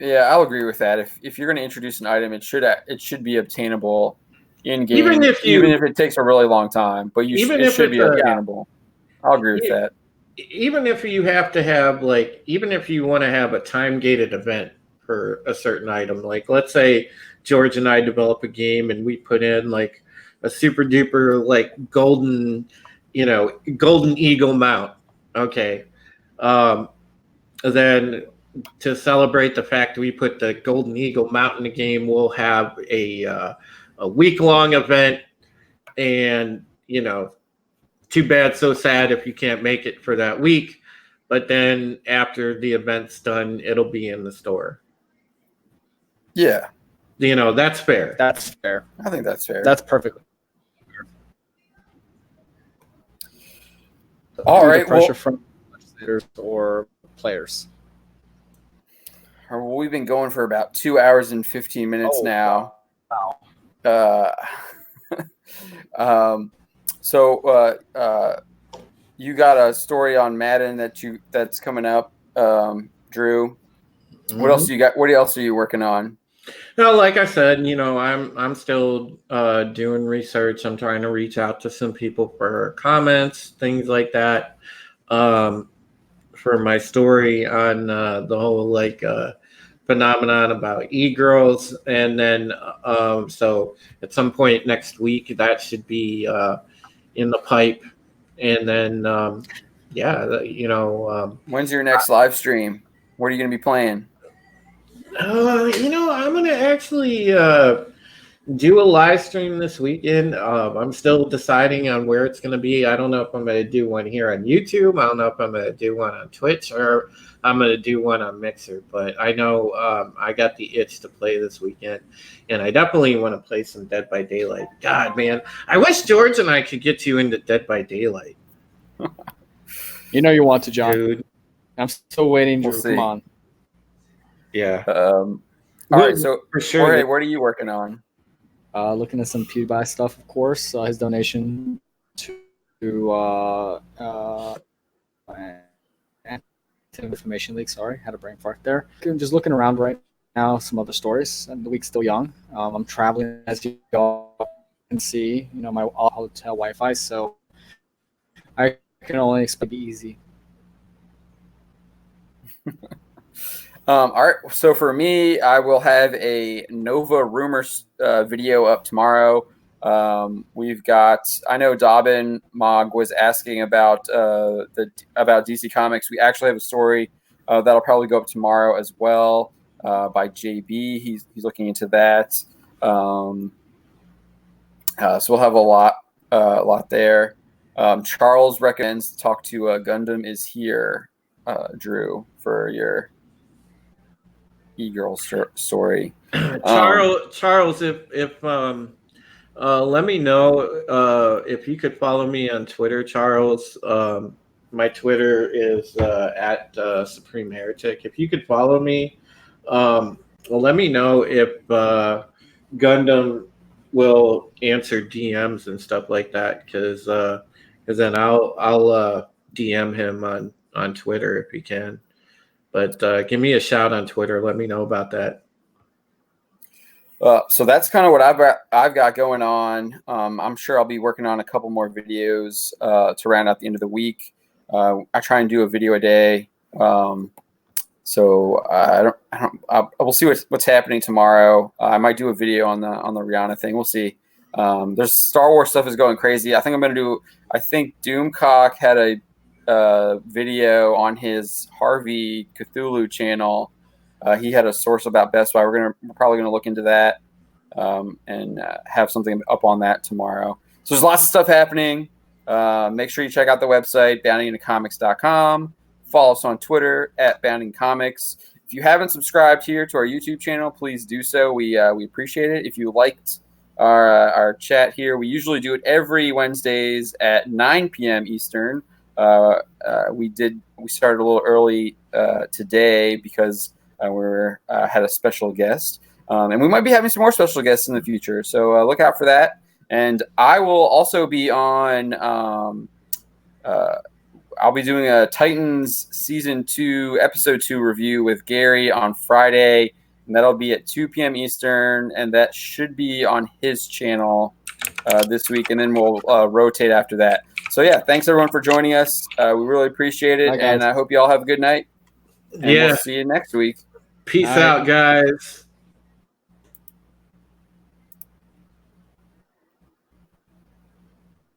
I'll agree with that. If you're going to introduce an item, it should be obtainable in game, even if it takes a really long time. But it should be obtainable. I'll agree with that. Even if you have to have even if you want to have a time gated event for a certain item, like let's say George and I develop a game and we put in like a super duper golden eagle mount. Okay. Then to celebrate the fact that we put the golden eagle mount in the game, we'll have a week-long event, and too bad, so sad if you can't make it for that week. But then after the event's done, it'll be in the store. Yeah. That's fair. That's fair. I think that's fair. That's perfectly fair. All right. Pressure from legislators or players. We've been going for about 2 hours and 15 minutes now. Wow. So you got a story on Madden that's coming up, Drew. Mm-hmm. What else you got? What else are you working on? No, like I said, I'm still doing research. I'm trying to reach out to some people for comments, things like that, for my story on the whole phenomenon about e-girls. And then so at some point next week that should be in the pipe. And then when's your next live stream? What are you going to be playing? I'm going to actually do a live stream this weekend. I'm still deciding on where it's going to be. I don't know if I'm going to do one here on YouTube. I don't know if I'm going to do one on Twitch, or I'm going to do one on Mixer. But I know I got the itch to play this weekend, and I definitely want to play some Dead by Daylight. God, man, I wish George and I could get you into Dead by Daylight. You want to, John. Dude. I'm still waiting, Drew. We'll see. Come on. Yeah. All right, so for sure. Jorge, what are you working on? Looking at some PewDiePie stuff, of course. His donation to information leak. Sorry, had a brain fart there. I'm just looking around right now. Some other stories, and the week's still young. I'm traveling, as you all can see. My hotel Wi-Fi, so I can only expect it easy. All right. So for me, I will have a Nova Rumor video up tomorrow. We've got. I know Dobbin Mog was asking about about DC Comics. We actually have a story that'll probably go up tomorrow as well by JB. He's looking into that. So we'll have a lot there. Charles recommends Talk to Gundam is here, Drew, for your e-girl story. Charles, if let me know if you could follow me on Twitter, Charles. My Twitter is at Supreme Heretic. If you could follow me, let me know if Gundam will answer DMs and stuff like that, because then I'll DM him on Twitter if he can. But give me a shout on Twitter. Let me know about that. So that's kind of what I've got going on. I'm sure I'll be working on a couple more videos to round out the end of the week. I try and do a video a day. So I will see what's happening tomorrow. I might do a video on the Rihanna thing. We'll see. There's Star Wars stuff is going crazy. I think Doomcock had a video on his Harvey Cthulhu channel. He had a source about Best Buy. We're probably gonna look into that and have something up on that tomorrow. So there's lots of stuff happening. Make sure you check out the website, boundingintocomics.com. Follow us on Twitter @boundingcomics. If you haven't subscribed here to our YouTube channel, please do so. We appreciate it. If you liked our chat here, we usually do it every Wednesdays at 9 p.m. Eastern. We started a little early today because we had a special guest, and we might be having some more special guests in the future. So look out for that. And I will also be on. I'll be doing a Titans Season 2, Episode 2 review with Gary on Friday, and that'll be at 2 p.m. Eastern, and that should be on his channel this week, and then we'll rotate after that. So, yeah, thanks, everyone, for joining us. We really appreciate it, and I hope you all have a good night. And we'll see you next week. Peace out, guys.